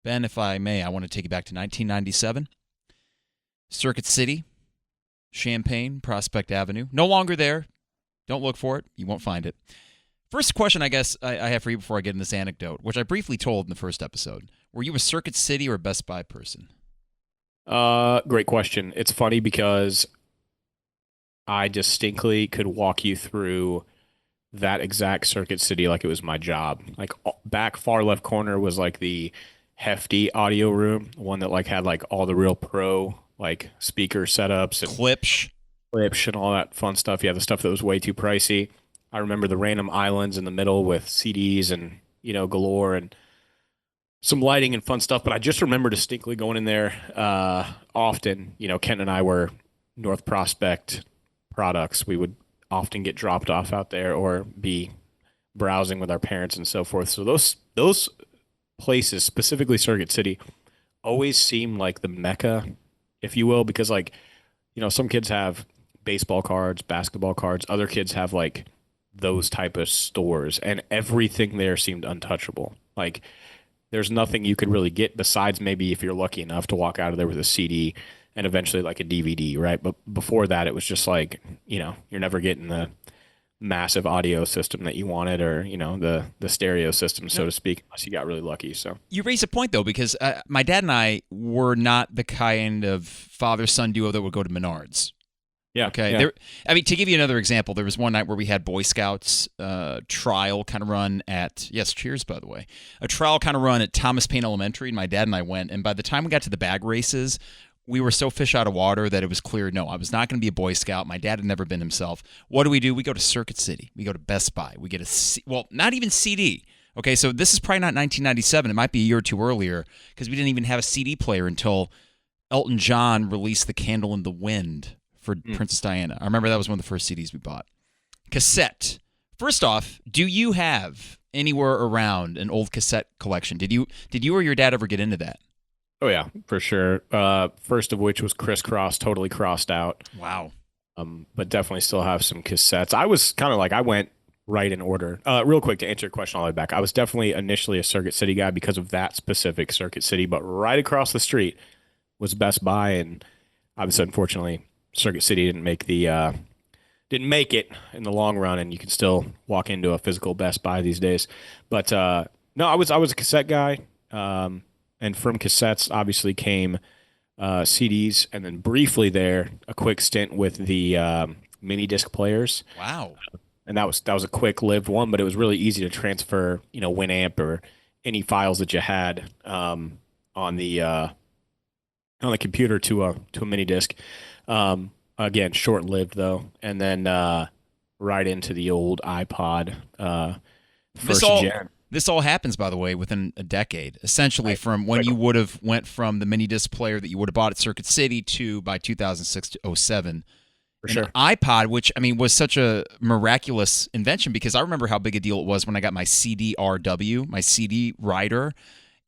Ben, if I may, I want to take you back to 1997. Circuit City, Champaign, Prospect Avenue. No longer there. Don't look for it. You won't find it. First question I guess I have for you before I get in this anecdote, which I briefly told in the first episode. Were you a Circuit City or a Best Buy person? Great question. It's funny because I distinctly could walk you through that exact Circuit City like it was my job. Like back far left corner was like the hefty audio room, one that like had like all the real pro like speaker setups and Klipsch. clips and all that fun stuff. Yeah, the stuff that was way too pricey. I remember the random islands in the middle with CDs and galore and some lighting and fun stuff. But I just remember distinctly going in there often. Kent and I were North Prospect products. We would often get dropped off out there or be browsing with our parents and so forth. So those places, specifically Circuit City, always seem like the mecca, if you will, because like, some kids have baseball cards, basketball cards, other kids have like those type of stores, and everything there seemed untouchable. Like there's nothing you could really get besides maybe if you're lucky enough to walk out of there with a CD and eventually like a DVD, right? But before that, it was just like, you're never getting the massive audio system that you wanted or, the stereo system, so to speak, unless you got really lucky. So You raise a point, though, because my dad and I were not the kind of father-son duo that would go to Menards. yeah, Okay. yeah. To give you another example, there was one night where we had Boy Scouts trial kind of run at, yes, cheers, by the way, a trial kind of run at Thomas Paine Elementary, and my dad and I went, and by the time we got to the bag races, we were so fish out of water that it was clear, no, I was not going to be a Boy Scout. My dad had never been himself. What do? We go to Circuit City. We go to Best Buy. We get not even CD. Okay, so this is probably not 1997. It might be a year or two earlier because we didn't even have a CD player until Elton John released The Candle in the Wind for Princess Diana. I remember that was one of the first CDs we bought. Cassette. First off, do you have anywhere around an old cassette collection? Did you or your dad ever get into that? Oh yeah, for sure. First of which was Crisscross, totally crossed out. Wow. But definitely still have some cassettes. I was kind of like, I went right in order. Real quick to answer your question all the way back. I was definitely initially a Circuit City guy because of that specific Circuit City, but right across the street was Best Buy, and obviously, unfortunately, Circuit City didn't make it in the long run, and you can still walk into a physical Best Buy these days. But no, I was a cassette guy. And from cassettes, obviously, came CDs, and then briefly there, a quick stint with the mini disc players. Wow. And that was a quick-lived one, but it was really easy to transfer, Winamp or any files that you had on the computer to a mini disc. Again, short-lived though, and then right into the old iPod first gen. This all happens, by the way, within a decade, essentially from when you would have went from the mini disc player that you would have bought at Circuit City to, by 2006 to '07, For sure. an iPod, which, was such a miraculous invention because I remember how big a deal it was when I got my CD-RW, my CD writer,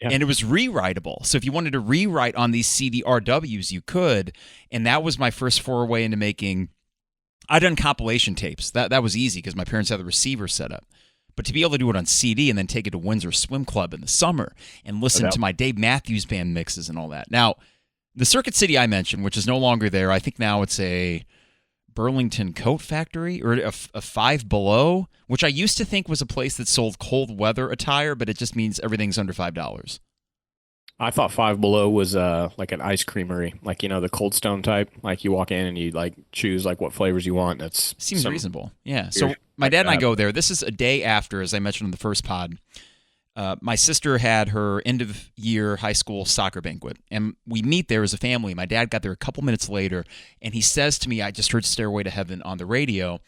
Yeah. and it was rewritable. So if you wanted to rewrite on these CD-RWs, you could, and that was my first foray into making. I'd done compilation tapes. That was easy because my parents had the receiver set up. But to be able to do it on CD and then take it to Windsor Swim Club in the summer and listen to my Dave Matthews Band mixes and all that. Now, the Circuit City I mentioned, which is no longer there, I think now it's a Burlington Coat Factory or a Five Below, which I used to think was a place that sold cold weather attire, but it just means everything's under $5. I thought Five Below was like an ice creamery, like the Cold Stone type. Like you walk in and you like choose like what flavors you want. That's Seems reasonable. Yeah. So my dad and I go there. This is a day after, as I mentioned in the first pod. My sister had her end of year high school soccer banquet, and we meet there as a family. My dad got there a couple minutes later, and he says to me, "I just heard Stairway to Heaven on the radio."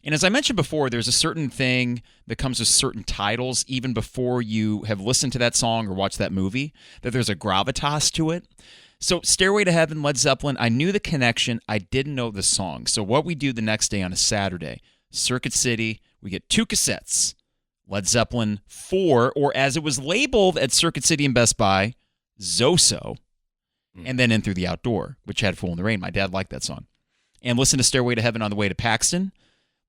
And as I mentioned before, there's a certain thing that comes with certain titles, even before you have listened to that song or watched that movie, that there's a gravitas to it. So Stairway to Heaven, Led Zeppelin, I knew the connection. I didn't know the song. So what we do the next day on a Saturday, Circuit City, we get 2 cassettes, Led Zeppelin IV, or as it was labeled at Circuit City and Best Buy, Zoso, and then In Through the Outdoor, which had Fool in the Rain. My dad liked that song. And listen to Stairway to Heaven on the way to Paxton.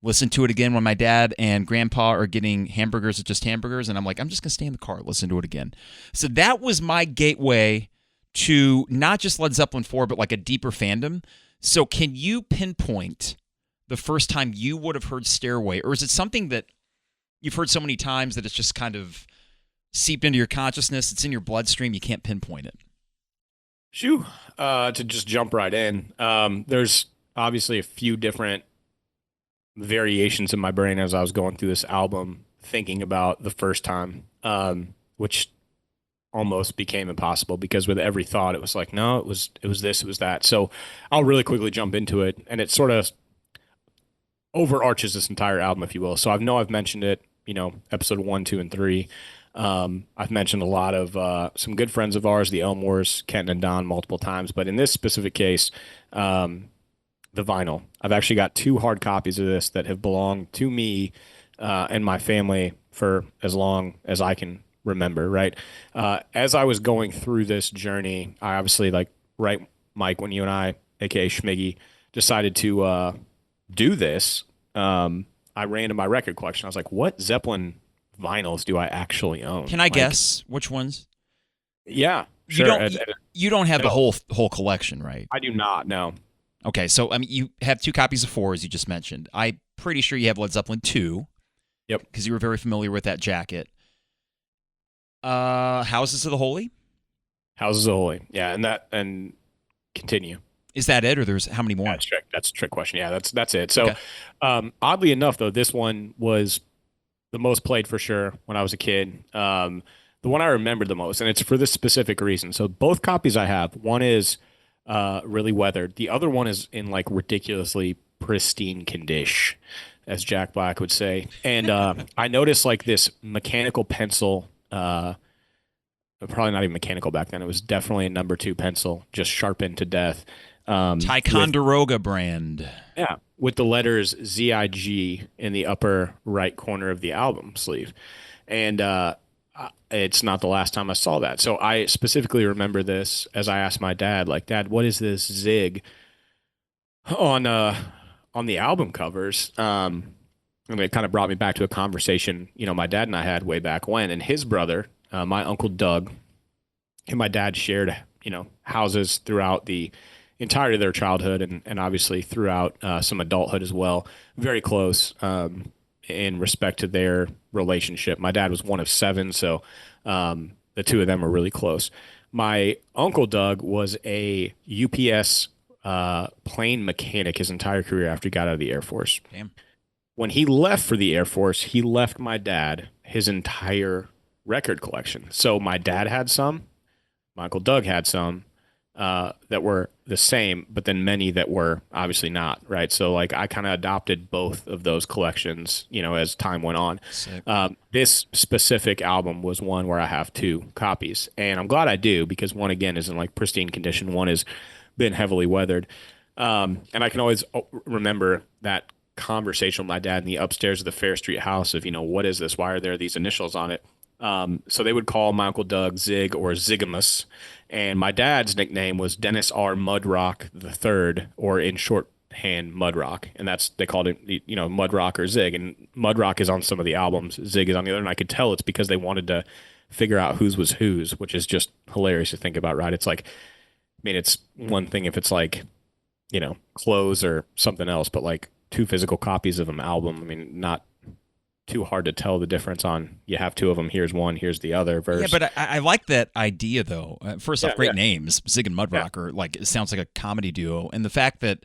listen to it again when my dad and grandpa are getting hamburgers at Just Hamburgers, and I'm like, I'm just going to stay in the car, listen to it again. So that was my gateway to not just Led Zeppelin IV, but like a deeper fandom. So can you pinpoint the first time you would have heard Stairway, or is it something that you've heard so many times that it's just kind of seeped into your consciousness, it's in your bloodstream, you can't pinpoint it? Shoo. To just jump right in, there's obviously a few different variations in my brain as I was going through this album, thinking about the first time, which almost became impossible because with every thought, it was like, no, it was this, it was that. So I'll really quickly jump into it, and it sort of overarches this entire album, if you will. So I've mentioned it, episode 1, 2, and 3. I've mentioned a lot of some good friends of ours, the Elmores, Kenton and Don, multiple times. But in this specific case, the vinyl. I've actually got 2 hard copies of this that have belonged to me and my family for as long as I can remember, right? As I was going through this journey, I obviously, right, Mike, when you and I, aka Schmiggy, decided to do this, I ran to my record collection. I was like, what Zeppelin vinyls do I actually own? Can I guess which ones? Yeah, sure. You don't have the whole collection, right? I do not, no. Okay, so I mean, you have 2 copies of 4, as you just mentioned. I'm pretty sure you have Led Zeppelin 2. Yep. Because you were very familiar with that jacket. Houses of the Holy? Houses of the Holy, yeah, and continue. Is that it, or there's how many more? That's a trick question. Yeah, that's it. So, oddly enough, though, this one was the most played for sure when I was a kid. The one I remember the most, and it's for this specific reason. So both copies I have, one is really weathered. The other one is in like ridiculously pristine condition, as Jack Black would say. And I noticed like this mechanical pencil, probably not even mechanical back then. It was definitely a number 2 pencil, just sharpened to death. Ticonderoga brand. Yeah, with the letters ZIG in the upper right corner of the album sleeve. And it's not the last time I saw that. So I specifically remember this as I asked my dad, like, Dad, what is this ZIG on the album covers? And it kind of brought me back to a conversation, my dad and I had way back when. And his brother, my Uncle Doug, and my dad shared, houses throughout the entirety of their childhood and obviously throughout some adulthood as well. Very close in respect to their relationship. My dad was one of 7, so the 2 of them were really close. My Uncle Doug was a UPS plane mechanic his entire career after he got out of the Air Force. Damn. When he left for the Air Force, he left my dad his entire record collection. So my dad had some, my Uncle Doug had some, that were the same, but then many that were obviously not, right? So like I kind of adopted both of those collections, as time went on. This specific album was one where I have 2 copies, and I'm glad I do because one again is in like pristine condition, one has been heavily weathered, and I can always remember that conversation with my dad in the upstairs of the Fair Street house of what is this? Why are there these initials on it? So they would call my Uncle Doug Zig or Zigamus, and my dad's nickname was Dennis R. Mudrock III, or in shorthand Mudrock, and they called it Mudrock or Zig, and Mudrock is on some of the albums, Zig is on the other, and I could tell it's because they wanted to figure out whose was whose, which is just hilarious to think about, right? It's like, I mean, it's one thing if it's like clothes or something else, but like 2 physical copies of an album, I mean, not too hard to tell the difference on. You have 2 of them, here's one, here's the other verse. Yeah, but I like that idea though. First off, great names, Zig and Mudrock, like it sounds like a comedy duo, and the fact that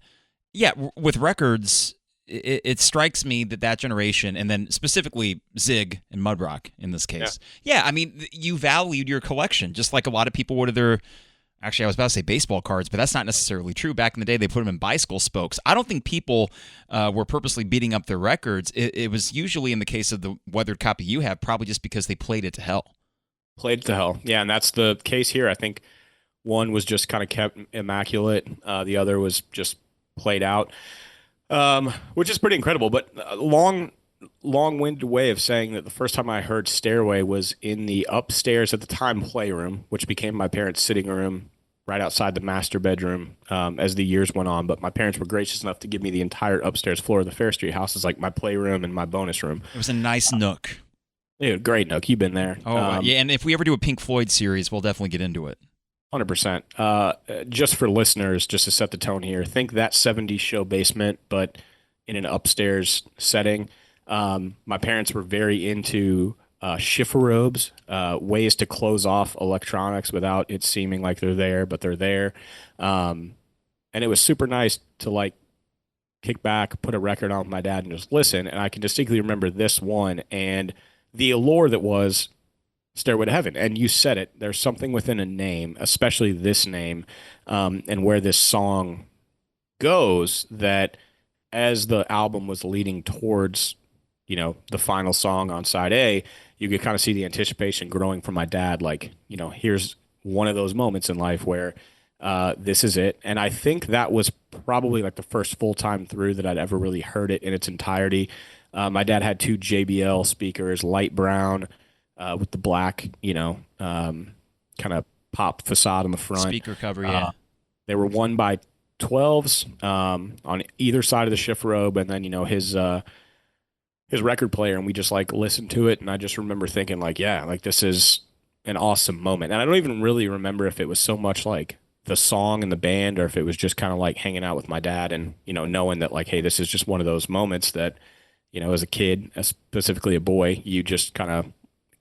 with records, it strikes me that generation, and then specifically Zig and Mudrock in this case, I mean, you valued your collection just like a lot of people would have their. Actually, I was about to say baseball cards, but that's not necessarily true. Back in the day, they put them in bicycle spokes. I don't think people were purposely beating up their records. It was usually, in the case of the weathered copy you have, probably just because they played it to hell. Played it to hell. Yeah, and that's the case here. I think one was just kind of kept immaculate. The other was just played out, which is pretty incredible. But long-winded way of saying that the first time I heard Stairway was in the upstairs at the time playroom, which became my parents' sitting room right outside the master bedroom as the years went on. But my parents were gracious enough to give me the entire upstairs floor of the Fair Street house as like my playroom and my bonus room. It was a nice nook. Dude, great nook. You've been there. Oh, yeah. And if we ever do a Pink Floyd series, we'll definitely get into it. 100%. Just for listeners, just to set the tone here, think that 70s show basement, but in an upstairs setting. My parents were very into chiffon-robes, ways to close off electronics without it seeming like they're there, but they're there. And it was super nice to like kick back, put a record on with my dad and just listen. And I can distinctly remember this one and the allure that was Stairway to Heaven. And you said it, there's something within a name, especially this name, and where this song goes, that as the album was leading towards, you know, the final song on side A, you could kind of see the anticipation growing from my dad. Like, you know, here's one of those moments in life where this is it. And I think that was probably like the first full time through that I'd ever really heard it in its entirety. My dad had 2 JBL speakers, light brown, with the black, you know, kind of pop facade on the front. Speaker cover, yeah. They were 1x12s on either side of the shift robe, and then, you know, his record player, and we just like listened to it. And I just remember thinking like, yeah, like this is an awesome moment. And I don't even really remember if it was so much like the song and the band, or if it was just kind of like hanging out with my dad and, you know, knowing that like, hey, this is just one of those moments that, you know, as a kid, specifically a boy, you just kind of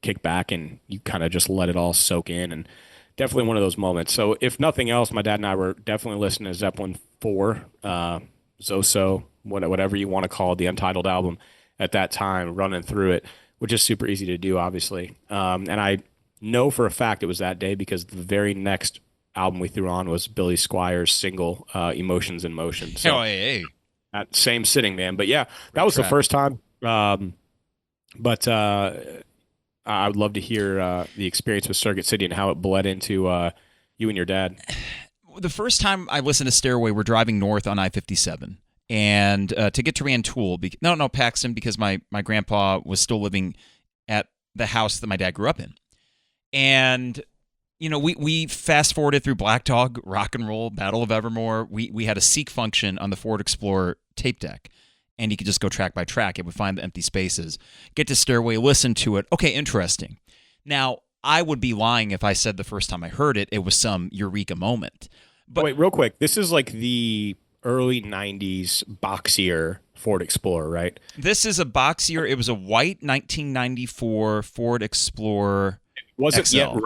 kick back and you kind of just let it all soak in. And definitely one of those moments. So if nothing else, my dad and I were definitely listening to Zeppelin IV, Zoso, whatever you want to call it, the Untitled album at that time, running through it, which is super easy to do, obviously. And I know for a fact it was that day because the very next album we threw on was Billy Squier's single, Emotions in Motion. So hey. That same sitting, man. But yeah, that was the first time. But I would love to hear the experience with Circuit City and how it bled into you and your dad. The first time I listened to Stairway, we're driving north on I-57. And to get to Rantoul, Paxton, because my grandpa was still living at the house that my dad grew up in. And, you know, we fast-forwarded through Black Dog, Rock and Roll, Battle of Evermore. We had a seek function on the Ford Explorer tape deck. And you could just go track by track. It would find the empty spaces. Get to Stairway, listen to it. Okay, interesting. Now, I would be lying if I said the first time I heard it, it was some eureka moment. But wait, real quick. This is like the early 90s boxier Ford Explorer, right? This is a boxier. It was a white 1994 Ford Explorer XL.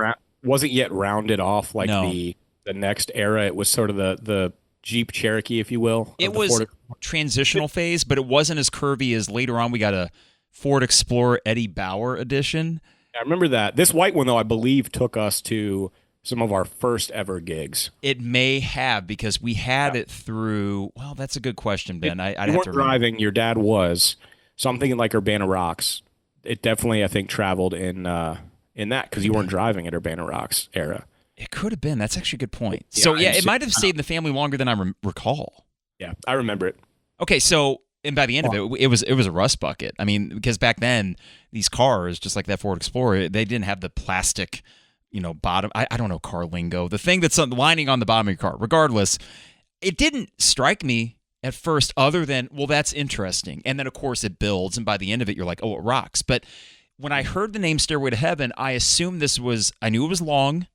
Wasn't yet rounded off like the next era. It was sort of the Jeep Cherokee, if you will. It was transitional phase, but it wasn't as curvy as later on we got a Ford Explorer Eddie Bauer edition. I remember that. This white one, though, I believe took us to some of our first ever gigs. It may have, because we had it through, well, that's a good question, Ben. I'd have you weren't to driving, your dad was. So I'm thinking like Urbana Rocks. It definitely, I think, traveled in that because you weren't driving at Urbana Rocks era. It could have been. That's actually a good point. Yeah, so, yeah, it might have stayed in the family longer than I recall. Yeah, I remember it. Okay, so, and by the end of it was a rust bucket. I mean, because back then, these cars, just like that Ford Explorer, they didn't have the plastic, you know, bottom. I don't know car lingo. The thing that's lining on the bottom of your car. Regardless, it didn't strike me at first other than, well, that's interesting. And then, of course, it builds. And by the end of it, you're like, oh, it rocks. But when I heard the name Stairway to Heaven, I assumed I knew it was long.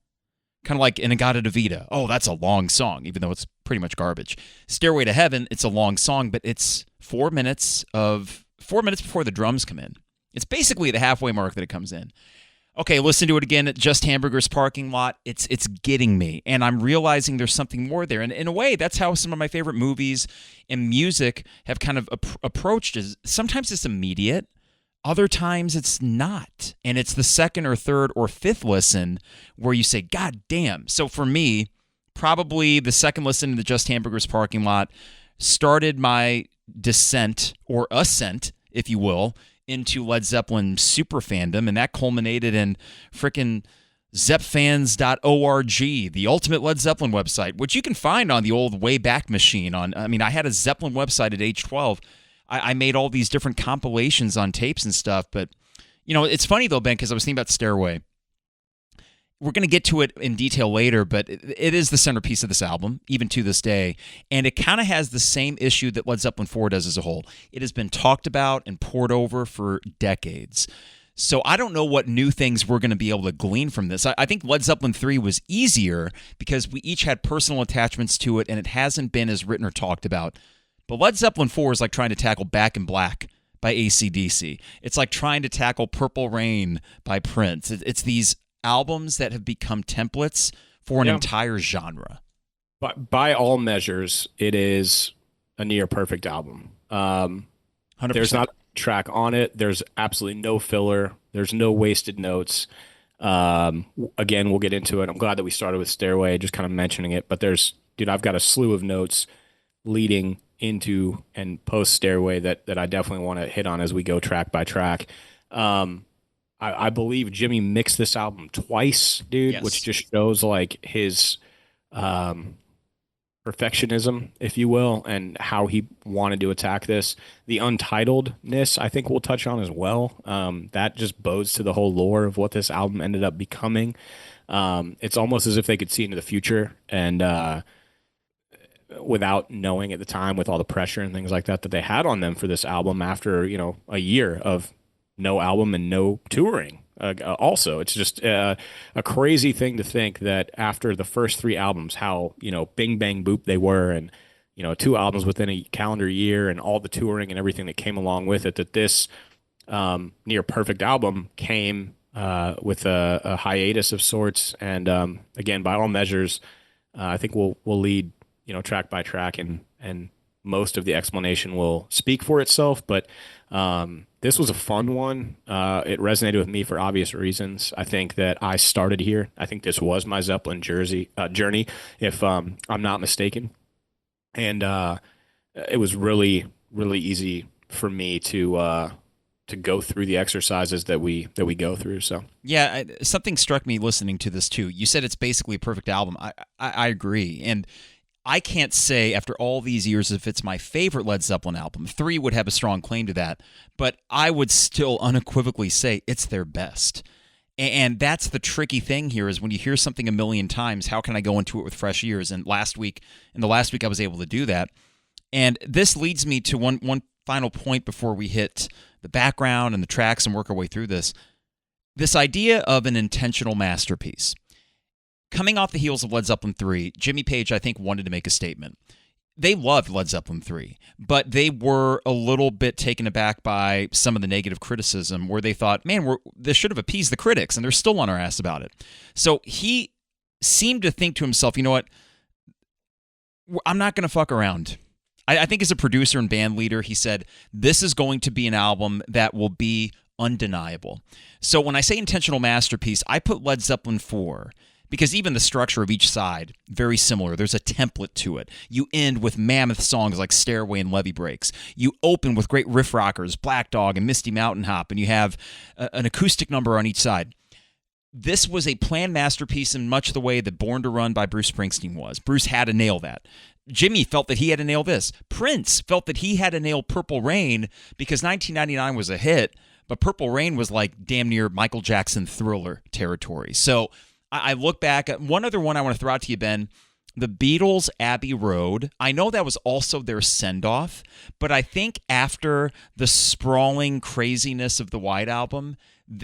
Kind of like In-A-Gadda-Da-Vida. Oh, that's a long song, even though it's pretty much garbage. Stairway to Heaven, it's a long song, but it's 4 minutes before the drums come in. It's basically the halfway mark that it comes in. Okay, listen to it again at Just Hamburger's parking lot. It's getting me, and I'm realizing there's something more there. And in a way, that's how some of my favorite movies and music have kind of approached. Is sometimes it's immediate. Other times it's not. And it's the second or third or fifth listen where you say, God damn. So for me, probably the second listen to the Just Hamburgers parking lot started my descent or ascent, if you will, into Led Zeppelin super fandom. And that culminated in frickin' zeppfans.org, the ultimate Led Zeppelin website, which you can find on the old Wayback Machine. I had a Zeppelin website at age 12. I made all these different compilations on tapes and stuff. But, you know, it's funny, though, Ben, because I was thinking about Stairway. we're going to get to it in detail later, but it is the centerpiece of this album, even to this day. And it kind of has the same issue that Led Zeppelin IV does as a whole. It has been talked about and poured over for decades. So I don't know what new things we're going to be able to glean from this. I think Led Zeppelin III was easier because we each had personal attachments to it, and it hasn't been as written or talked about. But Led Zeppelin IV is like trying to tackle Back in Black by AC/DC. It's like trying to tackle Purple Rain by Prince. It's these albums that have become templates for an entire genre. But by all measures, it is a near perfect album. 100%. There's not a track on it. There's absolutely no filler. There's no wasted notes. Again, we'll get into it. I'm glad that we started with Stairway, just kind of mentioning it. But I've got a slew of notes leading into and post Stairway that I definitely want to hit on as we go track by track. I believe Jimmy mixed this album twice, dude, yes. which just shows like his perfectionism, if you will, and how he wanted to attack this. The untitledness, I think we'll touch on as well. That just bodes to the whole lore of what this album ended up becoming. It's almost as if they could see into the future and without knowing at the time, with all the pressure and things like that they had on them for this album after, a year of no album and no touring. Also, it's just a crazy thing to think that after the first 3 albums, how, bing, bang, boop they were, and, 2 albums within a calendar year and all the touring and everything that came along with it, that this near perfect album came with a hiatus of sorts. And again, by all measures, I think we'll lead, track by track, and most of the explanation will speak for itself. But this was a fun one. It resonated with me for obvious reasons. I think that I started here. I think this was my Zeppelin journey, if I'm not mistaken. And it was really, really easy for me to go through the exercises that we go through. So yeah, something struck me listening to this too. You said it's basically a perfect album. I agree, and I can't say after all these years if it's my favorite Led Zeppelin album. 3 would have a strong claim to that, but I would still unequivocally say it's their best. And that's the tricky thing here, is when you hear something a million times, how can I go into it with fresh ears? And in the last week I was able to do that. And this leads me to one final point before we hit the background and the tracks and work our way through this. This idea of an intentional masterpiece. Coming off the heels of Led Zeppelin III, Jimmy Page, I think, wanted to make a statement. They loved Led Zeppelin III, but they were a little bit taken aback by some of the negative criticism where they thought, man, this should have appeased the critics, and they're still on our ass about it. So he seemed to think to himself, you know what, I'm not going to fuck around. I think as a producer and band leader, he said, this is going to be an album that will be undeniable. So when I say intentional masterpiece, I put Led Zeppelin IV, because even the structure of each side, very similar. There's a template to it. You end with mammoth songs like Stairway and Levee Breaks. You open with great riff rockers, Black Dog and Misty Mountain Hop, and you have an acoustic number on each side. This was a planned masterpiece in much the way that Born to Run by Bruce Springsteen was. Bruce had to nail that. Jimmy felt that he had to nail this. Prince felt that he had to nail Purple Rain because 1999 was a hit, but Purple Rain was like damn near Michael Jackson Thriller territory. So I look back at one other one I want to throw out to you, Ben. The Beatles' Abbey Road. I know that was also their send-off, but I think after the sprawling craziness of the White Album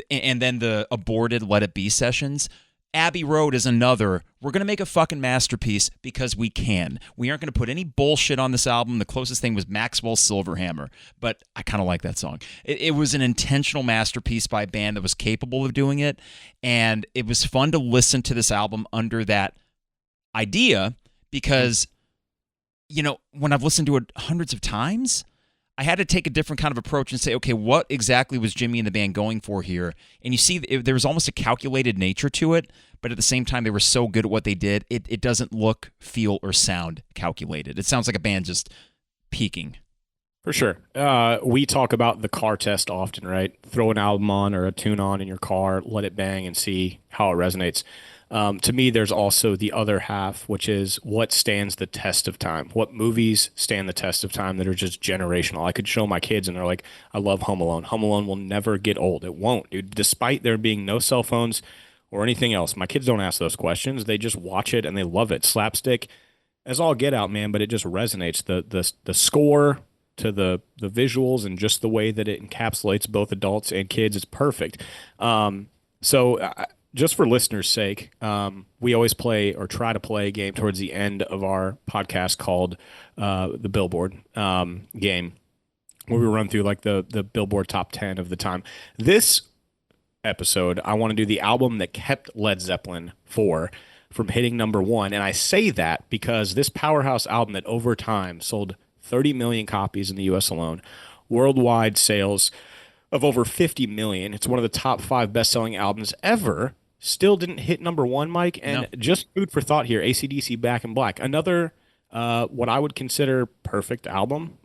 and then the aborted Let It Be sessions, Abbey Road is another, we're going to make a fucking masterpiece because we can. We aren't going to put any bullshit on this album. The closest thing was Maxwell's Silverhammer, but I kind of like that song. It was an intentional masterpiece by a band that was capable of doing it, and it was fun to listen to this album under that idea because, when I've listened to it hundreds of times, I had to take a different kind of approach and say, okay, what exactly was Jimmy and the band going for here? And you see, there was almost a calculated nature to it, but at the same time, they were so good at what they did, it doesn't look, feel, or sound calculated. It sounds like a band just peaking. For sure. We talk about the car test often, right? Throw an album on or a tune on in your car, let it bang, and see how it resonates. To me, there's also the other half, which is what stands the test of time. What movies stand the test of time that are just generational? I could show my kids and they're like, I love Home Alone. Home Alone will never get old. It won't, dude. Despite there being no cell phones, or anything else. My kids don't ask those questions. They just watch it and they love it. Slapstick as all get out, man, but it just resonates. The score to the visuals and just the way that it encapsulates both adults and kids is perfect. Just for listeners' sake, we always play or try to play a game towards the end of our podcast called the Billboard Game, where we run through like the Billboard top 10 of the time. This episode, I want to do the album that kept Led Zeppelin IV from hitting number one. And I say that because this powerhouse album that over time sold 30 million copies in the US alone, worldwide sales of over 50 million. It's one of the top 5 best-selling albums ever. Still didn't hit number one, Mike. And just food for thought here, AC/DC Back in Black. Another, what I would consider perfect album.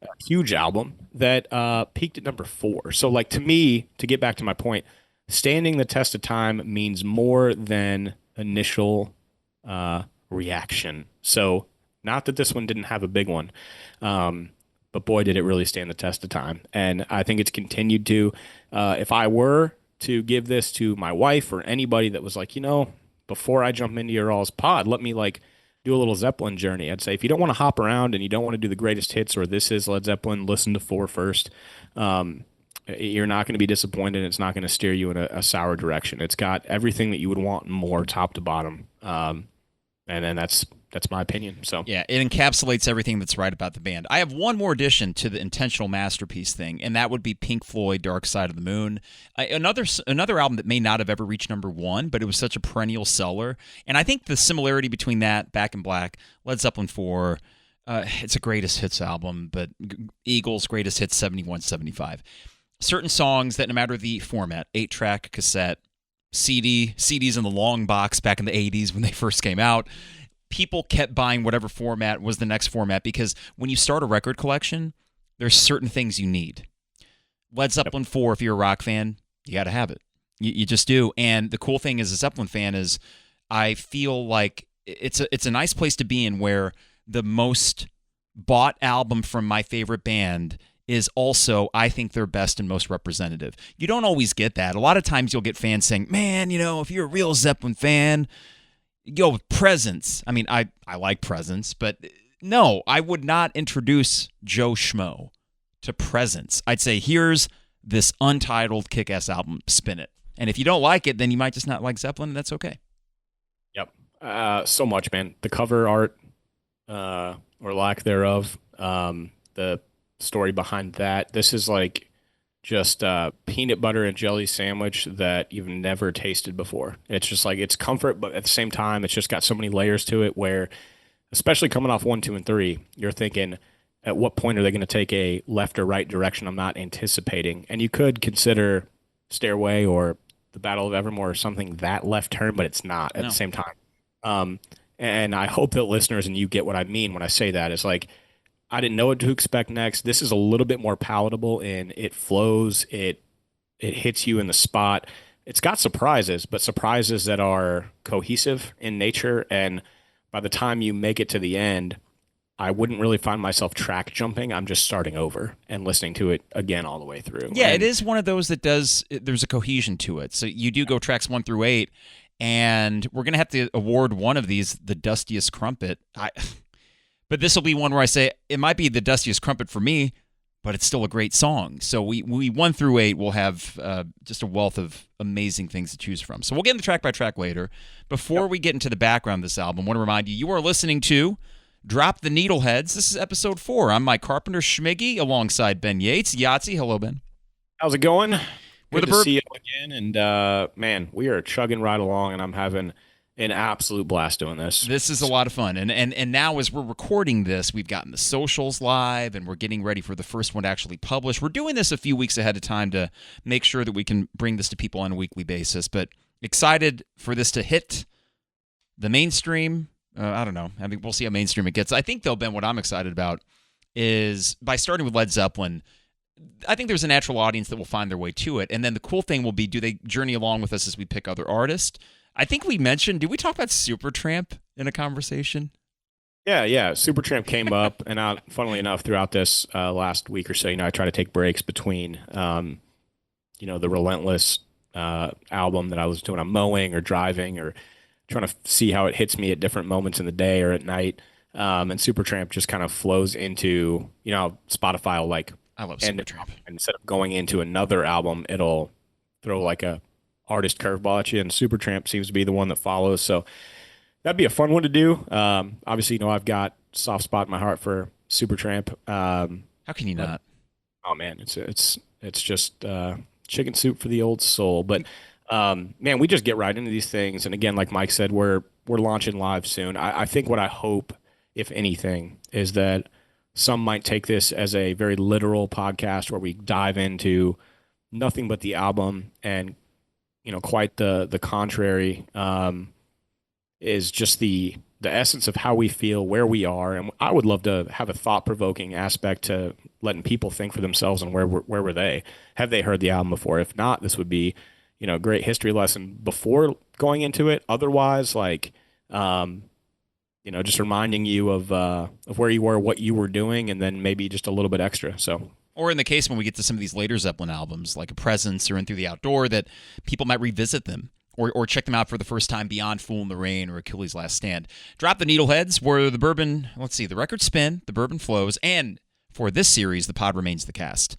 A huge album that peaked at number 4. So, like, to me, to get back to my point, standing the test of time means more than initial reaction. So, not that this one didn't have a big one, but boy, did it really stand the test of time. And I think it's continued to. If I were to give this to my wife or anybody that was like, before I jump into your all's pod, let me like do a little Zeppelin journey. I'd say if you don't want to hop around and you don't want to do the greatest hits or this is Led Zeppelin, listen to 4 first. You're not going to be disappointed. It's not going to steer you in a sour direction. It's got everything that you would want and more, top to bottom. And then that's my opinion. So yeah, it encapsulates everything that's right about the band. I have one more addition to the intentional masterpiece thing, and that would be Pink Floyd, Dark Side of the Moon. Another album that may not have ever reached number one, but it was such a perennial seller. And I think the similarity between that, Back in Black, Led Zeppelin IV, it's a greatest hits album, but Eagles' greatest hits 71, 75. Certain songs that no matter the format, 8-track, cassette, CD, CDs in the long box back in the 80s when they first came out, people kept buying whatever format was the next format because when you start a record collection, there's certain things you need. Led Zeppelin IV, if you're a rock fan, you got to have it. You just do. And the cool thing as a Zeppelin fan is I feel like it's a nice place to be in where the most bought album from my favorite band is also, I think, their best and most representative. You don't always get that. A lot of times you'll get fans saying, man, if you're a real Zeppelin fan, go with Presence. I mean, I like Presence, but no, I would not introduce Joe Schmo to Presence. I'd say, here's this untitled kick-ass album, spin it. And if you don't like it, then you might just not like Zeppelin, and that's okay. Yep. So much, man. The cover art, or lack thereof, the story behind that. This is like just a peanut butter and jelly sandwich that you've never tasted before. It's just like, it's comfort, but at the same time, it's just got so many layers to it where, especially coming off 1, 2, and 3, you're thinking, at what point are they going to take a left or right direction I'm not anticipating? And you could consider Stairway or the Battle of Evermore or something that left turn, but it's not at the same time. And I hope that listeners and you get what I mean when I say that. It's like, I didn't know what to expect next. This is a little bit more palatable and it flows. It hits you in the spot. It's got surprises, but surprises that are cohesive in nature. And by the time you make it to the end, I wouldn't really find myself track jumping. I'm just starting over and listening to it again all the way through. Yeah, it is one of those that there's a cohesion to it. So you do go tracks 1 through 8, and we're going to have to award one of these the Dustiest Crumpet. But this will be one where I say it might be the Dustiest Crumpet for me, but it's still a great song. So we 1 through 8 will have just a wealth of amazing things to choose from. So we'll get into track by track later. Before we get into the background of this album, I want to remind you are listening to Drop the Needleheads. This is episode 4. I'm Mike Carpenter Schmiggy alongside Ben Yates. Yahtzee, hello, Ben. How's it going? Good to see you again. And man, we are chugging right along, and I'm having an absolute blast doing this. This is a lot of fun. And now as we're recording this, we've gotten the socials live and we're getting ready for the first one to actually publish. We're doing this a few weeks ahead of time to make sure that we can bring this to people on a weekly basis. But excited for this to hit the mainstream. I don't know. I mean, we'll see how mainstream it gets. I think, though, Ben, what I'm excited about is by starting with Led Zeppelin, I think there's a natural audience that will find their way to it. And then the cool thing will be, do they journey along with us as we pick other artists? I think we mentioned, did we talk about Supertramp in a conversation? Yeah. Supertramp came up, and funnily enough, throughout this last week or so, I try to take breaks between, the relentless album that I listen to when I'm mowing or driving or trying to see how it hits me at different moments in the day or at night. And Supertramp just kind of flows into, Spotify will like I love end it, Supertramp. and instead of going into another album, it'll throw like a artist curveball at you, and Supertramp seems to be the one that follows. So that'd be a fun one to do. Obviously, I've got a soft spot in my heart for Supertramp. How can you But not? oh man, it's just chicken soup for the old soul. But man, we just get right into these things. And again, like Mike said, we're launching live soon. I think what I hope, if anything, is that some might take this as a very literal podcast where we dive into nothing but the album, and quite the contrary. Is just the essence of how we feel, where we are, and I would love to have a thought-provoking aspect to letting people think for themselves and where were they? Have they heard the album before? If not, this would be, a great history lesson before going into it. Otherwise, like, just reminding you of where you were, what you were doing, and then maybe just a little bit extra. So. Or in the case when we get to some of these later Zeppelin albums, like A Presence or In Through the Outdoor, that people might revisit them or check them out for the first time beyond Fool in the Rain or Achilles' Last Stand. Drop the Needleheads, where the bourbon, the records spin, the bourbon flows, and for this series, the pod remains the cast.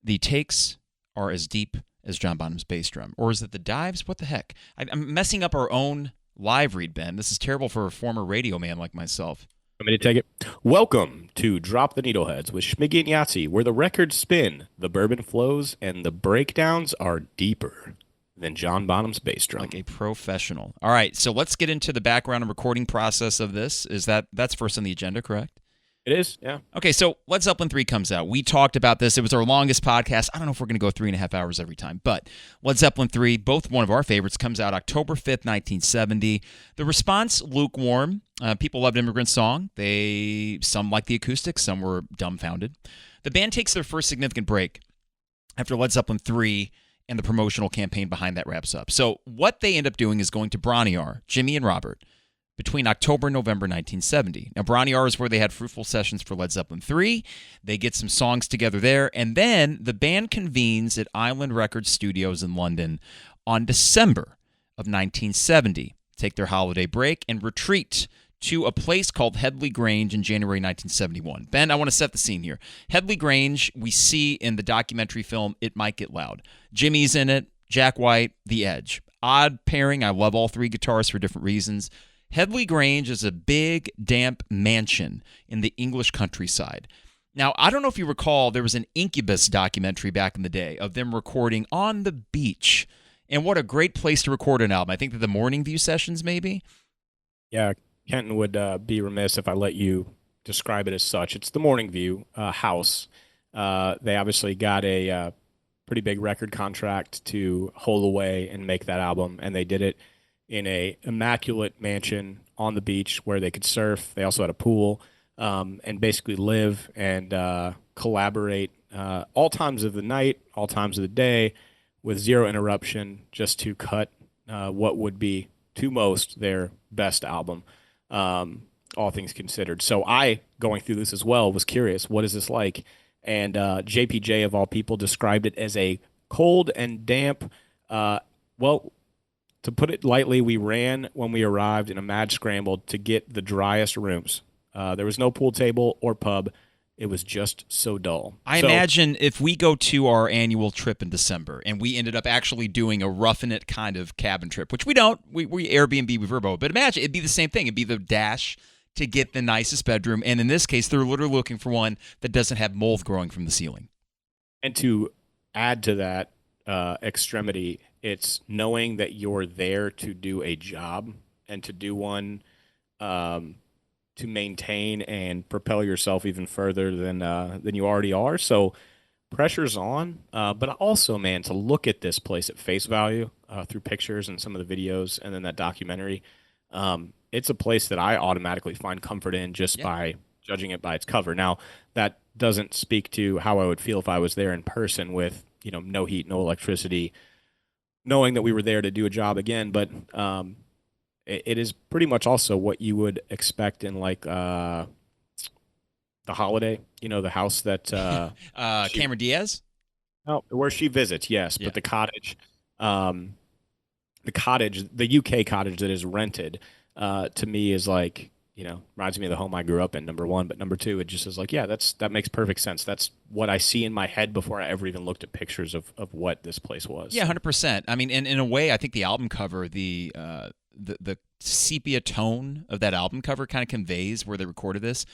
The takes are as deep as John Bonham's bass drum. Or is it the dives? What the heck? I'm messing up our own live read, Ben. This is terrible for a former radio man like myself. Want me to take it? Welcome to Drop the Needleheads with Schmiggy and Yahtzee, where the records spin, the bourbon flows, and the breakdowns are deeper than John Bonham's bass drum. Like a professional. All right, so let's get into the background and recording process of this. That's first on the agenda, correct? It is, yeah. Okay, so Led Zeppelin III comes out. We talked about this. It was our longest podcast. I don't know if we're going to go 3.5 hours every time, but Led Zeppelin III, both one of our favorites, comes out October 5th, 1970. The response, lukewarm. People loved Immigrant Song. Some liked the acoustic, some were dumbfounded. The band takes their first significant break after Led Zeppelin III, and the promotional campaign behind that wraps up. So what they end up doing is going to Bron-Y-Aur, Jimmy and Robert, between October and November 1970. Now, Bron-Y-Aur is where they had fruitful sessions for Led Zeppelin III. They get some songs together there, and then the band convenes at Island Records Studios in London on December of 1970, take their holiday break, and retreat to a place called Headley Grange in January 1971. Ben, I want to set the scene here. Headley Grange, we see in the documentary film It Might Get Loud. Jimmy's in it, Jack White, The Edge. Odd pairing. I love all three guitarists for different reasons. Headley Grange is a big, damp mansion in the English countryside. Now, I don't know if you recall, there was an Incubus documentary back in the day of them recording on the beach. And what a great place to record an album. I think that the Morning View sessions, maybe? Yeah, Kenton would be remiss if I let you describe it as such. It's the Morning View house. They obviously got a pretty big record contract to hold away and make that album, and they did it in a immaculate mansion on the beach where they could surf. They also had a pool, and basically live and collaborate all times of the night, all times of the day, with zero interruption, just to cut what would be, to most, their best album. All things considered. So I, going through this as well, was curious, what is this like? And JPJ, of all people, described it as a cold and damp, well, to put it lightly, we ran when we arrived in a mad scramble to get the driest rooms. There was no pool table or pub. It was just so dull. I imagine if we go to our annual trip in December and we ended up actually doing a roughing it kind of cabin trip, which we don't, we Airbnb, we Verbo, but imagine it'd be the same thing. It'd be the dash to get the nicest bedroom. And in this case, they're literally looking for one that doesn't have mold growing from the ceiling. And to add to that extremity, it's knowing that you're there to do a job and to do one to maintain and propel yourself even further than you already are. So pressure's on, but also, man, to look at this place at face value through pictures and some of the videos and then that documentary, it's a place that I automatically find comfort in just by judging it by its cover. Now, that doesn't speak to how I would feel if I was there in person with, no heat, no electricity, knowing that we were there to do a job again, but it is pretty much also what you would expect in like the Holiday, the house that Cameron Diaz? No, where she visits, yes, Yeah. but the cottage. Um, the cottage, the UK cottage that is rented, to me is like, reminds me of the home I grew up in, number one. But number two, it just is like, yeah, that makes perfect sense. That's what I see in my head before I ever even looked at pictures of what this place was. Yeah, So. 100%. I mean, in a way, I think the album cover, the sepia tone of that album cover kind of conveys where they recorded this.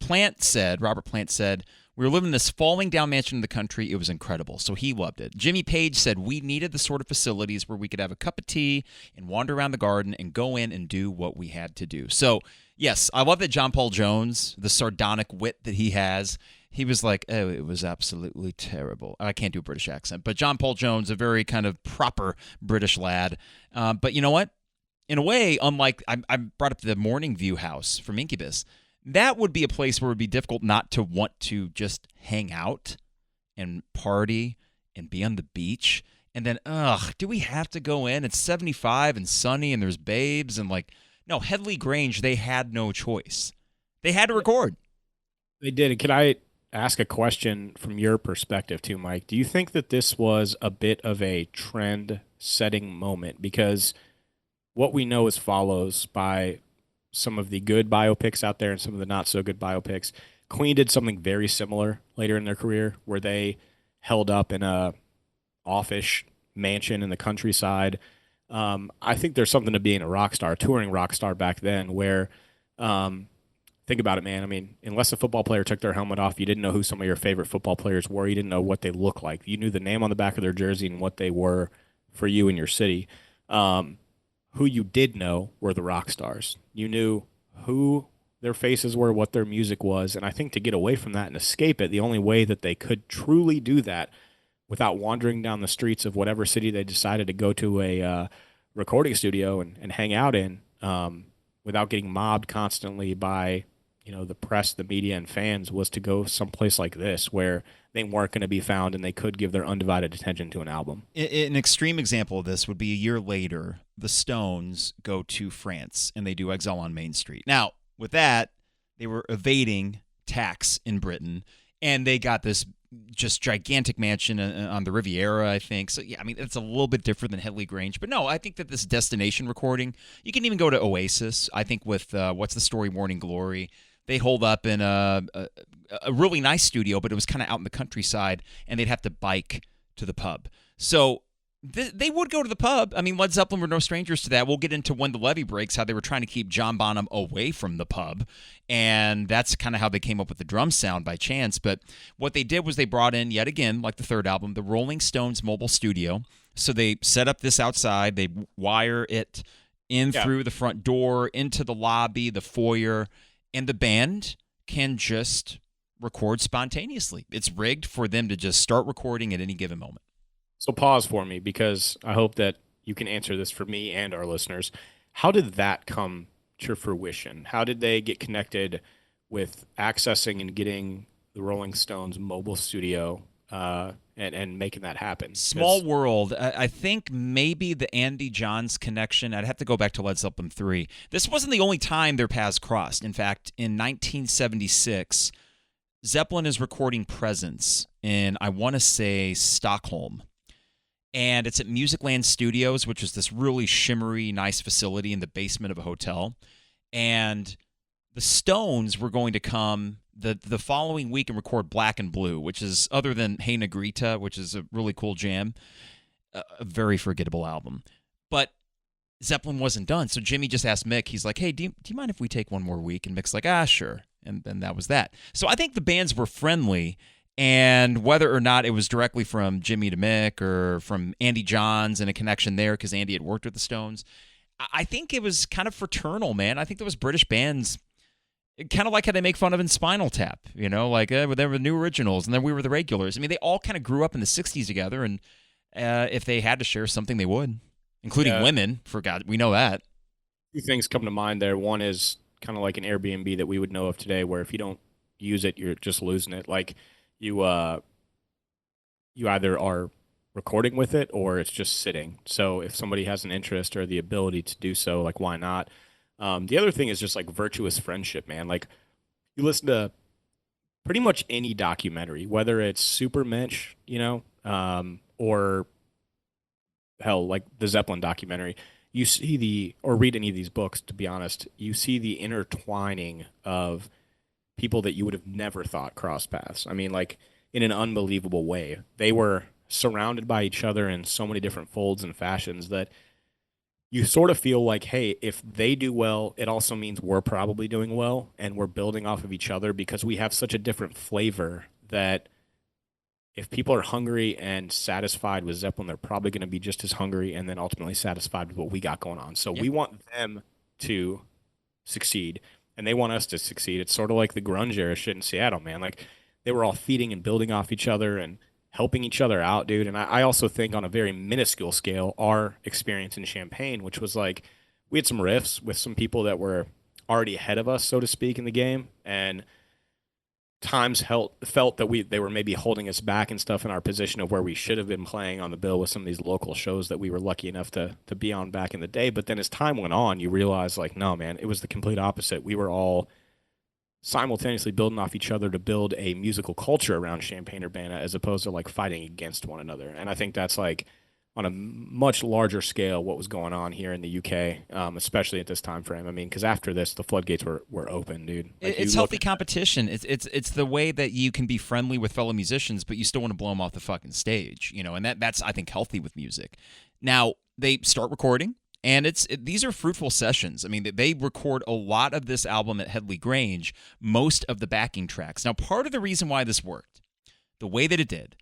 Robert Plant said, we were living in this falling down mansion in the country. It was incredible. So he loved it. Jimmy Page said, we needed the sort of facilities where we could have a cup of tea and wander around the garden and go in and do what we had to do. So, yes, I love that John Paul Jones, the sardonic wit that he has, he was like, oh, it was absolutely terrible. I can't do a British accent, but John Paul Jones, a very kind of proper British lad. But you know what? In a way, unlike I brought up the Morning View house from Incubus, that would be a place where it would be difficult not to want to just hang out and party and be on the beach. And then, do we have to go in? It's 75 and sunny and there's babes and like, no, Headley Grange, they had no choice. They had to record. They did. Can I ask a question from your perspective too, Mike? Do you think that this was a bit of a trend-setting moment? Because what we know as follows by some of the good biopics out there and some of the not so good biopics. Queen did something very similar later in their career where they held up in a offish mansion in the countryside. I think there's something to being a rock star, touring rock star back then where, think about it, man. I mean, unless a football player took their helmet off, you didn't know who some of your favorite football players were. You didn't know what they looked like. You knew the name on the back of their jersey and what they were for you in your city. Who you did know were the rock stars. You knew who their faces were, what their music was, and I think to get away from that and escape it, the only way that they could truly do that without wandering down the streets of whatever city they decided to go to a recording studio and hang out in, without getting mobbed constantly by the press, the media, and fans, was to go someplace like this where they weren't going to be found and they could give their undivided attention to an album. An extreme example of this would be a year later, the Stones go to France and they do Exile on Main Street. Now, with that, they were evading tax in Britain and they got this just gigantic mansion on the Riviera, I think. So, yeah, I mean, it's a little bit different than Headley Grange. But no, I think that this destination recording, you can even go to Oasis, I think, with What's the Story, Morning Glory. They hold up in a really nice studio, but it was kind of out in the countryside, and they'd have to bike to the pub. So they would go to the pub. I mean, Led Zeppelin were no strangers to that. We'll get into when the Levee Breaks, how they were trying to keep John Bonham away from the pub, and that's kind of how they came up with the drum sound by chance. But what they did was they brought in, yet again, like the third album, the Rolling Stones mobile studio. So they set up this outside. They wire it in through the front door, into the lobby, the foyer, and the band can just record spontaneously. It's rigged for them to just start recording at any given moment. So pause for me because I hope that you can answer this for me and our listeners. How did that come to fruition? How did they get connected with accessing and getting the Rolling Stones mobile studio and making that happen? Small world. I think maybe the Andy Johns connection. I'd have to go back to Led Zeppelin III. This wasn't the only time their paths crossed. In fact, in 1976, Zeppelin is recording Presence in, I want to say, Stockholm. And it's at Musicland Studios, which is this really shimmery, nice facility in the basement of a hotel. And the Stones were going to come the following week and record Black and Blue, which is, other than Hey Negrita, which is a really cool jam, a very forgettable album. But Zeppelin wasn't done. So Jimmy just asked Mick, he's like, hey, do you mind if we take one more week? And Mick's like, sure. And then that was that. So I think the bands were friendly. And whether or not it was directly from Jimmy to Mick or from Andy Johns and a connection there because Andy had worked with the Stones, I think it was kind of fraternal, man. I think those British bands, kind of like how they make fun of in Spinal Tap, like they were the new originals and then we were the regulars. I mean, they all kind of grew up in the 60s together, and if they had to share something, they would, including women. For God, we know that. Two things come to mind there. One is kind of like an Airbnb that we would know of today, where if you don't use it, you're just losing it. Like you either are recording with it or it's just sitting. So if somebody has an interest or the ability to do so, like, why not? The other thing is just like virtuous friendship, man. Like you listen to pretty much any documentary, whether it's Supermensch, or hell, like the Zeppelin documentary, you see or read any of these books, to be honest, you see the intertwining of people that you would have never thought crossed paths. I mean, like in an unbelievable way. They were surrounded by each other in so many different folds and fashions that you sort of feel like, hey, if they do well, it also means we're probably doing well and we're building off of each other because we have such a different flavor that if people are hungry and satisfied with Zeppelin, they're probably going to be just as hungry and then ultimately satisfied with what we got going on. So we want them to succeed and they want us to succeed. It's sort of like the grunge era shit in Seattle, man. Like they were all feeding and building off each other and helping each other out, dude. And I also think on a very minuscule scale, our experience in Champaign, which was like we had some riffs with some people that were already ahead of us, so to speak, in the game, and times felt that they were maybe holding us back and stuff in our position of where we should have been playing on the bill with some of these local shows that we were lucky enough to be on back in the day. But then as time went on, you realize like, no, man, it was the complete opposite. We were all simultaneously building off each other to build a musical culture around Champaign-Urbana as opposed to like fighting against one another. And I think that's like on a much larger scale what was going on here in the UK, especially at this time frame. I mean, because after this, the floodgates were open, dude. Like, it's healthy competition. It's the way that you can be friendly with fellow musicians, but you still want to blow them off the fucking stage, you know. And that's I think healthy with music. Now they start recording. And these are fruitful sessions. I mean, they record a lot of this album at Headley Grange, most of the backing tracks. Now, part of the reason why this worked, the way that it did,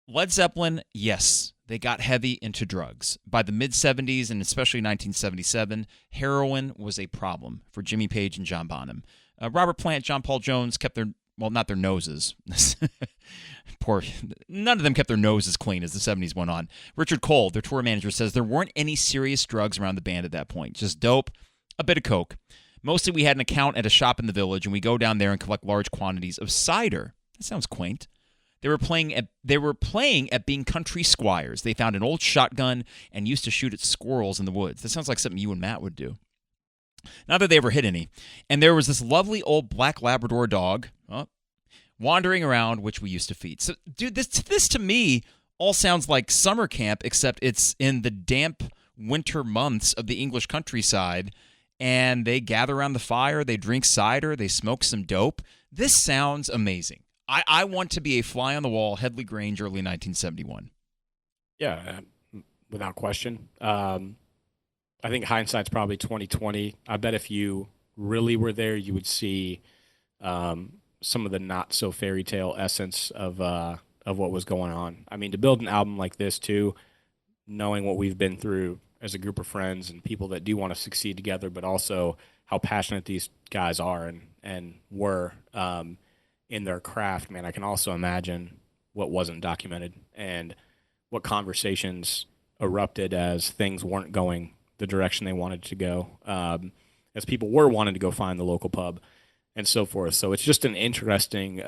Led Zeppelin, yes, they got heavy into drugs. By the mid-'70s and especially 1977, heroin was a problem for Jimmy Page and John Bonham. Robert Plant, John Paul Jones kept not their noses. None of them kept their noses clean as the 70s went on. Richard Cole, their tour manager, says there weren't any serious drugs around the band at that point. Just dope, a bit of coke. Mostly we had an account at a shop in the village, and we go down there and collect large quantities of cider. That sounds quaint. They were playing at being country squires. They found an old shotgun and used to shoot at squirrels in the woods. That sounds like something you and Matt would do. Not that they ever hit any. And there was this lovely old black Labrador dog wandering around, which we used to feed. So, dude, this to me all sounds like summer camp, except it's in the damp winter months of the English countryside, and they gather around the fire, they drink cider, they smoke some dope. This sounds amazing. I want to be a fly on the wall, Headley Grange, early 1971. Yeah, without question. I think hindsight's probably 2020. I bet if you really were there, you would see some of the not so fairy tale essence of what was going on. I mean, to build an album like this too, knowing what we've been through as a group of friends and people that do want to succeed together, but also how passionate these guys are and were in their craft, man, I can also imagine what wasn't documented and what conversations erupted as things weren't going the direction they wanted to go, as people were wanting to go find the local pub and so forth. So it's just an interesting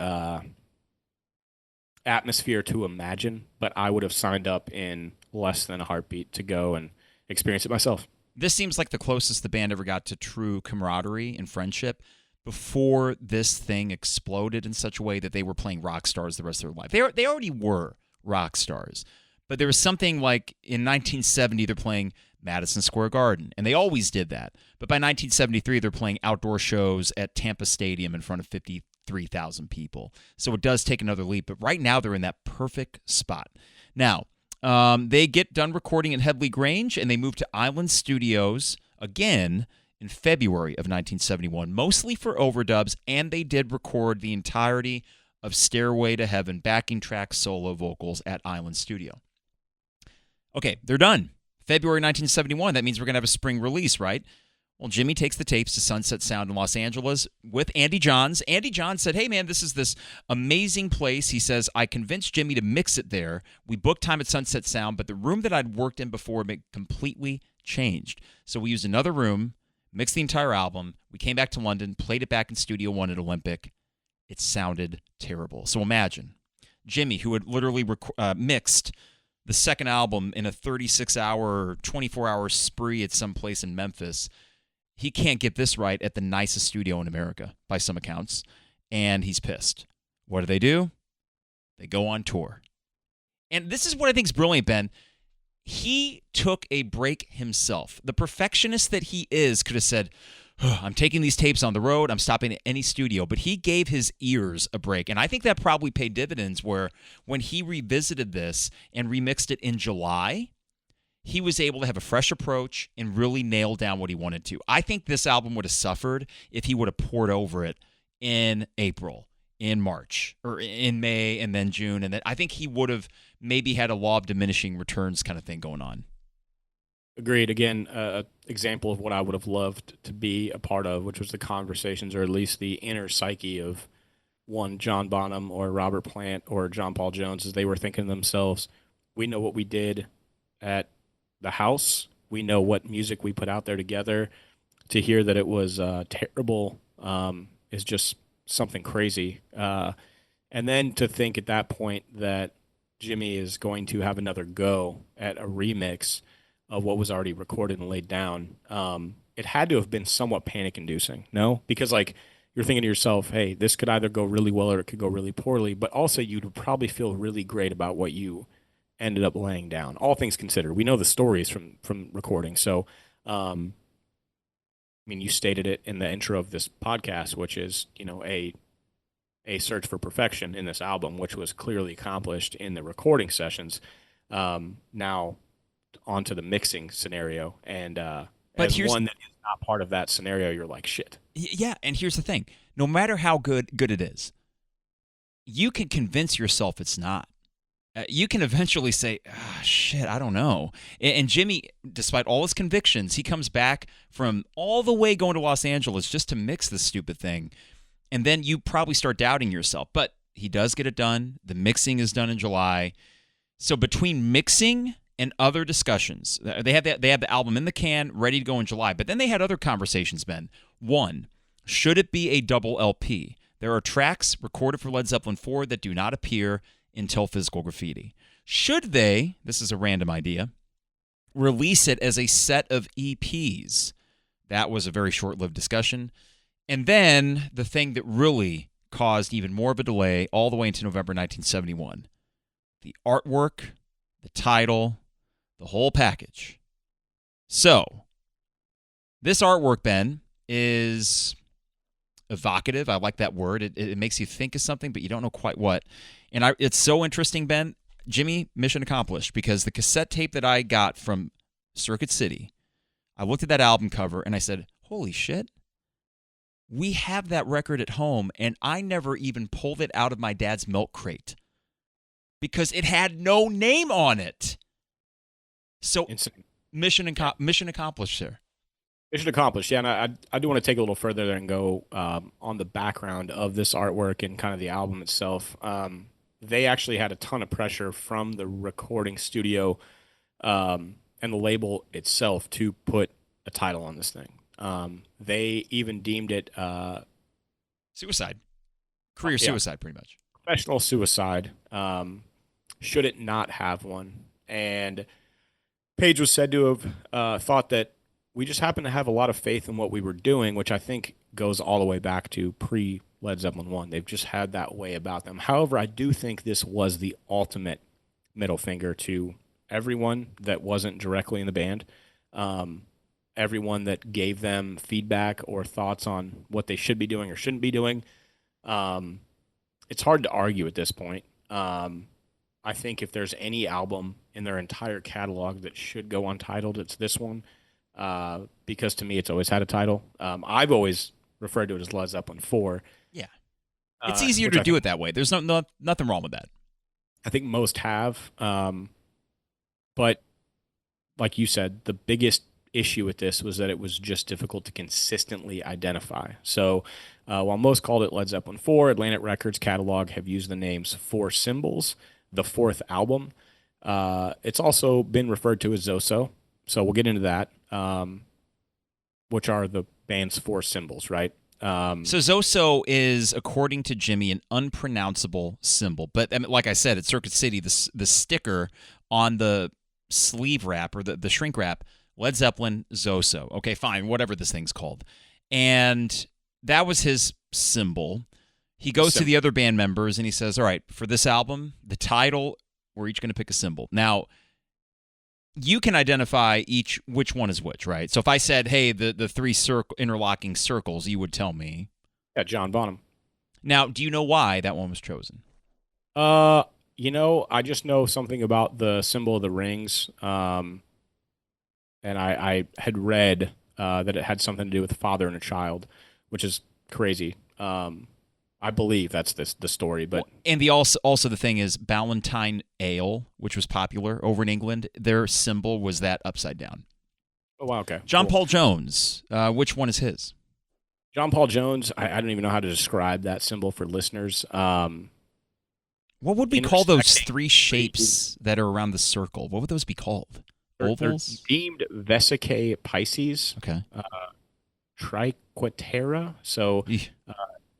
atmosphere to imagine, but I would have signed up in less than a heartbeat to go and experience it myself. This seems like the closest the band ever got to true camaraderie and friendship before this thing exploded in such a way that they were playing rock stars the rest of their life. They already were rock stars, but there was something like in 1970 they're playing Madison Square Garden, and they always did that. But by 1973 they're playing outdoor shows at Tampa Stadium in front of 53,000 people. So it does take another leap, but right now they're in that perfect spot. Now, they get done recording at Headley Grange, and they move to Island Studios again in February of 1971, mostly for overdubs, and they did record the entirety of Stairway to Heaven, backing track solo vocals at Island Studio. Okay, they're done. February 1971, that means we're going to have a spring release, right? Well, Jimmy takes the tapes to Sunset Sound in Los Angeles with Andy Johns. Andy Johns said, hey, man, this is this amazing place. He says, I convinced Jimmy to mix it there. We booked time at Sunset Sound, but the room that I'd worked in before completely changed. So we used another room, mixed the entire album. We came back to London, played it back in Studio One at Olympic. It sounded terrible. So imagine Jimmy, who had literally mixed the second album in a 36-hour, 24-hour spree at some place in Memphis. He can't get this right at the nicest studio in America, by some accounts, and he's pissed. What do? They go on tour. And this is what I think is brilliant, Ben. he took a break himself. The perfectionist that he is could have said, I'm taking these tapes on the road. I'm stopping at any studio. But he gave his ears a break. And I think that probably paid dividends where when he revisited this and remixed it in July, he was able to have a fresh approach and really nail down what he wanted to. I think this album would have suffered if he would have poured over it in April, in March, or in May, and then June. And then I think he would have maybe had a law of diminishing returns kind of thing going on. Agreed. Again, example of what I would have loved to be a part of, which was the conversations, or at least the inner psyche of one John Bonham or Robert Plant or John Paul Jones, as they were thinking to themselves, we know what we did at the house. We know what music we put out there together. To hear that it was terrible is just something crazy. And then to think at that point that Jimmy is going to have another go at a remix of what was already recorded and laid down, it had to have been somewhat panic-inducing, no? Because, like, you're thinking to yourself, hey, this could either go really well or it could go really poorly, but also you'd probably feel really great about what you ended up laying down, all things considered. We know the stories from recording, so, I mean, you stated it in the intro of this podcast, which is, a search for perfection in this album, which was clearly accomplished in the recording sessions. Now, onto the mixing scenario, and but as one that is not part of that scenario, you're like, shit. Yeah, and here's the thing. No matter how good it is, you can convince yourself it's not. You can eventually say, shit, I don't know. And Jimmy, despite all his convictions, he comes back from all the way going to Los Angeles just to mix this stupid thing. And then you probably start doubting yourself. But he does get it done. The mixing is done in July. So between mixing and other discussions, they have the album in the can, ready to go in July. But then they had other conversations, Ben. One, should it be a double LP? There are tracks recorded for Led Zeppelin IV that do not appear until Physical Graffiti. Should they, this is a random idea, release it as a set of EPs? That was a very short-lived discussion. And then the thing that really caused even more of a delay all the way into November 1971, the artwork, the title, the whole package. So, this artwork, Ben, is evocative. I like that word. It makes you think of something, but you don't know quite what. And it's so interesting, Ben. Jimmy, mission accomplished, because the cassette tape that I got from Circuit City, I looked at that album cover and I said, holy shit, we have that record at home, and I never even pulled it out of my dad's milk crate because it had no name on it. So, mission accomplished, sir. Mission accomplished, yeah. And I do want to take a little further there and go on the background of this artwork and kind of the album itself. They actually had a ton of pressure from the recording studio and the label itself to put a title on this thing. They even deemed it suicide, career suicide, pretty much. Professional suicide. Should it not have one? And Page was said to have thought that we just happened to have a lot of faith in what we were doing, which I think goes all the way back to pre-Led Zeppelin 1. They've just had that way about them. However, I do think this was the ultimate middle finger to everyone that wasn't directly in the band, everyone that gave them feedback or thoughts on what they should be doing or shouldn't be doing. It's hard to argue at this point. I think if there's any album in their entire catalog that should go untitled, it's this one. Because to me, it's always had a title. I've always referred to it as Led Zeppelin IV. Yeah. It's easier to do it that way. There's nothing wrong with that. I think most have. But like you said, the biggest issue with this was that it was just difficult to consistently identify. So while most called it Led Zeppelin IV, Atlantic Records catalog have used the names Four Symbols, the fourth album. It's also been referred to as Zoso. So we'll get into that, which are the band's four symbols, right? So Zoso is, according to Jimmy, an unpronounceable symbol. But I mean, like I said, at Circuit City, the sticker on the sleeve wrap or the shrink wrap, Led Zeppelin, Zoso. Okay, fine, whatever this thing's called. And that was his symbol. He goes to the other band members and he says, all right, for this album, the title, we're each going to pick a symbol. Now, you can identify which one is which, right? So if I said, "Hey, the three interlocking circles," you would tell me. Yeah, John Bonham. Now, do you know why that one was chosen? I just know something about the symbol of the rings. And I had read that it had something to do with a father and a child, which is crazy. I believe that's the story, but and the also the thing is Ballantine Ale, which was popular over in England. Their symbol was that upside down. oh wow, okay. John Cool. Paul Jones, which one is his? John Paul Jones. I don't even know how to describe that symbol for listeners. What would we call those three shapes that are around the circle? What would those be called? Ovals? They're deemed Vesicae Pisces. Okay. Triquetera. So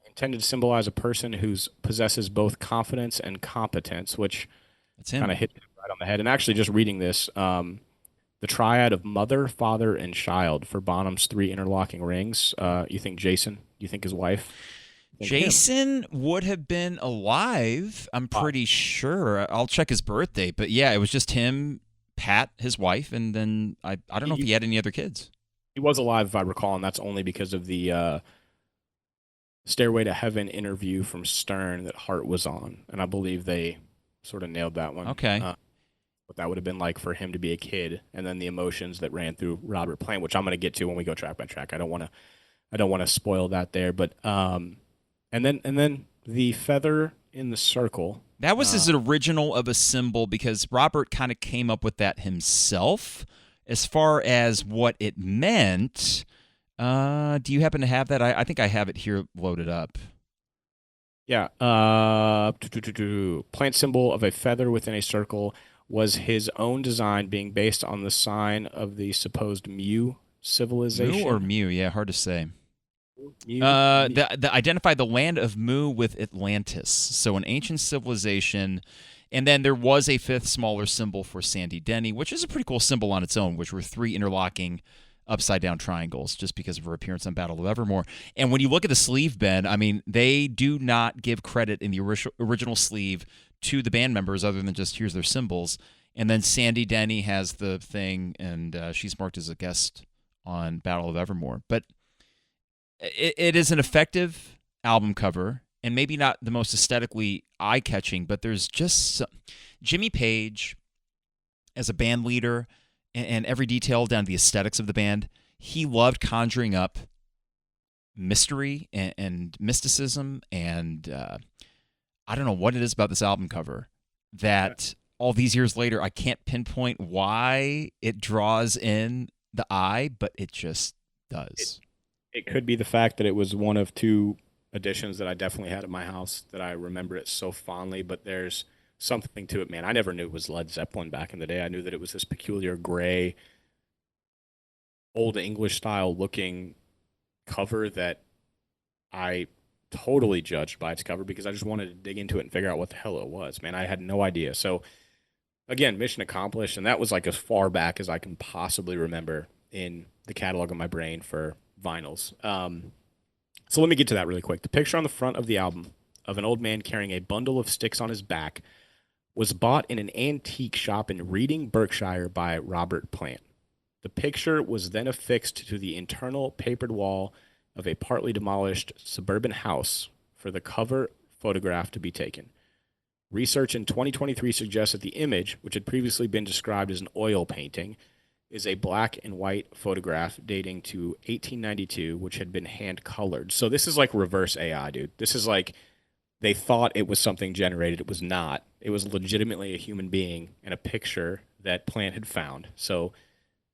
intended to symbolize a person who possesses both confidence and competence, which kind of hit right on the head. And actually, just reading this, the triad of mother, father, and child for Bonham's three interlocking rings. You think Jason? You think his wife? Jason would have been alive, I'm pretty sure. I'll check his birthday. But yeah, it was just him, Pat, his wife, and then I don't know if he had any other kids. He was alive, if I recall, and that's only because of the Stairway to Heaven interview from Stern that Hart was on. And I believe they sort of nailed that one. Okay. What that would have been like for him to be a kid, and then the emotions that ran through Robert Plant, which I'm going to get to when we go track by track. I don't want to spoil that there, but and then the feather in the circle. That was his original of a symbol because Robert kind of came up with that himself. As far as what it meant, do you happen to have that? I think I have it here loaded up. Yeah. Plant symbol of a feather within a circle was his own design, being based on the sign of the supposed Mu civilization. Mu or Mu? Yeah, hard to say. Mu. Identify the land of Mu with Atlantis. So an ancient civilization. And then there was a fifth smaller symbol for Sandy Denny, which is a pretty cool symbol on its own, which were three interlocking upside-down triangles just because of her appearance on Battle of Evermore. And when you look at the sleeve, Ben, I mean, they do not give credit in the original sleeve to the band members other than just here's their symbols. And then Sandy Denny has the thing, and she's marked as a guest on Battle of Evermore. But it is an effective album cover, and maybe not the most aesthetically eye-catching, but there's just Jimmy Page as a band leader and every detail down to the aesthetics of the band. He loved conjuring up mystery and mysticism, and I don't know what it is about this album cover that all these years later I can't pinpoint why it draws in the eye, but it just does. It could be the fact that it was one of two editions that I definitely had at my house that I remember it so fondly, but there's something to it, man. I never knew it was Led Zeppelin back in the day. I knew that it was this peculiar gray, old English style looking cover that I totally judged by its cover because I just wanted to dig into it and figure out what the hell it was, man. I had no idea. So again, mission accomplished, and that was like as far back as I can possibly remember in the catalog of my brain for vinyls. So let me get to that really quick. The picture on the front of the album of an old man carrying a bundle of sticks on his back was bought in an antique shop in Reading, Berkshire by Robert Plant. The picture was then affixed to the internal papered wall of a partly demolished suburban house for the cover photograph to be taken. Research in 2023 suggests that the image, which had previously been described as an oil painting, is a black and white photograph dating to 1892, which had been hand-colored. So this is like reverse AI, dude. This is like they thought it was something generated. It was not. It was legitimately a human being and a picture that Plant had found. So,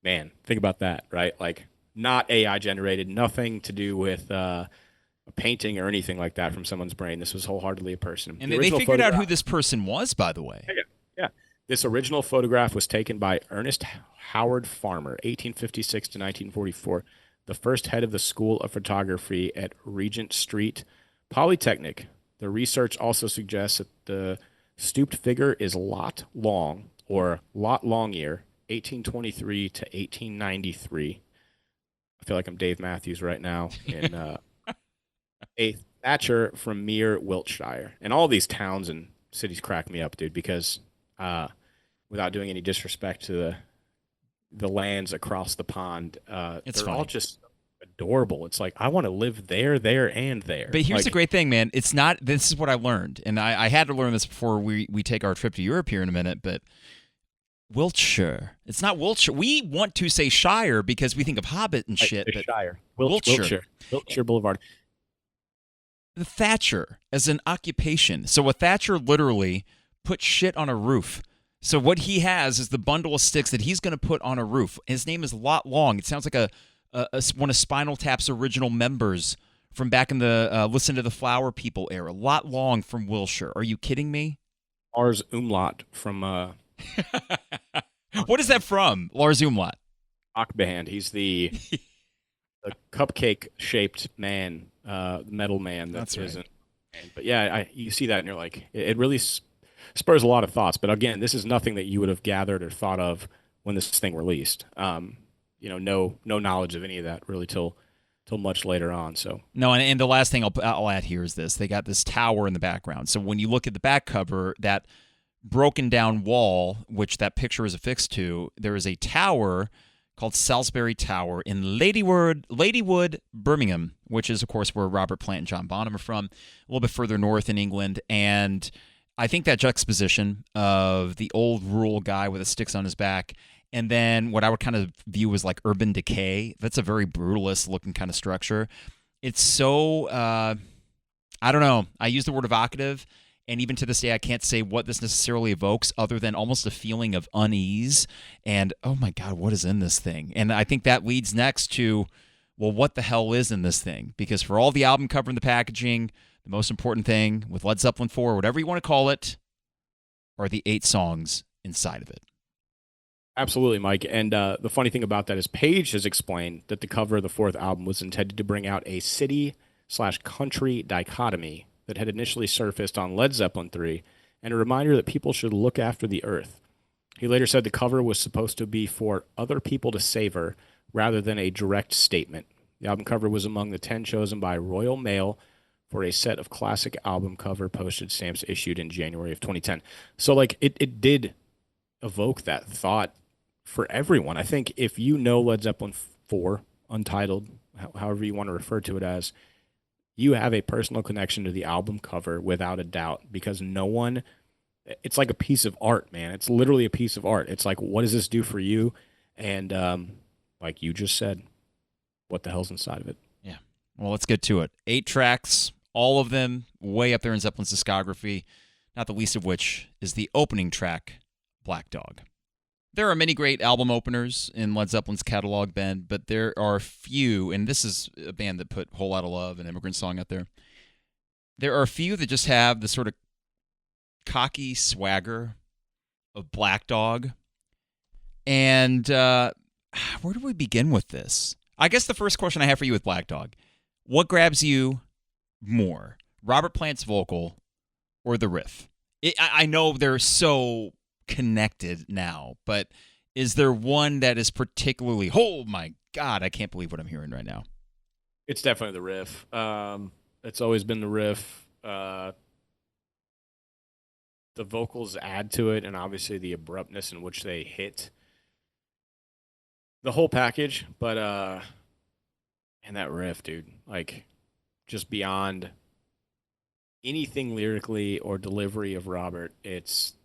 man, think about that, right? Like, not AI generated, nothing to do with a painting or anything like that from someone's brain. This was wholeheartedly a person. And they figured out who this person was, by the way. Yeah. This original photograph was taken by Ernest Howard Farmer, 1856 to 1944, the first head of the School of Photography at Regent Street Polytechnic. The research also suggests that the stooped figure is Lot Long, or Lot Longear, 1823 to 1893. I feel like I'm Dave Matthews right now in a thatcher from Mere, Wiltshire. And all these towns and cities crack me up, dude, because without doing any disrespect to the the lands across the pond. It's They're funny. all just adorable. It's like I want to live there, and there. But here's the Like, great thing, man. It's not. This is what I learned, and I had to learn this before we take our trip to Europe here in a minute. But Wiltshire. It's not Wiltshire. We want to say Shire because we think of Hobbit and shit. the But Shire, Wiltshire. Wiltshire Boulevard. The Thatcher as an occupation. So a Thatcher literally put shit on a roof. So what he has is the bundle of sticks that he's going to put on a roof. His name is Lot Long. It sounds like one of Spinal Tap's original members from back in the Listen to the Flower People era. Lot Long from Wiltshire. Are you kidding me? Lars Umlaut from What is that from? Lars Umlaut. Rock Band. He's the cupcake shaped man, metal man. That's right. Isn't. But yeah, you see that and you're like, it really spurs a lot of thoughts. But again, this is nothing that you would have gathered or thought of when this thing released. No knowledge of any of that really till much later on. So no, and the last thing I'll add here is this: they got this tower in the background. So when you look at the back cover, that broken down wall, which that picture is affixed to, there is a tower called Salisbury Tower in Ladywood, Birmingham, which is, of course, where Robert Plant and John Bonham are from, a little bit further north in England. And I think that juxtaposition of the old rural guy with the sticks on his back and then what I would kind of view as like urban decay, that's a very brutalist-looking kind of structure. It's so, I don't know. I use the word evocative, and even to this day, I can't say what this necessarily evokes other than almost a feeling of unease and, oh my God, what is in this thing? And I think that leads next to, well, what the hell is in this thing? Because for all the album cover and the packaging, the most important thing with Led Zeppelin IV, whatever you want to call it, are the 8 songs inside of it. absolutely, Mike. And the funny thing about that is Page has explained that the cover of the 4th album was intended to bring out a city/country dichotomy that had initially surfaced on Led Zeppelin III, and a reminder that people should look after the earth. He later said the cover was supposed to be for other people to savor rather than a direct statement. The album cover was among the 10 chosen by Royal Mail for a set of classic album cover postage stamps issued in January of 2010. So, like, it did evoke that thought for everyone. I think if you know Led Zeppelin IV, Untitled, however you want to refer to it as, you have a personal connection to the album cover without a doubt, because no one, it's like a piece of art, man. It's literally a piece of art. It's like, what does this do for you? And like you just said, what the hell's inside of it? Yeah. Well, let's get to it. 8 tracks, all of them way up there in Zeppelin's discography, not the least of which is the opening track, Black Dog. There are many great album openers in Led Zeppelin's catalog, Ben, but there are few, and this is a band that put Whole Lotta Love and Immigrant Song out there. There are a few that just have the sort of cocky swagger of Black Dog. And where do we begin with this? I guess the first question I have for you with Black Dog, what grabs you more, Robert Plant's vocal or the riff? I know they're so connected now, but is there one that is particularly, oh my God, I can't believe what I'm hearing right now? It's definitely the riff. It's always been the riff. The vocals add to it, and obviously the abruptness in which they hit the whole package. But and that riff, dude, like, just beyond anything lyrically or delivery of Robert, it's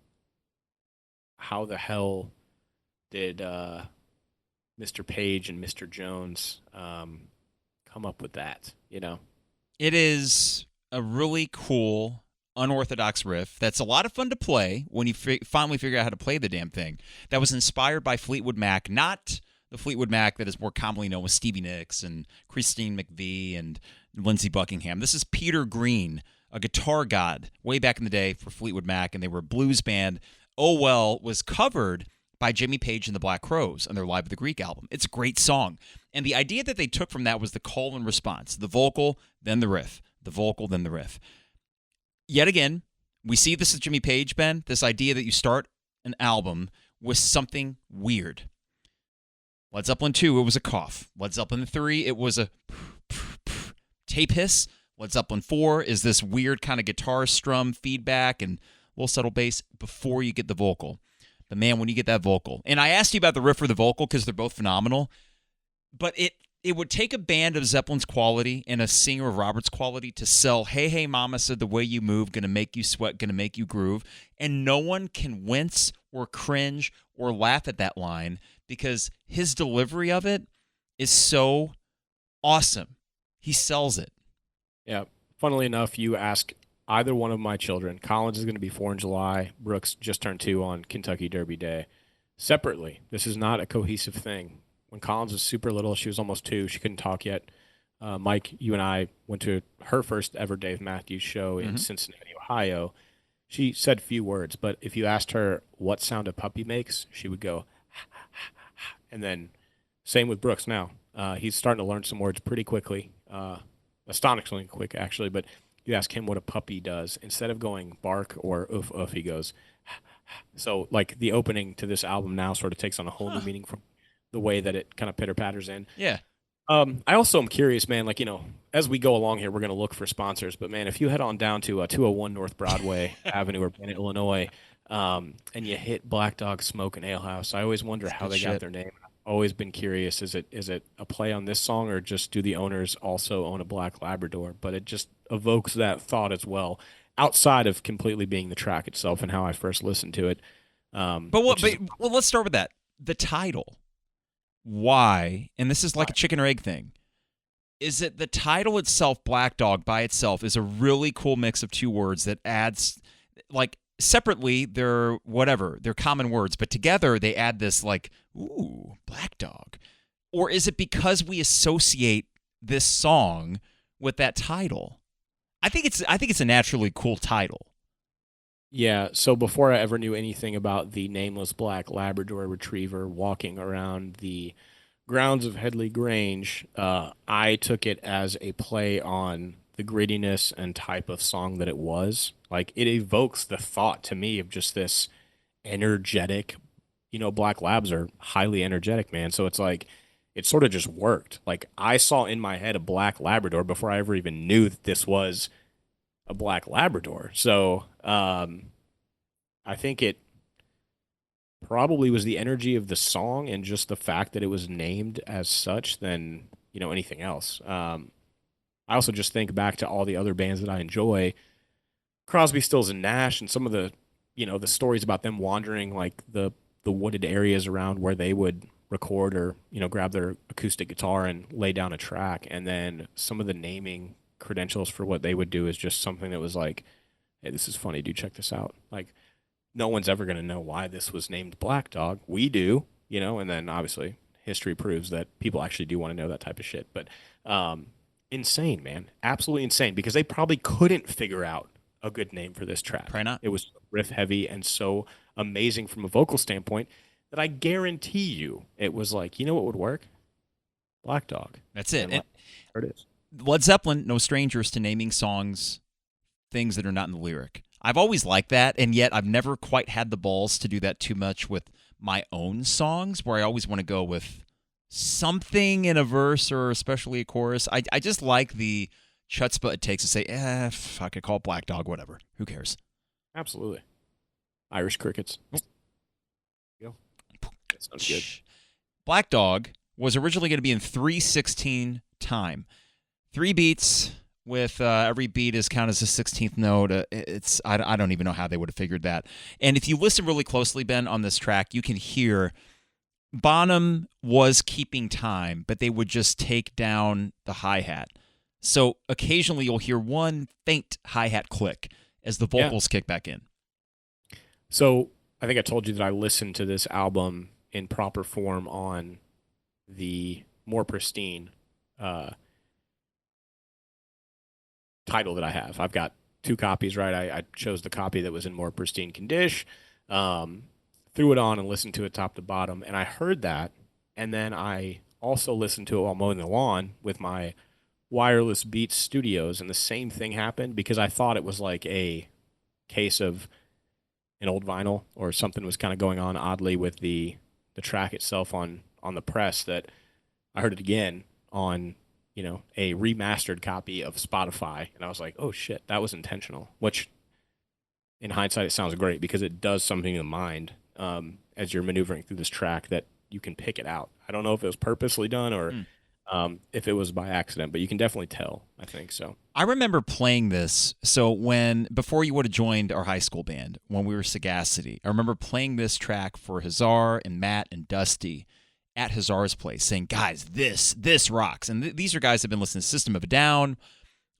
how the hell did Mr. Page and Mr. Jones come up with that, you know? It is a really cool, unorthodox riff that's a lot of fun to play when you finally figure out how to play the damn thing. That was inspired by Fleetwood Mac, not the Fleetwood Mac that is more commonly known as Stevie Nicks and Christine McVie and Lindsey Buckingham. This is Peter Green, a guitar god way back in the day for Fleetwood Mac, and they were a blues band. Oh Well was covered by Jimmy Page and the Black Crowes on their Live at the Greek album. It's a great song. And the idea that they took from that was the call and response. The vocal, then the riff. The vocal, then the riff. Yet again, we see this as Jimmy Page, Ben, this idea that you start an album with something weird. Led Zeppelin II, it was a cough. Led Zeppelin III, it was a tape hiss. Led Zeppelin IV is this weird kind of guitar strum feedback and little subtle bass before you get the vocal. But man, when you get that vocal, and I asked you about the riff or the vocal because they're both phenomenal, but it would take a band of Zeppelin's quality and a singer of Robert's quality to sell Hey Hey Mama Said the Way You Move, gonna make you sweat, gonna make you groove, and no one can wince or cringe or laugh at that line because his delivery of it is so awesome. He sells it. Yeah. Funnily enough, you ask either one of my children. Collins is going to be 4 in July. Brooks just turned 2 on Kentucky Derby Day. Separately, this is not a cohesive thing. When Collins was super little, she was almost 2. She couldn't talk yet. Mike, you and I went to her first ever Dave Matthews show in Cincinnati, Ohio. She said few words, but if you asked her what sound a puppy makes, she would go, and then same with Brooks now. He's starting to learn some words pretty quickly, astonishingly quick, actually, but you ask him what a puppy does. Instead of going bark or oof, oof, he goes, so like the opening to this album now sort of takes on a whole new meaning from the way that it kind of pitter-patters in. Yeah. I also am curious, man, like, as we go along here, we're going to look for sponsors, but man, if you head on down to 201 North Broadway Avenue or Bennett, Illinois, and you hit Black Dog Smoke and Ale House, I always wonder how they got their name. I've always been curious, is it a play on this song, or just do the owners also own a black Labrador? But it just evokes that thought as well, outside of completely being the track itself and how I first listened to it. Well, let's start with that. The title. Why? And this is like a chicken or egg thing. Is it the title itself, Black Dog, by itself, is a really cool mix of two words that adds, like, separately, they're common words, but together they add this, like, ooh, Black Dog. Or is it because we associate this song with that title? I think it's a naturally cool title. Yeah, so before I ever knew anything about the nameless black Labrador retriever walking around the grounds of Headley Grange, I took it as a play on the grittiness and type of song that it was. Like, it evokes the thought to me of just this energetic, black labs are highly energetic, man. So it's like, it sort of just worked. Like, I saw in my head a black Labrador before I ever even knew that this was a black Labrador. So I think it probably was the energy of the song and just the fact that it was named as such than anything else. I also just think back to all the other bands that I enjoy, Crosby, Stills, and Nash, and some of the the stories about them wandering like the wooded areas around where they would record or grab their acoustic guitar and lay down a track, and then some of the naming credentials for what they would do is just something that was like, hey, this is funny, dude, check this out. Like, no one's ever going to know why this was named Black Dog. We do, and then obviously history proves that people actually do want to know that type of shit. But insane, man. Absolutely insane, because they probably couldn't figure out a good name for this track. Probably not. It was riff heavy and so amazing from a vocal standpoint that I guarantee you it was like, what would work? Black Dog. That's it. There it is. Led Zeppelin, no strangers to naming songs things that are not in the lyric. I've always liked that, and yet I've never quite had the balls to do that too much with my own songs, where I always want to go with something in a verse or especially a chorus. I just like the chutzpah it takes to say, fuck, I call it Black Dog, whatever. Who cares? Absolutely. Irish crickets. That sounds good. Black Dog was originally going to be in 3/16 time. 3 beats with every beat is counted as a 16th note. I don't even know how they would have figured that. And if you listen really closely, Ben, on this track, you can hear Bonham was keeping time, but they would just take down the hi-hat. So occasionally you'll hear one faint hi-hat click as the vocals kick back in. So I think I told you that I listened to this album in proper form on the more pristine title that I have. I've got 2 copies, right? I chose the copy that was in more pristine condition, threw it on and listened to it top to bottom, and I heard that, and then I also listened to it while mowing the lawn with my wireless Beats Studios, and the same thing happened, because I thought it was like a case of an old vinyl or something was kind of going on oddly with the track itself on the press, that I heard it again on a remastered copy of Spotify, and I was like, oh shit, that was intentional, which in hindsight it sounds great because it does something to the mind. as you're maneuvering through this track that you can pick it out. I don't know if it was purposely done or if it was by accident, but you can definitely tell, I think so. I remember playing this. So before you would have joined our high school band, when we were Sagacity, I remember playing this track for Hazar and Matt and Dusty at Hazar's place, saying, guys, this rocks. And these are guys that have been listening to System of a Down,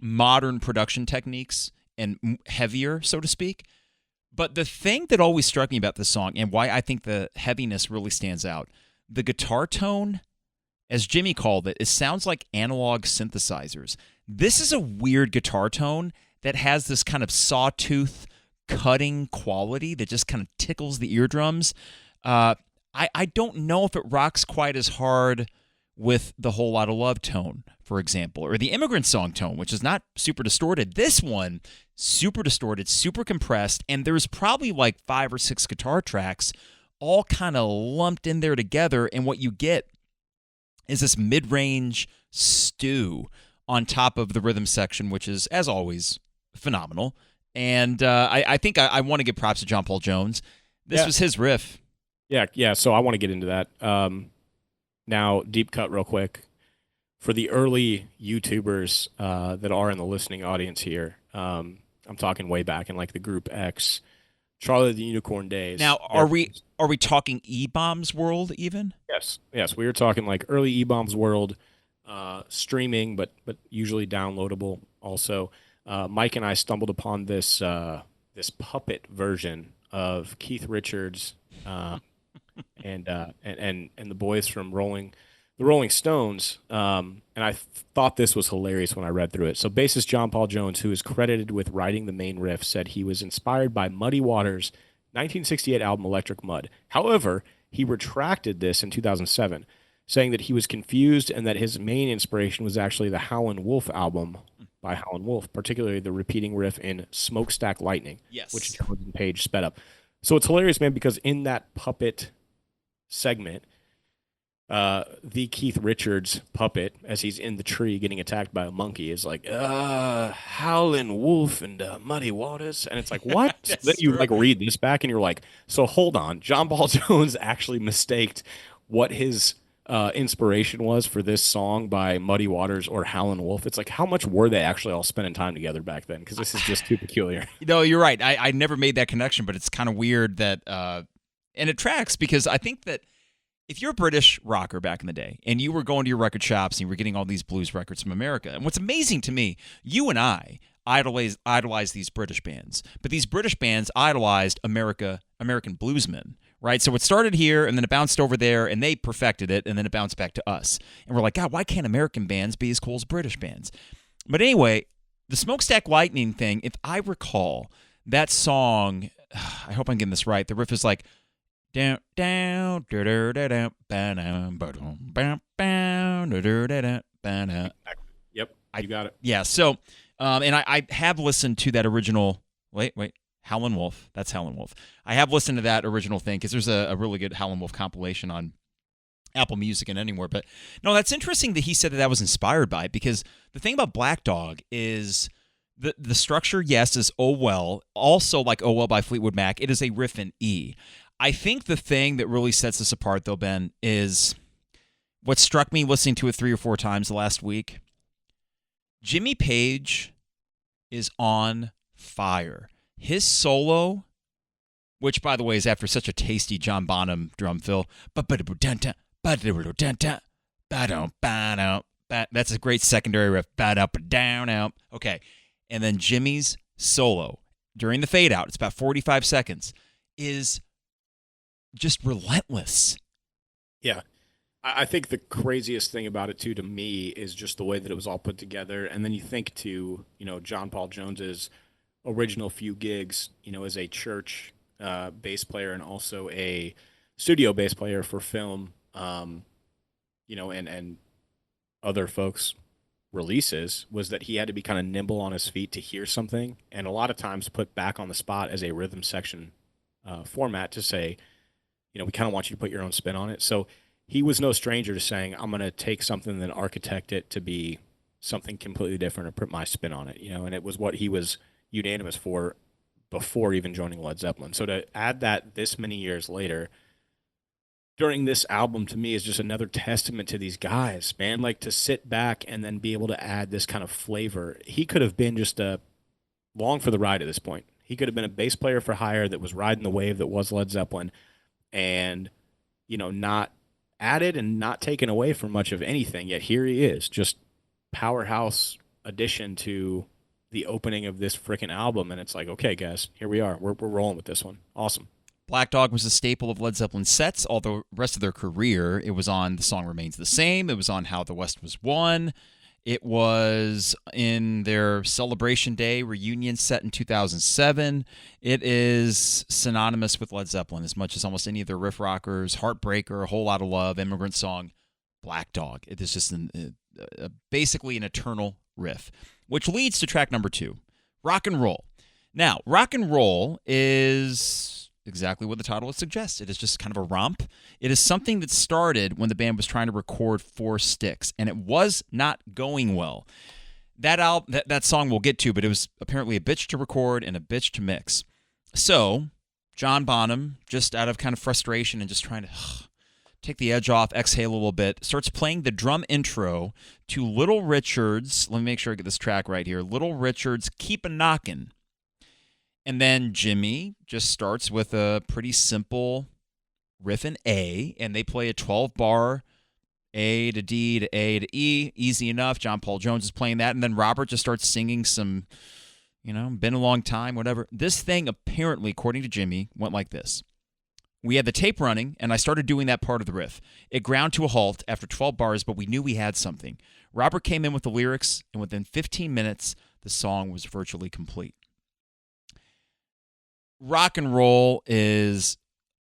modern production techniques, and heavier, so to speak. But the thing that always struck me about this song and why I think the heaviness really stands out, the guitar tone, as Jimmy called it sounds like analog synthesizers. This is a weird guitar tone that has this kind of sawtooth cutting quality that just kind of tickles the eardrums. I don't know if it rocks quite as hard with the Whole Lotta Love tone, for example, or the Immigrant Song tone, which is not super distorted. This one, super distorted, super compressed, and there's probably like 5 or 6 guitar tracks all kind of lumped in there together, and what you get is this mid-range stew on top of the rhythm section, which is, as always, phenomenal. And I think I want to give props to John Paul Jones. This was his riff. Yeah. So I want to get into that. Now, deep cut real quick. For the early YouTubers that are in the listening audience here, I'm talking way back in like the Group X, Charlie the Unicorn days. Now, are we talking E-Bombs world even? Yes. We were talking like early E-Bombs world, streaming, but usually downloadable. Also, Mike and I stumbled upon this puppet version of Keith Richards and the boys from the Rolling Stones, and I thought this was hilarious when I read through it. So bassist John Paul Jones, who is credited with writing the main riff, said he was inspired by Muddy Waters' 1968 album Electric Mud. However, he retracted this in 2007, saying that he was confused and that his main inspiration was actually the Howlin' Wolf album by Howlin' Wolf, particularly the repeating riff in Smokestack Lightning, which Jordan Page sped up. So it's hilarious, man, because in that puppet segment, the Keith Richards puppet, as he's in the tree getting attacked by a monkey, is like, Howlin' Wolf and Muddy Waters. And it's like, what? So then you like read this back and you're like, so hold on. John Paul Jones actually mistaked what his inspiration was for this song by Muddy Waters or Howlin' Wolf. It's like, how much were they actually all spending time together back then? Because this is just too peculiar. No, you're right. I never made that connection, but it's kind of weird that, and it tracks because I think that if you're a British rocker back in the day and you were going to your record shops and you were getting all these blues records from America, and what's amazing to me, you and I idolize these British bands, but these British bands idolized American bluesmen, right? So it started here and then it bounced over there and they perfected it and then it bounced back to us. And we're like, God, why can't American bands be as cool as British bands? But anyway, the Smokestack Lightning thing, if I recall, that song, I hope I'm getting this right, the riff is like, down, down, da da da da, ba dum, ba dum, ba bam, da da da da, ba da. Yep, you got it. Yeah. So, and I have listened to that original. Wait, Howlin' Wolf. That's Howlin' Wolf. I have listened to that original thing because there's a really good Howlin' Wolf compilation on Apple Music and anywhere. But no, that's interesting that he said that was inspired by it, because the thing about Black Dog is the structure. Yes, is Oh Well. Also, like Oh Well by Fleetwood Mac, it is a riff in E. I think the thing that really sets this apart, though, Ben, is what struck me listening to it 3 or 4 times last week. Jimmy Page is on fire. His solo, which, by the way, is after such a tasty John Bonham drum fill. That's a great secondary riff. Okay. And then Jimmy's solo during the fade out, it's about 45 seconds, is just relentless. Yeah. I think the craziest thing about it, too, to me, is just the way that it was all put together. And then you think to, John Paul Jones's original few gigs, as a church bass player and also a studio bass player for film, and other folks' releases, was that he had to be kind of nimble on his feet to hear something, and a lot of times put back on the spot as a rhythm section format to say, we kind of want you to put your own spin on it. So he was no stranger to saying, I'm going to take something and architect it to be something completely different and put my spin on it, and it was what he was unanimous for before even joining Led Zeppelin. So to add that this many years later during this album to me is just another testament to these guys, man. Like to sit back and then be able to add this kind of flavor. He could have been just long for the ride at this point. He could have been a bass player for hire that was riding the wave that was Led Zeppelin and, not added and not taken away from much of anything. Yet here he is, just powerhouse addition to the opening of this freaking album. And it's like, okay, guys, here we are. We're rolling with this one. Awesome. Black Dog was a staple of Led Zeppelin's sets all the rest of their career. It was on The Song Remains the Same. It was on How the West Was Won. It was in their Celebration Day reunion set in 2007. It is synonymous with Led Zeppelin as much as almost any of their riff rockers, Heartbreaker, A Whole Lot of Love, Immigrant Song, Black Dog. It is just basically an eternal riff, which leads to track number 2, Rock and Roll. Now, Rock and Roll is exactly what the title would suggest. It is just kind of a romp. It is something that started when the band was trying to record 4 Sticks, and it was not going well. That song we'll get to, but it was apparently a bitch to record and a bitch to mix. So John Bonham, just out of kind of frustration and just trying to take the edge off, exhale a little bit, starts playing the drum intro to Little Richard's, let me make sure I get this track right here, Little Richard's Keep a Knockin'. And then Jimmy just starts with a pretty simple riff in A, and they play a 12-bar A to D to A to E. Easy enough. John Paul Jones is playing that. And then Robert just starts singing some, been a long time, whatever. This thing apparently, according to Jimmy, went like this. We had the tape running, and I started doing that part of the riff. It ground to a halt after 12 bars, but we knew we had something. Robert came in with the lyrics, and within 15 minutes, the song was virtually complete. Rock and Roll is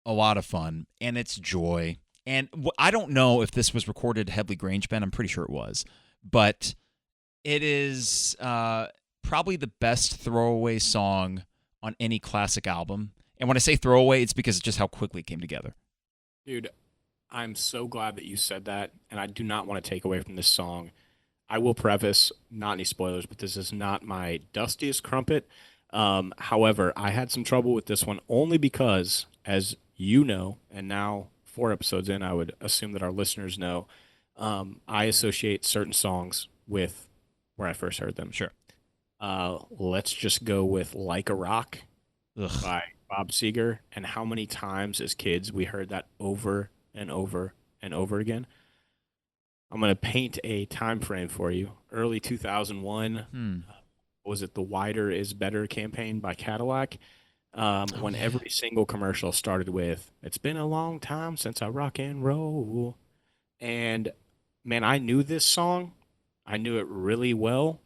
a lot of fun, and it's joy. And I don't know if this was recorded at Headley Grange, Ben. I'm pretty sure it was. But it is probably the best throwaway song on any classic album. And when I say throwaway, it's because it's just how quickly it came together. Dude, I'm so glad that you said that, and I do not want to take away from this song. I will preface, not any spoilers, but this is not my Dustiest Crumpet. However, I had some trouble with this one only because, as you know, and now 4 episodes in, I would assume that our listeners know, I associate certain songs with where I first heard them. Sure. Let's just go with Like a Rock by Bob Seger, and how many times as kids we heard that over and over and over again. I'm going to paint a time frame for you. Early 2001. Was it the Wider is Better campaign by Cadillac? When every single commercial started with, "It's been a long time since I rock and roll." And man, I knew this song. I knew it really well.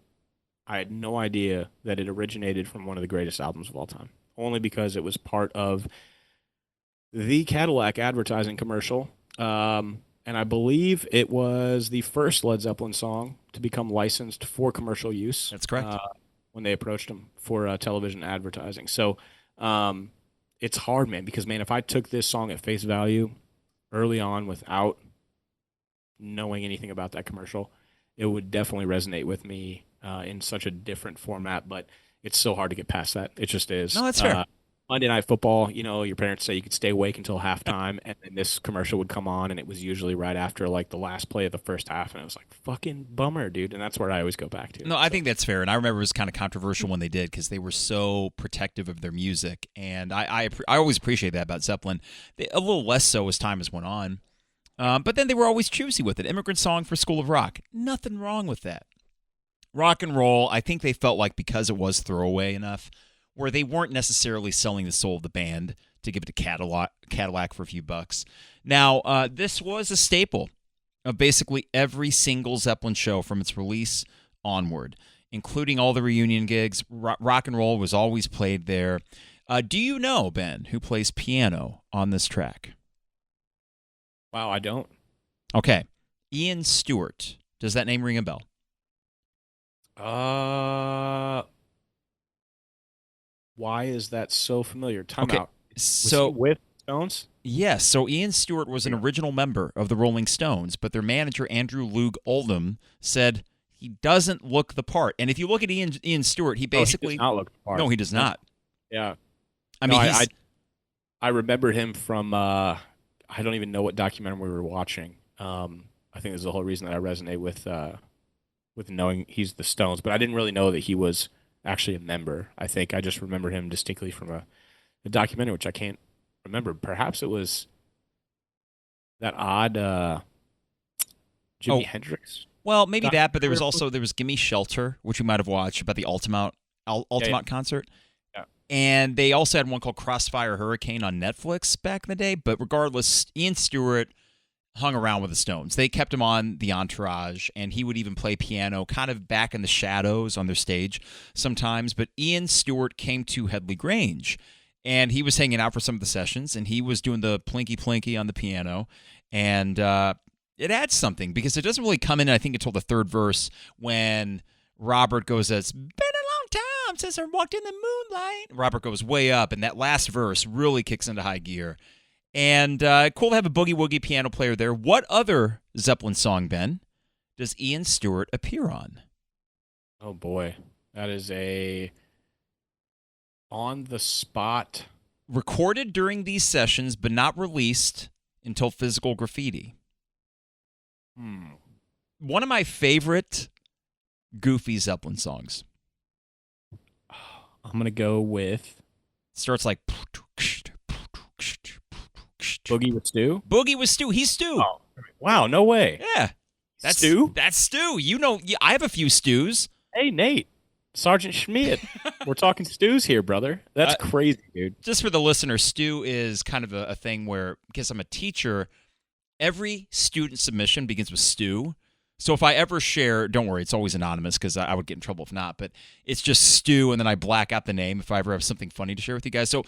I had no idea that it originated from one of the greatest albums of all time, only because it was part of the Cadillac advertising commercial. And I believe it was the first Led Zeppelin song to become licensed for commercial use. That's correct. When they approached him for television advertising. So it's hard, man, because, man, if I took this song at face value early on without knowing anything about that commercial, it would definitely resonate with me in such a different format, but it's so hard to get past that. It just is. No, that's fair. Monday Night Football, your parents say you could stay awake until halftime, and then this commercial would come on, and it was usually right after, like, the last play of the first half, and it was like, fucking bummer, dude, and that's where I always go back to. No, I think that's fair, and I remember it was kind of controversial when they did because they were so protective of their music, and I always appreciate that about Zeppelin. A little less so as time has went on, but then they were always choosy with it. Immigrant Song for School of Rock. Nothing wrong with that. Rock and Roll, I think they felt like because it was throwaway enough, where they weren't necessarily selling the soul of the band to give it to Cadillac for a few bucks. Now, this was a staple of basically every single Zeppelin show from its release onward, including all the reunion gigs. Rock and Roll was always played there. Do you know, Ben, who plays piano on this track? Wow, I don't. Okay. Ian Stewart. Does that name ring a bell? Why is that so familiar? Time Okay, out. so with Stones? Yes, so Ian Stewart was an original member of the Rolling Stones, but their manager, Andrew Loog Oldham, said he doesn't look the part. And if you look at Ian Stewart, he basically... he does not look the part. No, he does not. Yeah. I No, mean, I remember him from I don't even know what documentary we were watching. I think there's the whole reason that I resonate with knowing he's the Stones, but I didn't really know that he was actually a member. I think I just remember him distinctly from a documentary, which I can't remember. Perhaps it was that odd Jimi oh, Hendrix well, maybe that, but documentary. there was Gimme Shelter, which you might have watched about the Yeah, Altamont concert. yeah. And they also had one called Crossfire Hurricane on Netflix back in the day. But regardless, Ian Stewart hung around with the Stones. They kept him on the Entourage, and he would even play piano kind of back in the shadows on their stage sometimes. But Ian Stewart came to Headley Grange, and he was hanging out for some of the sessions, and he was doing the plinky-plinky on the piano. And it adds something because it doesn't really come in, I think, until the third verse when Robert goes, "It's been a long time since I walked in the moonlight." Robert goes way up, and that last verse really kicks into high gear. And cool to have a boogie woogie piano player there. What other Zeppelin song, Ben, does Ian Stewart appear on? Oh boy, that is a on the spot. Recorded during these sessions, but not released until Physical Graffiti. One of my favorite goofy Zeppelin songs. I'm gonna go with Starts like Boogie with Stu. Boogie with Stu. He's Stu. Oh, wow, no way. Yeah. That's Stu? That's Stu. You know, I have a few Stews. Hey, Nate. Sergeant Schmidt. We're talking Stews here, brother. That's crazy, dude. Just for the listener, Stu is kind of a thing where, because I'm a teacher, every student submission begins with Stu. So if I ever share, don't worry, it's always anonymous because I would get in trouble if not, but it's just Stu, and then I black out the name if I ever have something funny to share with you guys. So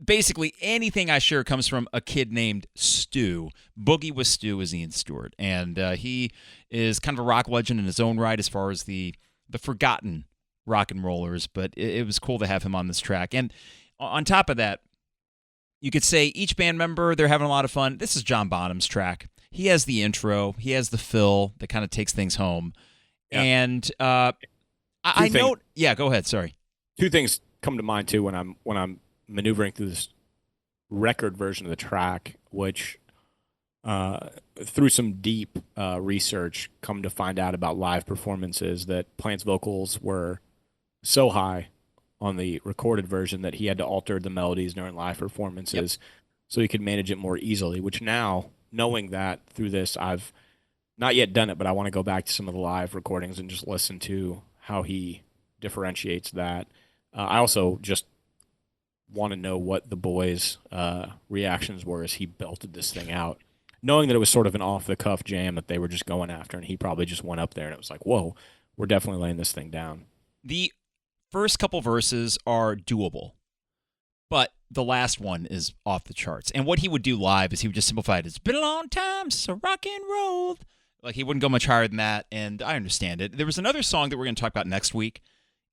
basically anything I share comes from a kid named Stu. Boogie with Stu is Ian Stewart, and he is kind of a rock legend in his own right as far as the forgotten rock and rollers, but it was cool to have him on this track. And on top of that, you could say each band member, they're having a lot of fun. This is John Bonham's track. He has the intro. He has the fill that kind of takes things home. Yeah. And I note, yeah, go ahead. Sorry. Two things come to mind too when I'm maneuvering through this record version of the track, which through some deep research, come to find out about live performances that Plant's vocals were so high on the recorded version that he had to alter the melodies during live performances so he could manage it more easily, which now, knowing that through this, I've not yet done it, but I want to go back to some of the live recordings and just listen to how he differentiates that. I also just want to know what the boys' reactions were as he belted this thing out, knowing that it was sort of an off-the-cuff jam that they were just going after, and he probably just went up there and it was like, whoa, we're definitely laying this thing down. The first couple verses are doable, but the last one is off the charts. And what he would do live is he would just simplify it. It's been a long time since I rock and roll. Like, he wouldn't go much higher than that, and I understand it. There was another song that we're going to talk about next week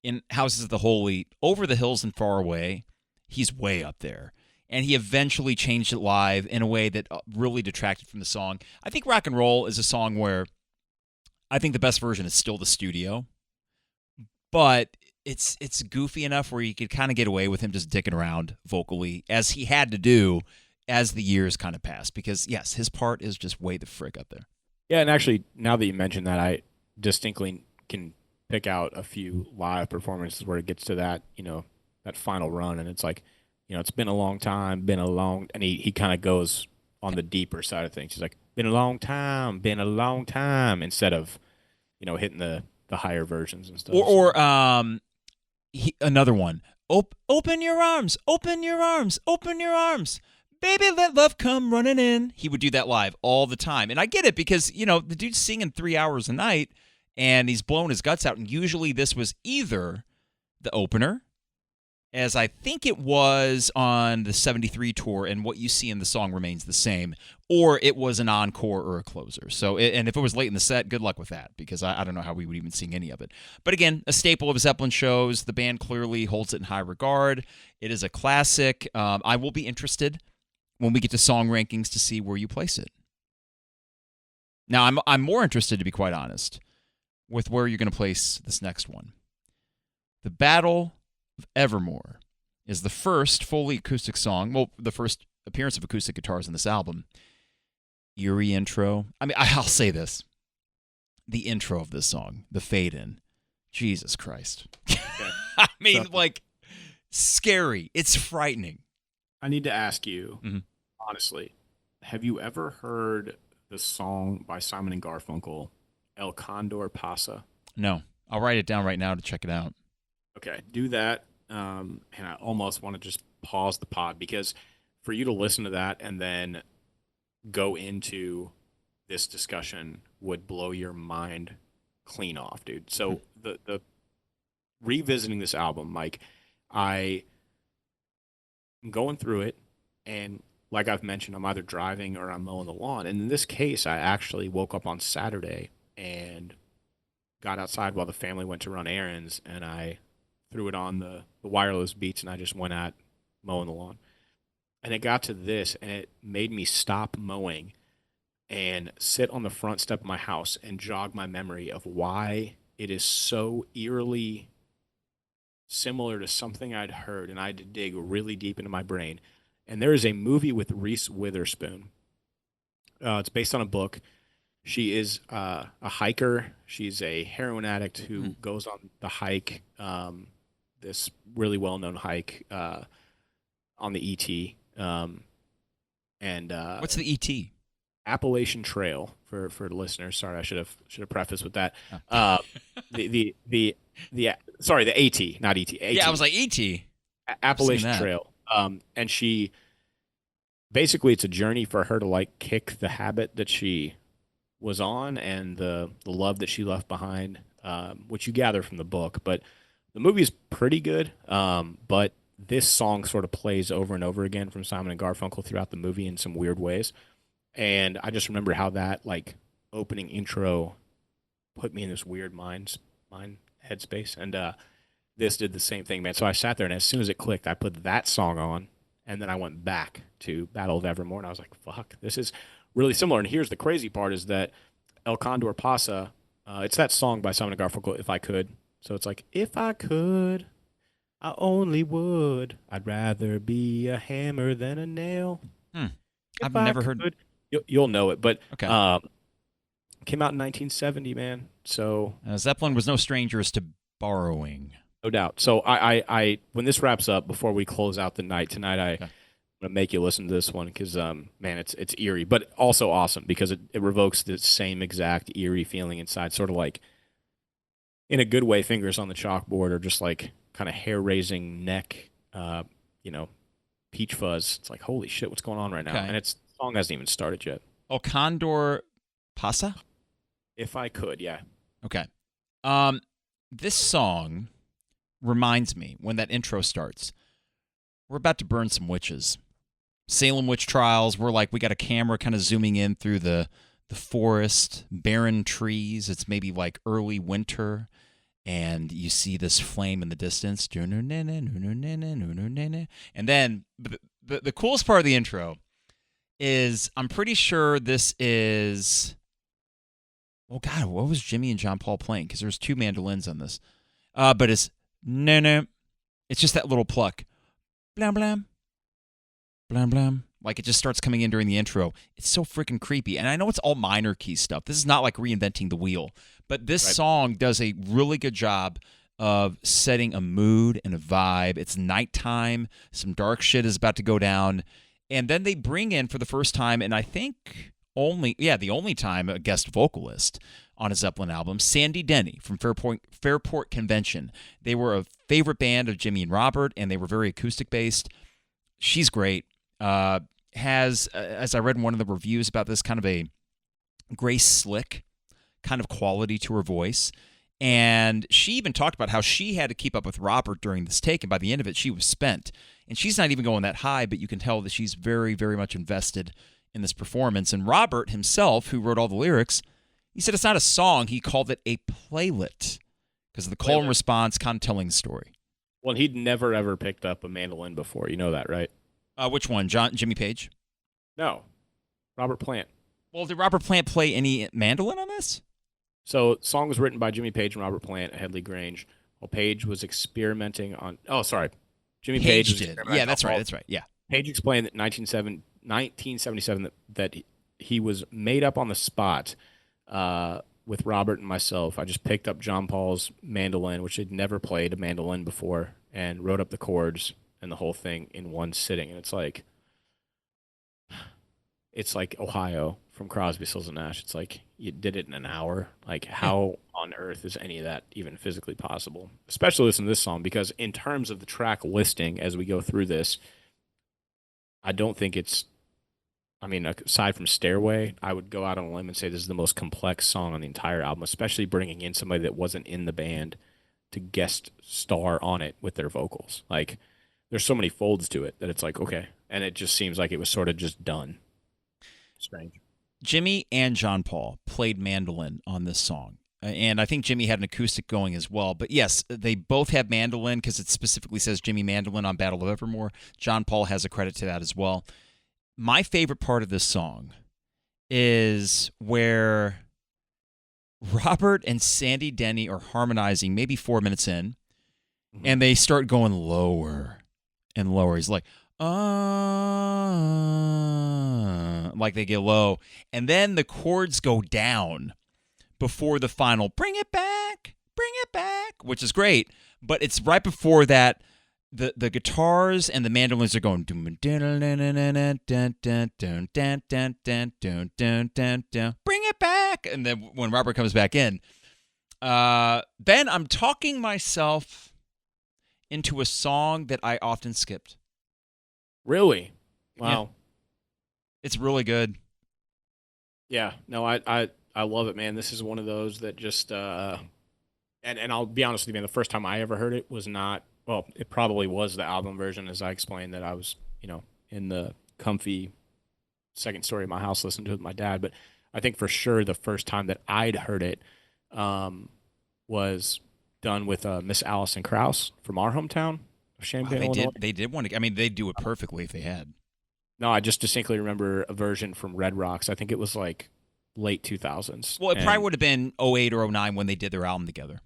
in Houses of the Holy, Over the Hills and Far Away. He's way up there. And he eventually changed it live in a way that really detracted from the song. I think Rock and Roll is a song where I think the best version is still the studio, but it's goofy enough where you could kind of get away with him just dicking around vocally, as he had to do as the years kind of passed, because, yes, his part is just way the frick up there. Yeah, and actually, now that you mentioned that, I distinctly can pick out a few live performances where it gets to that, that final run, and it's like, it's been a long time, and he kind of goes on the deeper side of things. He's like, been a long time, instead of, hitting the higher versions and stuff. Another one. Open your arms, open your arms, open your arms. Baby, let love come running in. He would do that live all the time. And I get it because, the dude's singing 3 hours a night and he's blowing his guts out. And usually this was either the opener, as I think it was on the 73 tour, and what you see in the song remains the same, or it was an encore or a closer. So, and if it was late in the set, good luck with that, because I don't know how we would even sing any of it. But again, a staple of Zeppelin shows. The band clearly holds it in high regard. It is a classic. I will be interested when we get to song rankings to see where you place it. Now, I'm more interested, to be quite honest, with where you're going to place this next one. The Battle of Evermore is the first fully acoustic song. Well, the first appearance of acoustic guitars in this album. Eerie intro. I mean, I'll say this. The intro of this song, the fade in. Jesus Christ. Okay. I mean, like, scary. It's frightening. I need to ask you, honestly, have you ever heard the song by Simon and Garfunkel, El Condor Pasa? No. I'll write it down right now to check it out. Okay, do that. And I almost want to just pause the pod because for you to listen to that and then go into this discussion would blow your mind clean off, dude. So the revisiting this album, Mike, I'm going through it, and like I've mentioned, I'm either driving or I'm mowing the lawn. And in this case, I actually woke up on Saturday and got outside while the family went to run errands, and I threw it on the wireless beats, and I just went at mowing the lawn. And it got to this, and it made me stop mowing and sit on the front step of my house and jog my memory of why it is so eerily similar to something I'd heard, and I had to dig really deep into my brain. And there is a movie with Reese Witherspoon. It's based on a book. She is a hiker. She's a heroin addict who goes on the hike, this really well-known hike on the ET. What's the ET? Appalachian Trail for the listeners. Sorry, I should have prefaced with that. The sorry, the AT, not ET. AT. Yeah, I was like ET. Appalachian Trail. And she basically, it's a journey for her to like kick the habit that she was on and the love that she left behind, which you gather from the book. But the movie is pretty good. But this song sort of plays over and over again from Simon and Garfunkel throughout the movie in some weird ways. And I just remember how that like opening intro put me in this weird mind headspace. And this did the same thing, man. So I sat there, and as soon as it clicked, I put that song on, and then I went back to Battle of Evermore, and I was like, fuck, this is really similar. And here's the crazy part is that El Condor Pasa, it's that song by Simon & Garfunkel, If I Could. So it's like, if I could, I only would. I'd rather be a hammer than a nail. I've never heard. You'll know it, but okay. Came out in 1970, man. So Zeppelin was no strangers to borrowing. No doubt. So I when this wraps up, before we close out the night tonight, I'm gonna make you listen to this one because man, it's eerie, but also awesome because it revokes the same exact eerie feeling inside, sort of like in a good way, fingers on the chalkboard, or just like kind of hair raising neck, peach fuzz. It's like, holy shit, what's going on right now? And the song hasn't even started yet. El Condor Pasa? If I Could, yeah. Okay. This song reminds me, when that intro starts, we're about to burn some witches. Salem witch trials, we got a camera kind of zooming in through the forest, barren trees. It's maybe like early winter, and you see this flame in the distance. And then the coolest part of the intro is, I'm pretty sure this is... Oh, God, what was Jimmy and John Paul playing? Because there's two mandolins on this. But it's... No. It's just that little pluck. Blam, blam. Blam, blam. Like, it just starts coming in during the intro. It's so freaking creepy. And I know it's all minor key stuff. This is not like reinventing the wheel. But this song does a really good job of setting a mood and a vibe. It's nighttime. Some dark shit is about to go down. And then they bring in, for the first time, and I think the only time, a guest vocalist on a Zeppelin album, Sandy Denny from Fairport Convention. They were a favorite band of Jimmy and Robert, and they were very acoustic-based. She's great. Has, as I read in one of the reviews about this, kind of a Grace Slick kind of quality to her voice. And she even talked about how she had to keep up with Robert during this take, and by the end of it, she was spent. And she's not even going that high, but you can tell that she's very, very much invested in this performance. And Robert himself, who wrote all the lyrics, he said it's not a song. He called it a playlet because of the call and response, kind of telling the story. Well, he'd never, ever picked up a mandolin before. You know that, right? Which one? Jimmy Page? No. Robert Plant. Well, did Robert Plant play any mandolin on this? So the song was written by Jimmy Page and Robert Plant at Headley Grange. While Page was experimenting on... Oh, sorry. Jimmy Page was did. Yeah, that's right. Yeah. Page explained that 1977 that he was made up on the spot with Robert and myself. I just picked up John Paul's mandolin, which he'd never played a mandolin before, and wrote up the chords and the whole thing in one sitting. And it's like Ohio from Crosby, Stills, and Nash. It's like you did it in an hour. Like, how on earth is any of that even physically possible? Especially listen to this song, because in terms of the track listing as we go through this, I don't think it's, I mean, aside from Stairway, I would go out on a limb and say this is the most complex song on the entire album, especially bringing in somebody that wasn't in the band to guest star on it with their vocals. Like, there's so many folds to it that it's like, okay. And it just seems like it was sort of just done. Strange. Jimmy and John Paul played mandolin on this song. And I think Jimmy had an acoustic going as well. But yes, they both have mandolin because it specifically says Jimmy Mandolin on Battle of Evermore. John Paul has a credit to that as well. My favorite part of this song is where Robert and Sandy Denny are harmonizing maybe 4 minutes in, and they start going lower and lower. He's like, like they get low. And then the chords go down before the final, bring it back, which is great. But it's right before that, the guitars and the mandolins are going, bring it back. And then when Robert comes back in, Ben, I'm talking myself into a song that I often skipped. Really? Wow. Yeah. It's really good. Yeah. No, I love it, man. This is one of those that just and I'll be honest with you, man, the first time I ever heard it was not, well, it probably was the album version, as I explained, that I was, in the comfy second story of my house listening to it with my dad. But I think for sure the first time that I'd heard it was done with Miss Allison Krauss from our hometown of Champaign, Illinois. They did one. I mean, they'd do it perfectly if they had. No, I just distinctly remember a version from Red Rocks. I think it was like late 2000s. Well, it probably would have been 08 or 09 when they did their album together.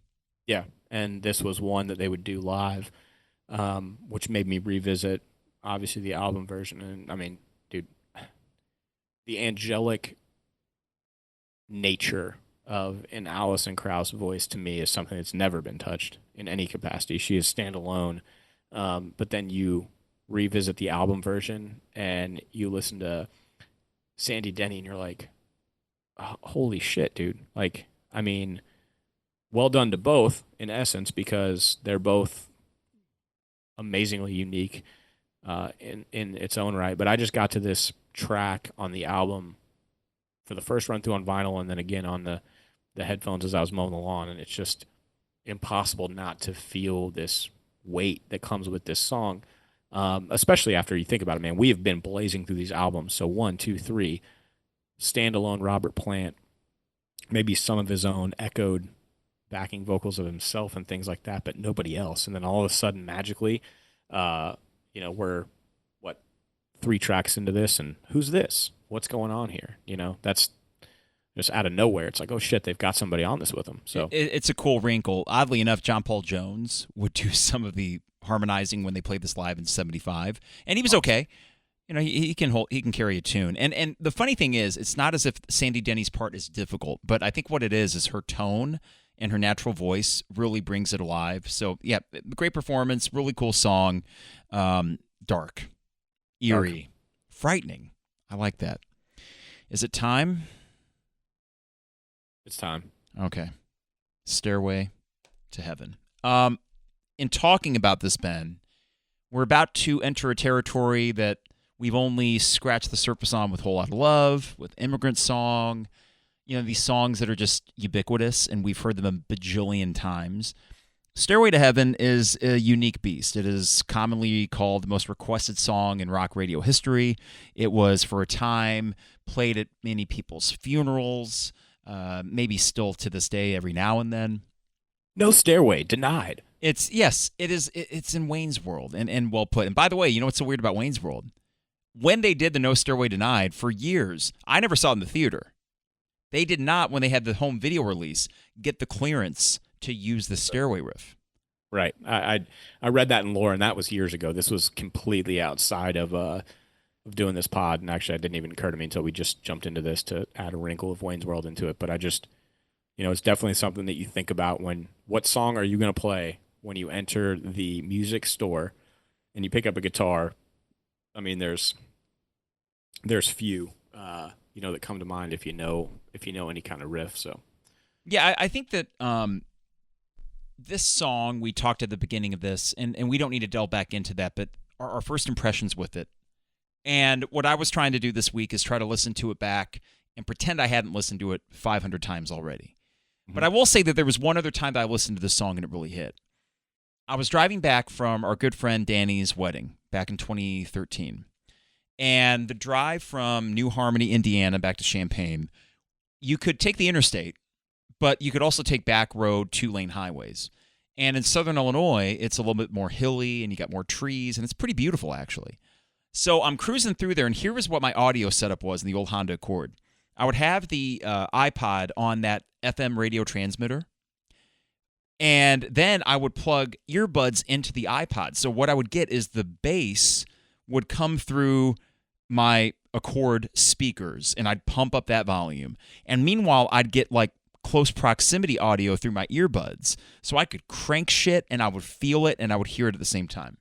Yeah, and this was one that they would do live, which made me revisit, obviously, the album version. And, I mean, dude, the angelic nature of an Alison Krauss voice to me is something that's never been touched in any capacity. She is standalone, but then you revisit the album version and you listen to Sandy Denny and you're like, oh, holy shit, dude. Like, I mean, well done to both in essence, because they're both amazingly unique in its own right. But I just got to this track on the album for the first run through on vinyl and then again on the headphones as I was mowing the lawn, and it's just impossible not to feel this weight that comes with this song. Especially after you think about it, man, we have been blazing through these albums. So 1, 2, 3, standalone Robert Plant, maybe some of his own echoed backing vocals of himself and things like that, but nobody else. And then all of a sudden, magically, we're 3 tracks into this, and who's this? What's going on here? That's just out of nowhere. It's like, oh shit, they've got somebody on this with them. So it's a cool wrinkle. Oddly enough, John Paul Jones would do some of the harmonizing when they played this live in '75, and he was okay. He can carry a tune. And the funny thing is, it's not as if Sandy Denny's part is difficult, but I think what it is her tone and her natural voice really brings it alive. So yeah, great performance, really cool song, dark, eerie, frightening. I like that. Is it time? It's time. Okay. Stairway to Heaven. In talking about this, Ben, we're about to enter a territory that we've only scratched the surface on with Whole Lotta Love, with Immigrant Song, these songs that are just ubiquitous, and we've heard them a bajillion times. Stairway to Heaven is a unique beast. It is commonly called the most requested song in rock radio history. It was, for a time, played at many people's funerals, maybe still to this day every now and then. No Stairway, denied. It is. It's in Wayne's World, and well put. And by the way, what's so weird about Wayne's World? When they did the No Stairway Denied, for years, I never saw it in the theater. They did not, when they had the home video release, get the clearance to use the Stairway riff. Right. I read that in lore, and that was years ago. This was completely outside of doing this pod, and actually, it didn't even occur to me until we just jumped into this to add a wrinkle of Wayne's World into it. But I just, it's definitely something that you think about when what song are you going to play when you enter the music store and you pick up a guitar. I mean, there's few, that come to mind if you know any kind of riff. So Yeah, I think that this song, we talked at the beginning of this, and we don't need to delve back into that, but our first impressions with it. And what I was trying to do this week is try to listen to it back and pretend I hadn't listened to it 500 times already. Mm-hmm. But I will say that there was one other time that I listened to this song and it really hit. I was driving back from our good friend Danny's wedding back in 2013. And the drive from New Harmony, Indiana, back to Champaign, you could take the interstate, but you could also take back road 2-lane highways. And in southern Illinois, it's a little bit more hilly and you got more trees, and it's pretty beautiful, actually. So I'm cruising through there, and here was what my audio setup was in the old Honda Accord. I would have the iPod on that FM radio transmitter, and then I would plug earbuds into the iPod. So what I would get is the bass would come through my Accord speakers, and I'd pump up that volume. And meanwhile, I'd get like close proximity audio through my earbuds, so I could crank shit, and I would feel it, and I would hear it at the same time.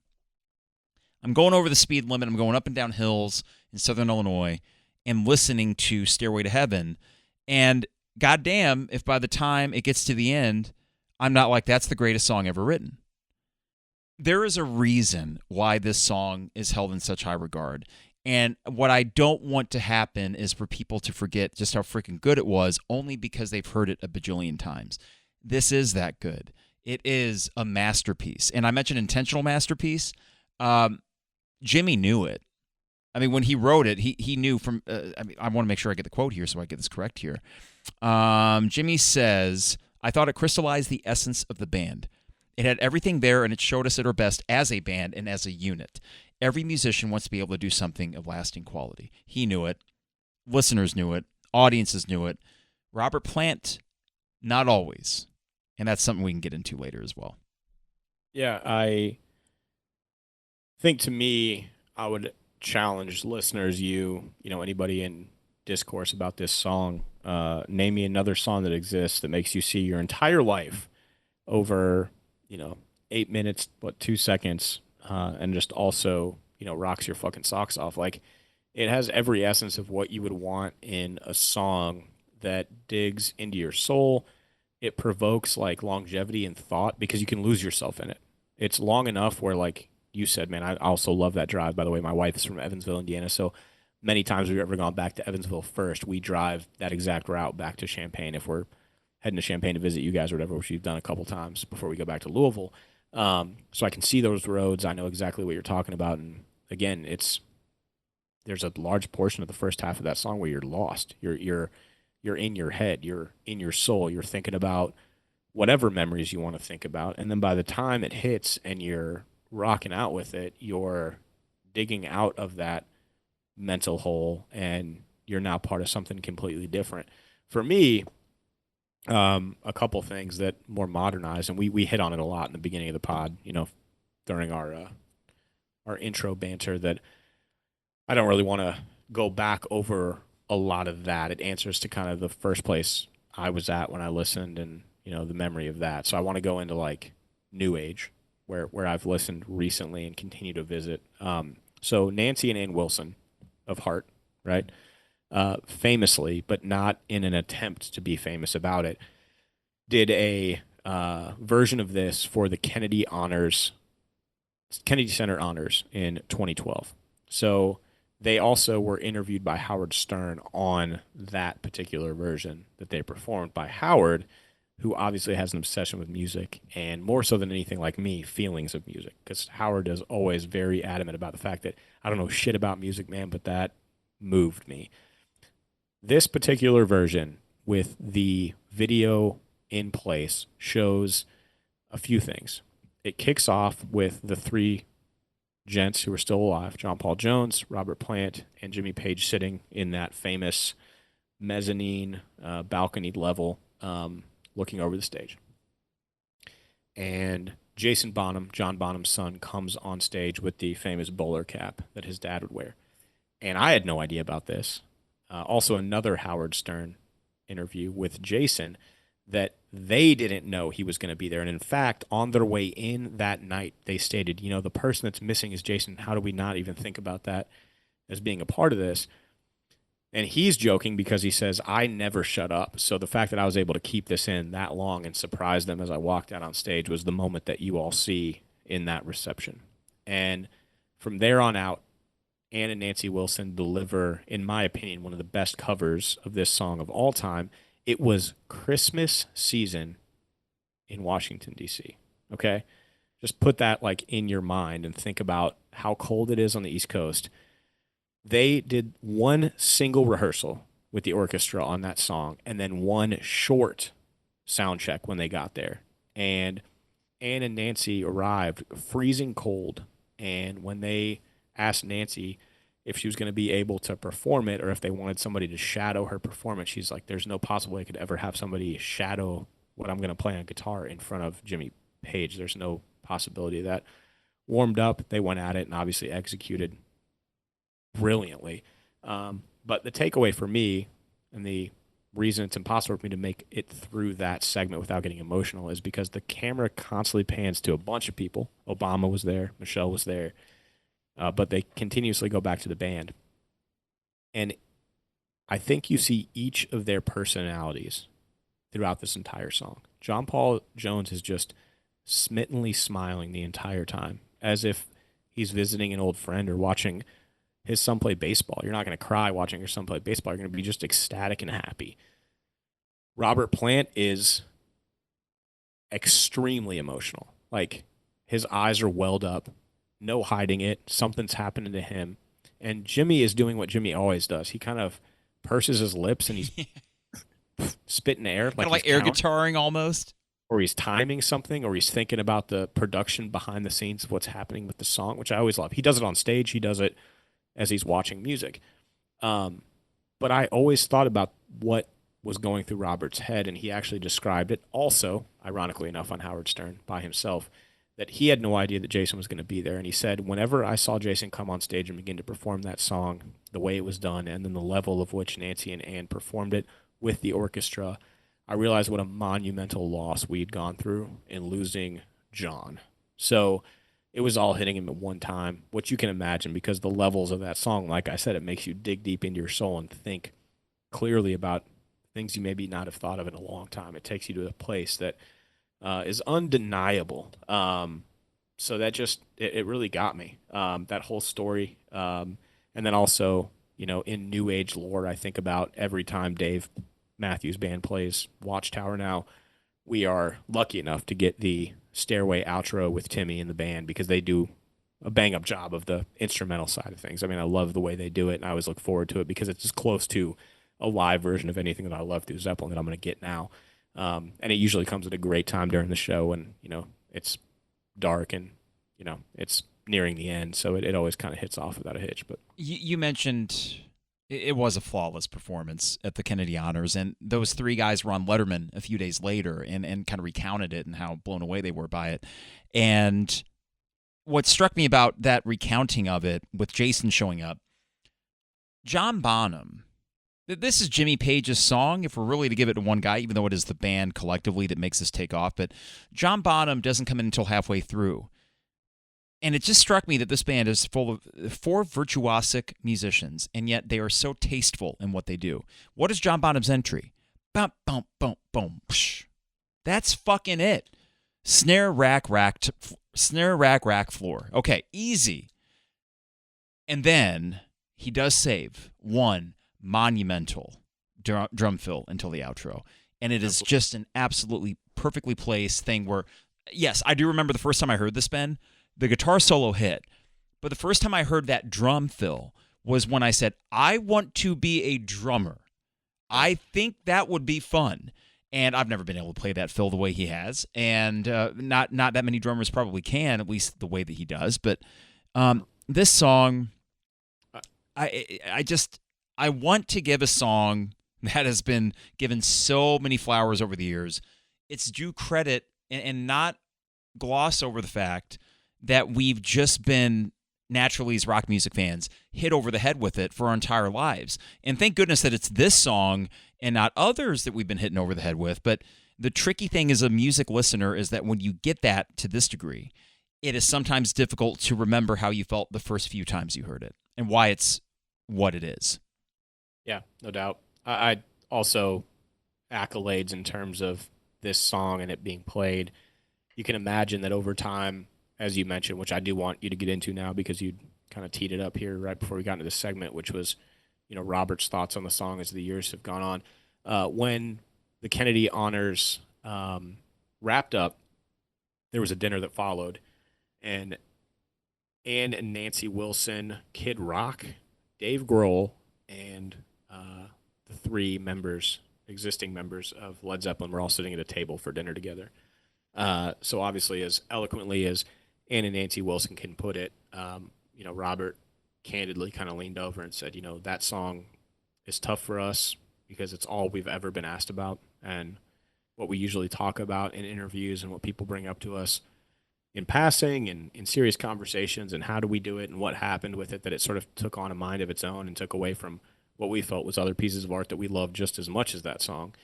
I'm going over the speed limit. I'm going up and down hills in southern Illinois and listening to Stairway to Heaven. And goddamn, if by the time it gets to the end, I'm not like, that's the greatest song ever written. There is a reason why this song is held in such high regard. And what I don't want to happen is for people to forget just how freaking good it was only because they've heard it a bajillion times. This is that good. It is a masterpiece. And I mentioned intentional masterpiece. Jimmy knew it. I mean, when he wrote it, he knew from, I want to make sure I get the quote here so I get this correct here. Jimmy says, I thought it crystallized the essence of the band. It had everything there, and it showed us at our best as a band and as a unit. Every musician wants to be able to do something of lasting quality. He knew it. Listeners knew it. Audiences knew it. Robert Plant, not always. And that's something we can get into later as well. Yeah, I think to me, I would challenge listeners, anybody in discourse about this song, name me another song that exists that makes you see your entire life over, 8 minutes, 2 seconds, and just also, rocks your fucking socks off. Like, it has every essence of what you would want in a song that digs into your soul. It provokes like longevity and thought because you can lose yourself in it. It's long enough where, like you said, man, I also love that drive. By the way, my wife is from Evansville, Indiana, so many times we've ever gone back to Evansville first, we drive that exact route back to Champaign if we're heading to Champaign to visit you guys or whatever, which we've done a couple times before we go back to Louisville. So I can see those roads. I know exactly what you're talking about. And again, there's a large portion of the first half of that song where you're lost. You're in your head. You're in your soul. You're thinking about whatever memories you want to think about. And then by the time it hits and you're rocking out with it, you're digging out of that mental hole and you're now part of something completely different. For me, a couple things that more modernized, and we hit on it a lot in the beginning of the pod, during our intro banter, that I don't really want to go back over a lot of that. It answers to kind of the first place I was at when I listened and, the memory of that. So I want to go into like New Age, where I've listened recently and continue to visit. So Nancy and Ann Wilson of Heart, right? Famously, but not in an attempt to be famous about it, did a version of this for the Kennedy Center Honors in 2012. So they also were interviewed by Howard Stern on that particular version that they performed by Howard, who obviously has an obsession with music and more so than anything like me, feelings of music, because Howard is always very adamant about the fact that I don't know shit about music, man, but that moved me. This particular version with the video in place shows a few things. It kicks off with the three gents who are still alive, John Paul Jones, Robert Plant, and Jimmy Page, sitting in that famous mezzanine balcony level looking over the stage. And Jason Bonham, John Bonham's son, comes on stage with the famous bowler cap that his dad would wear. And I had no idea about this. Also, another Howard Stern interview with Jason that they didn't know he was going to be there. And in fact, on their way in that night, they stated, the person that's missing is Jason. How do we not even think about that as being a part of this? And he's joking because he says, I never shut up. So the fact that I was able to keep this in that long and surprise them as I walked out on stage was the moment that you all see in that reception. And from there on out, Ann and Nancy Wilson deliver, in my opinion, one of the best covers of this song of all time. It was Christmas season in Washington, D.C., okay? Just put that in your mind and think about how cold it is on the East Coast. They did one single rehearsal with the orchestra on that song and then one short sound check when they got there. And Ann and Nancy arrived freezing cold, and when they asked Nancy if she was going to be able to perform it or if they wanted somebody to shadow her performance, she's like, there's no possible way I could ever have somebody shadow what I'm going to play on guitar in front of Jimmy Page. There's no possibility of that. Warmed up, they went at it and obviously executed brilliantly. But the takeaway for me, and the reason it's impossible for me to make it through that segment without getting emotional, is because the camera constantly pans to a bunch of people. Obama was there, Michelle was there, but they continuously go back to the band. And I think you see each of their personalities throughout this entire song. John Paul Jones is just smittenly smiling the entire time, as if he's visiting an old friend or watching his son play baseball. You're not going to cry watching your son play baseball. You're going to be just ecstatic and happy. Robert Plant is extremely emotional. His eyes are welled up, no hiding it. Something's happening to him. And Jimmy is doing what Jimmy always does. He kind of purses his lips and he's spitting air. Like air guitaring almost. Or he's timing something, or he's thinking about the production behind the scenes of what's happening with the song, which I always love. He does it on stage. He does it as he's watching music. But I always thought about what was going through Robert's head, and he actually described it also, ironically enough, on Howard Stern by himself, that he had no idea that Jason was going to be there. And he said, whenever I saw Jason come on stage and begin to perform that song, the way it was done, and then the level of which Nancy and Ann performed it with the orchestra, I realized what a monumental loss we'd gone through in losing John. So it was all hitting him at one time, which you can imagine, because the levels of that song, like I said, it makes you dig deep into your soul and think clearly about things you maybe not have thought of in a long time. It takes you to a place that is undeniable. So that just, it really got me, that whole story. And then also, in New Age lore, I think about every time Dave Matthews Band plays Watchtower now, we are lucky enough to get the Stairway outro with Timmy and the band, because they do a bang-up job of the instrumental side of things. I mean, I love the way they do it, and I always look forward to it because it's as close to a live version of anything that I love through Zeppelin that I'm going to get now. And it usually comes at a great time during the show, and, it's dark and, it's nearing the end, so it always kind of hits off without a hitch. But you mentioned it was a flawless performance at the Kennedy Honors, and those three guys were on Letterman a few days later and kind of recounted it and how blown away they were by it. And what struck me about that recounting of it, with Jason showing up, John Bonham, this is Jimmy Page's song, if we're really to give it to one guy, even though it is the band collectively that makes this take off, but John Bonham doesn't come in until halfway through. And it just struck me that this band is full of 4 virtuosic musicians, and yet they are so tasteful in what they do. What is John Bonham's entry? Bum, bum, bum, bum, psh. That's fucking it. Snare, rack, rack, floor. Okay, easy. And then he does save one monumental drum fill until the outro. And it is just an absolutely perfectly placed thing where, yes, I do remember the first time I heard this, Ben, the guitar solo hit, but the first time I heard that drum fill was when I said, I want to be a drummer. I think that would be fun. And I've never been able to play that fill the way he has. And not that many drummers probably can, at least the way that he does. But this song, I want to give a song that has been given so many flowers over the years its due credit, and not gloss over the fact that we've just been, naturally as rock music fans, hit over the head with it for our entire lives. And thank goodness that it's this song and not others that we've been hitting over the head with. But the tricky thing as a music listener is that when you get that to this degree, it is sometimes difficult to remember how you felt the first few times you heard it and why it's what it is. Yeah, no doubt. I also accolades in terms of this song and it being played. You can imagine that over time, as you mentioned, which I do want you to get into now because you kind of teed it up here right before we got into this segment, which was, Robert's thoughts on the song as the years have gone on. When the Kennedy honors wrapped up, there was a dinner that followed, and Ann and Nancy Wilson, Kid Rock, Dave Grohl, and the three existing members of Led Zeppelin were all sitting at a table for dinner together. So obviously, as eloquently as Ann and Nancy Wilson can put it, Robert candidly kind of leaned over and said, that song is tough for us because it's all we've ever been asked about and what we usually talk about in interviews and what people bring up to us in passing and in serious conversations and how do we do it and what happened with it, that it sort of took on a mind of its own and took away from what we felt was other pieces of art that we loved just as much as that song.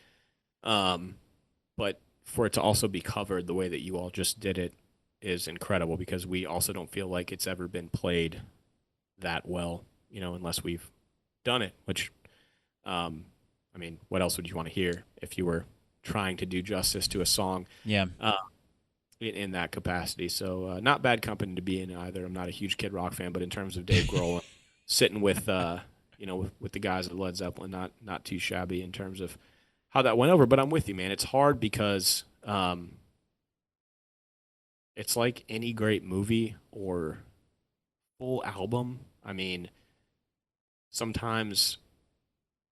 But for it to also be covered the way that you all just did it is incredible because we also don't feel like it's ever been played that well, unless we've done it, which, what else would you want to hear if you were trying to do justice to a song? Yeah. In that capacity. So not bad company to be in either. I'm not a huge Kid Rock fan, but in terms of Dave Grohl sitting with, with the guys at Led Zeppelin, not too shabby in terms of how that went over. But I'm with you, man. It's hard because it's like any great movie or full album. Sometimes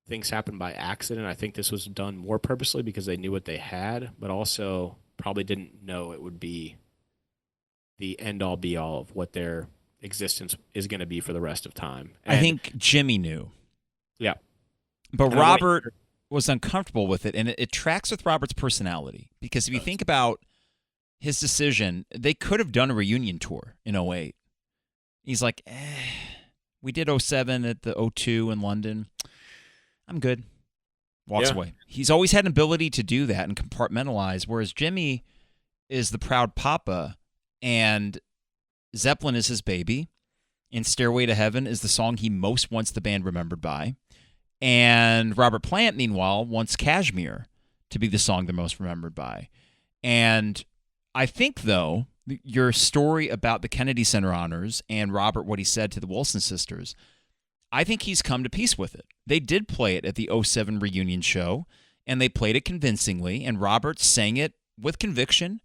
things happen by accident. I think this was done more purposely because they knew what they had, but also probably didn't know it would be the end-all, be-all of what their existence is going to be for the rest of time. And I think Jimmy knew. Yeah. But Robert was uncomfortable with it, and it tracks with Robert's personality. Because if you think about his decision, they could have done a reunion tour in 2008. He's like, we did 2007 at the 2002 in London. I'm good. Walks away. He's always had an ability to do that and compartmentalize, whereas Jimmy is the proud papa, and Zeppelin is his baby, and Stairway to Heaven is the song he most wants the band remembered by. And Robert Plant, meanwhile, wants Kashmir to be the song they're most remembered by. And I think, though, your story about the Kennedy Center honors and Robert, what he said to the Wilson sisters, I think he's come to peace with it. They did play it at the 2007 reunion show, and they played it convincingly, and Robert sang it with conviction.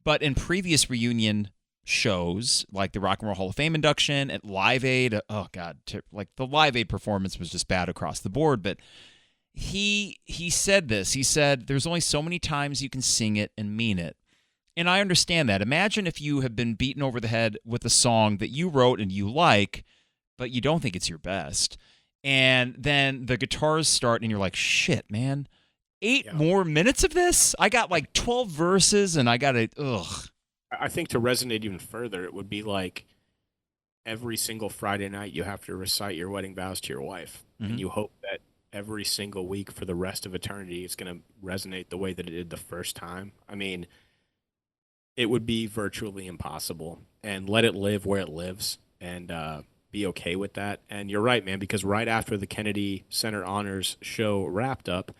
But in previous reunion shows, like the Rock and Roll Hall of Fame induction at Live Aid, oh, God, like the Live Aid performance was just bad across the board. But he said this. He said, there's only so many times you can sing it and mean it. And I understand that. Imagine if you have been beaten over the head with a song that you wrote and you like, but you don't think it's your best. And then the guitars start and you're like, shit, man, 8 more minutes of this? I got like 12 verses and I got to, ugh. I think to resonate even further, it would be like every single Friday night you have to recite your wedding vows to your wife. Mm-hmm. And you hope that every single week for the rest of eternity it's going to resonate the way that it did the first time. It would be virtually impossible. And let it live where it lives and be okay with that. And you're right, man, because right after the Kennedy Center Honors show wrapped up,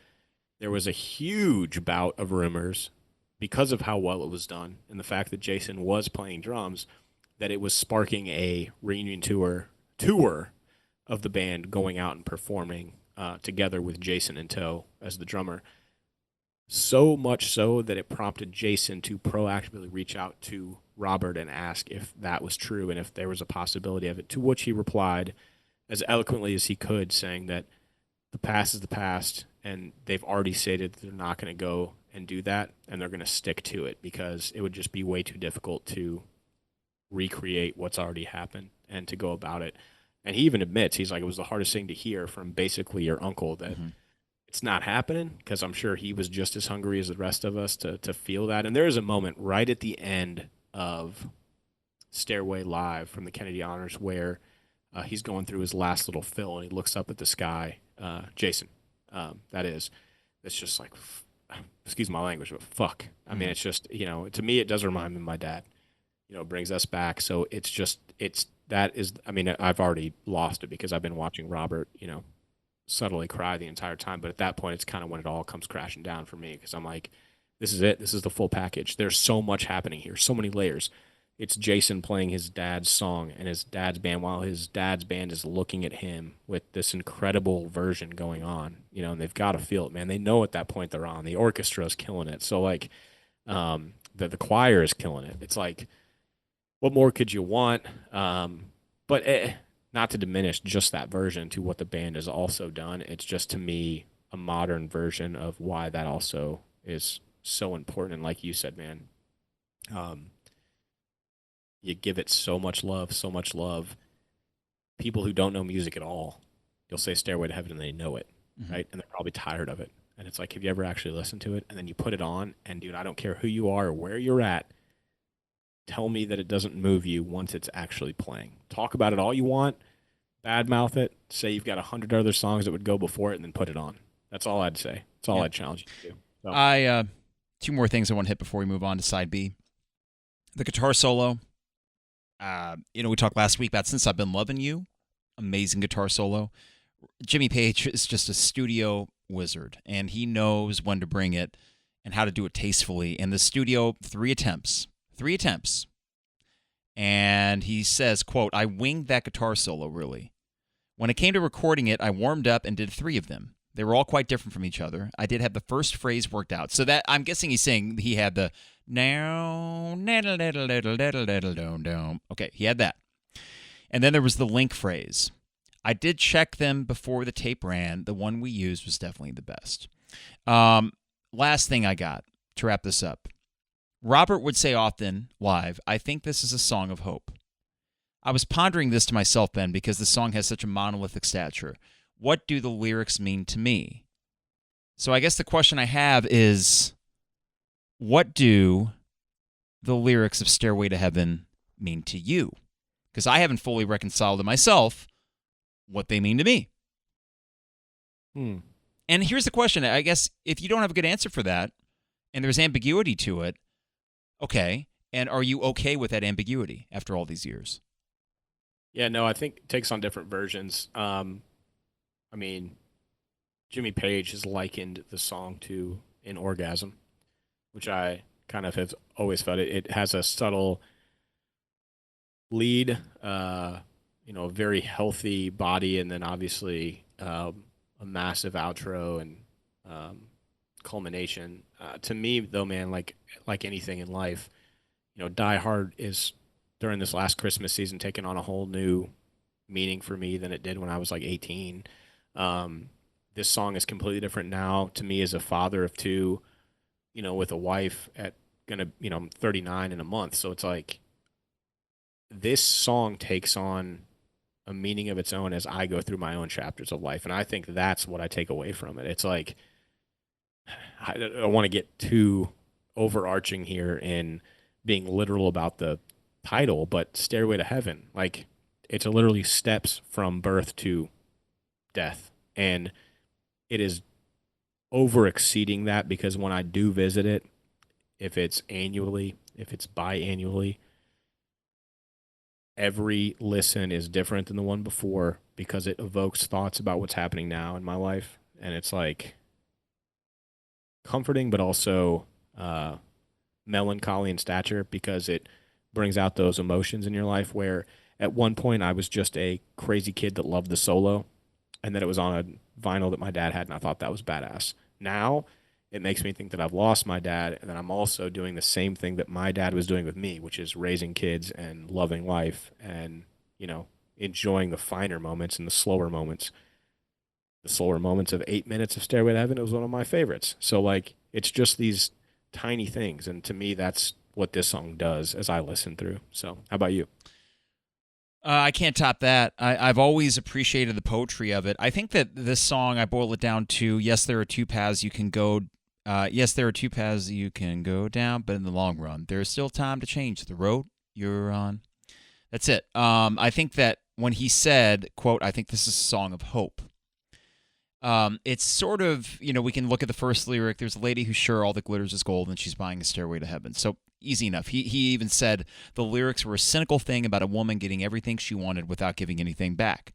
there was a huge bout of rumors because of how well it was done and the fact that Jason was playing drums, that it was sparking a reunion tour of the band going out and performing together with Jason in tow as the drummer. So much so that it prompted Jason to proactively reach out to Robert and ask if that was true and if there was a possibility of it, to which he replied as eloquently as he could, saying that the past is the past and they've already stated that they're not going to go and do that and they're going to stick to it because it would just be way too difficult to recreate what's already happened and to go about it. And he even admits, he's like, it was the hardest thing to hear from basically your uncle that it's not happening, because I'm sure he was just as hungry as the rest of us to feel that. And there is a moment right at the end of Stairway live from the Kennedy Honors where he's going through his last little fill and he looks up at the sky. Jason, that is. It's just like, excuse my language, but fuck. I mean, it's just, to me, it does remind me of my dad. It brings us back. So I've already lost it because I've been watching Robert, subtly cry the entire time. But at that point, it's kind of when it all comes crashing down for me because I'm like, this is it. This is the full package. There's so much happening here, so many layers. It's Jason playing his dad's song and his dad's band while his dad's band is looking at him with this incredible version going on, and they've got to feel it, man. They know at that point they're on. The orchestra is killing it. So, like, the choir is killing it. It's like, what more could you want? But not to diminish just that version to what the band has also done. It's just, to me, a modern version of why that also is so important. And like you said, man, you give it so much love, so much love. People who don't know music at all, you'll say Stairway to Heaven and they know it, right? And they're probably tired of it. And it's like, have you ever actually listened to it? And then you put it on, and dude, I don't care who you are or where you're at, tell me that it doesn't move you once it's actually playing. Talk about it all you want, badmouth it, say you've got 100 other songs that would go before it, and then put it on. That's all I'd say. That's all I'd challenge you to do. So. Two more things I want to hit before we move on to side B. The guitar solo. We talked last week about Since I've Been Loving You. Amazing guitar solo. Jimmy Page is just a studio wizard, and he knows when to bring it and how to do it tastefully. In the studio, 3 attempts. And he says, quote, I winged that guitar solo, really. When it came to recording it, I warmed up and did 3 of them. They were all quite different from each other. I did have the first phrase worked out. So that, I'm guessing he's saying he had the now, okay, he had that. And then there was the link phrase. I did check them before the tape ran. The one we used was definitely the best. Last thing I got to wrap this up. Robert would say often, live, I think this is a song of hope. I was pondering this to myself, Ben, because the song has such a monolithic stature. What do the lyrics mean to me? So I guess the question I have is, what do the lyrics of Stairway to Heaven mean to you? Because I haven't fully reconciled to myself what they mean to me. And here's the question. I guess if you don't have a good answer for that, and there's ambiguity to it, okay, and are you okay with that ambiguity after all these years? Yeah, no, I think it takes on different versions. Jimmy Page has likened the song to an orgasm, which I kind of have always felt. It has a subtle lead, a very healthy body, and then obviously a massive outro and culmination. To me, though, man, like anything in life, Die Hard is, during this last Christmas season, taking on a whole new meaning for me than it did when I was like 18. This song is completely different now to me as a father of 2, with a wife at I'm 39 in a month. So it's like this song takes on a meaning of its own as I go through my own chapters of life. And I think that's what I take away from it. It's like, I don't want to get too overarching here in being literal about the title, but Stairway to Heaven, like, it's literally steps from birth to death. And it is over exceeding that, because when I do visit it, if it's annually, if it's biannually, every listen is different than the one before because it evokes thoughts about what's happening now in my life. And it's like comforting, but also melancholy in stature, because it brings out those emotions in your life where at one point I was just a crazy kid that loved the solo, and then it was on a vinyl that my dad had, and I thought that was badass. Now it makes me think that I've lost my dad, and that I'm also doing the same thing that my dad was doing with me, which is raising kids and loving life and, enjoying the finer moments and the slower moments. The slower moments of 8 minutes of Stairway to Heaven, it was one of my favorites. So, like, it's just these tiny things, and to me, that's what this song does as I listen through. So, how about you? I can't top that. I've always appreciated the poetry of it. I think that this song, I boil it down to, yes, there are 2 paths you can go Yes, there are two paths you can go down, but in the long run, there's still time to change the road you're on. That's it. I think that when he said, quote, I think this is a song of hope. It's sort of, we can look at the first lyric. There's a lady who's sure all that glitters is gold and she's buying a stairway to heaven. So easy enough. He even said the lyrics were a cynical thing about a woman getting everything she wanted without giving anything back.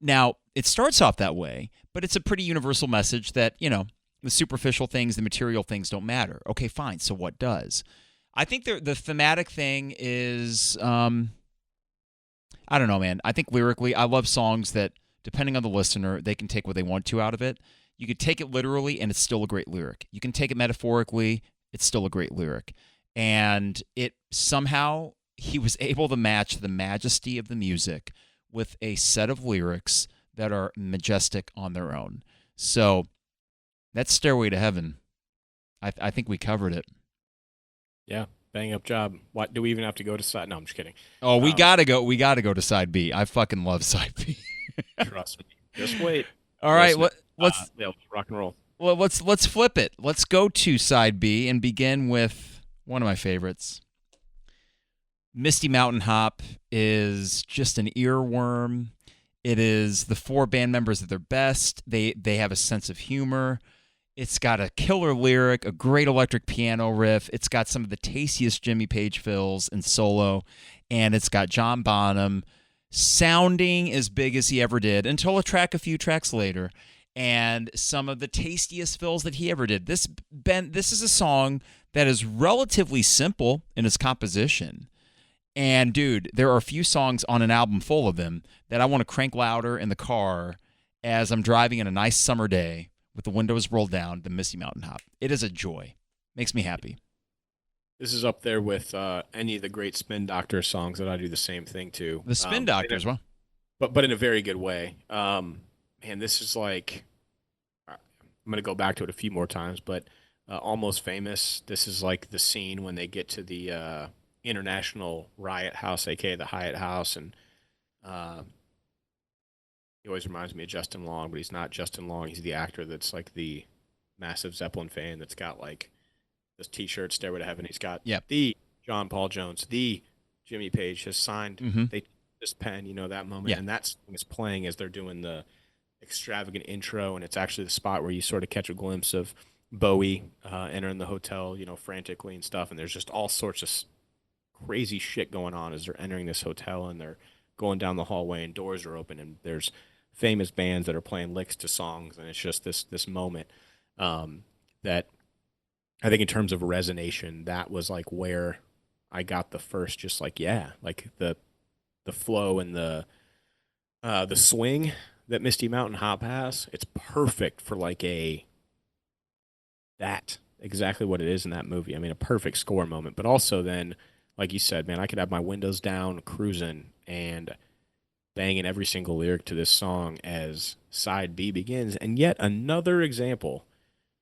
Now, it starts off that way, but it's a pretty universal message that, the superficial things, the material things don't matter. Okay, fine. So what does? I think the thematic thing is, I don't know, man. I think lyrically, I love songs that, depending on the listener, they can take what they want to out of it. You could take it literally, and it's still a great lyric. You can take it metaphorically, it's still a great lyric. And it somehow, he was able to match the majesty of the music with a set of lyrics that are majestic on their own. So that's Stairway to Heaven. I think we covered it. Yeah, bang up job. What do we even have to go to side? No, I'm just kidding. Oh, we gotta go. We gotta go to side B. I fucking love side B. Trust me. Just wait. All right, let's rock and roll. Well, let's flip it. Let's go to side B and begin with one of my favorites. Misty Mountain Hop is just an earworm. It is the four band members at their best. They have a sense of humor. It's got a killer lyric, a great electric piano riff. It's got some of the tastiest Jimmy Page fills and solo, and it's got John Bonham sounding as big as he ever did until a few tracks later, and some of the tastiest fills that he ever did. This is a song that is relatively simple in its composition. And, dude, there are a few songs on an album full of them that I want to crank louder in the car as I'm driving on a nice summer day with the windows rolled down, the Misty Mountain Hop. It is a joy. Makes me happy. This is up there with any of the great Spin Doctor songs that I do the same thing to. The Spin Doctors, well. But in a very good way. Man, this is like, I'm going to go back to it a few more times, but Almost Famous, this is like the scene when they get to the International Riot House, aka the Hyatt House, and he always reminds me of Justin Long, but he's not Justin Long. He's the actor that's like the massive Zeppelin fan that's got like this T-shirt, Stairway to Heaven. He's got the John Paul Jones, the Jimmy Page has signed this pen, that moment, and that song is playing as they're doing the extravagant intro, and it's actually the spot where you sort of catch a glimpse of Bowie entering the hotel, frantically and stuff, and there's just all sorts of crazy shit going on as they're entering this hotel, and they're going down the hallway and doors are open and there's famous bands that are playing licks to songs, and it's just this moment that I think in terms of resonation, that was like where I got the first just like the flow and the swing that Misty Mountain Hop has. It's perfect for like exactly what it is in that movie. I mean, a perfect score moment, but also then, like you said, man, I could have my windows down, cruising, and banging every single lyric to this song as side B begins. And yet another example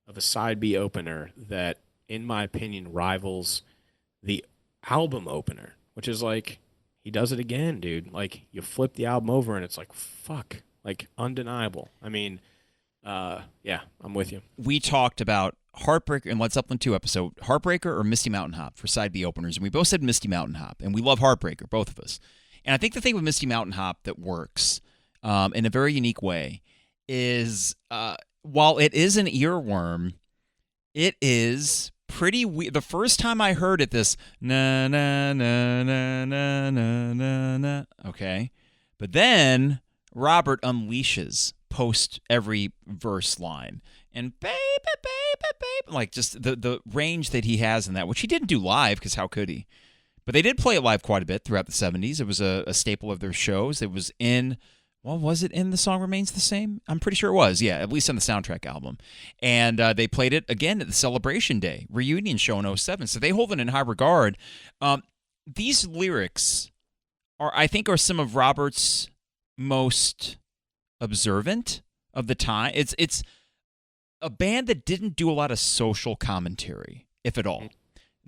of a side B opener that, in my opinion, rivals the album opener, which is like, he does it again, dude. Like, you flip the album over and it's like, fuck, like undeniable. I mean, yeah, I'm with you. We talked about Heartbreaker in Led Zeppelin II episode, Heartbreaker or Misty Mountain Hop for side B openers, and we both said Misty Mountain Hop, and we love Heartbreaker, both of us. And I think the thing with Misty Mountain Hop that works in a very unique way is while it is an earworm, it is pretty weird. The first time I heard it, this na na na na na na na na, okay, but then Robert unleashes post every verse line and baby, like just the range that he has in that, which he didn't do live because how could he? But they did play it live quite a bit throughout the 70s. It was a staple of their shows. It was in, well, was it in The Song Remains the Same? I'm pretty sure it was, yeah, at least on the soundtrack album. And they played it again at the Celebration Day reunion show in '07. So they hold it in high regard. These lyrics I think are some of Robert's most observant of the time. It's a band that didn't do a lot of social commentary, if at all.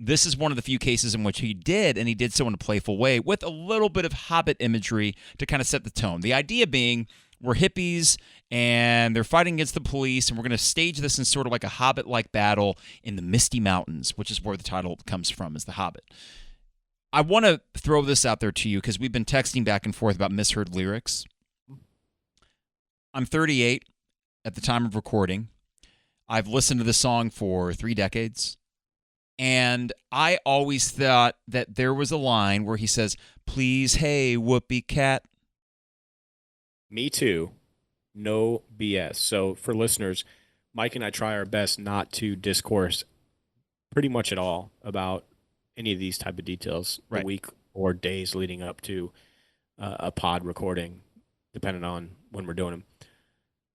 This is one of the few cases in which he did, and he did so in a playful way with a little bit of Hobbit imagery to kind of set the tone. The idea being, we're hippies and they're fighting against the police, and we're going to stage this in sort of like a Hobbit-like battle in the Misty Mountains, which is where the title comes from, is the Hobbit. I want to throw this out there to you because we've been texting back and forth about misheard lyrics. I'm 38 at the time of recording. I've listened to this song for 3 decades. And I always thought that there was a line where he says, "Please, hey, whoopee cat." Me too. No BS. So for listeners, Mike and I try our best not to discourse pretty much at all about any of these type of details the week or days leading up to a pod recording, depending on when we're doing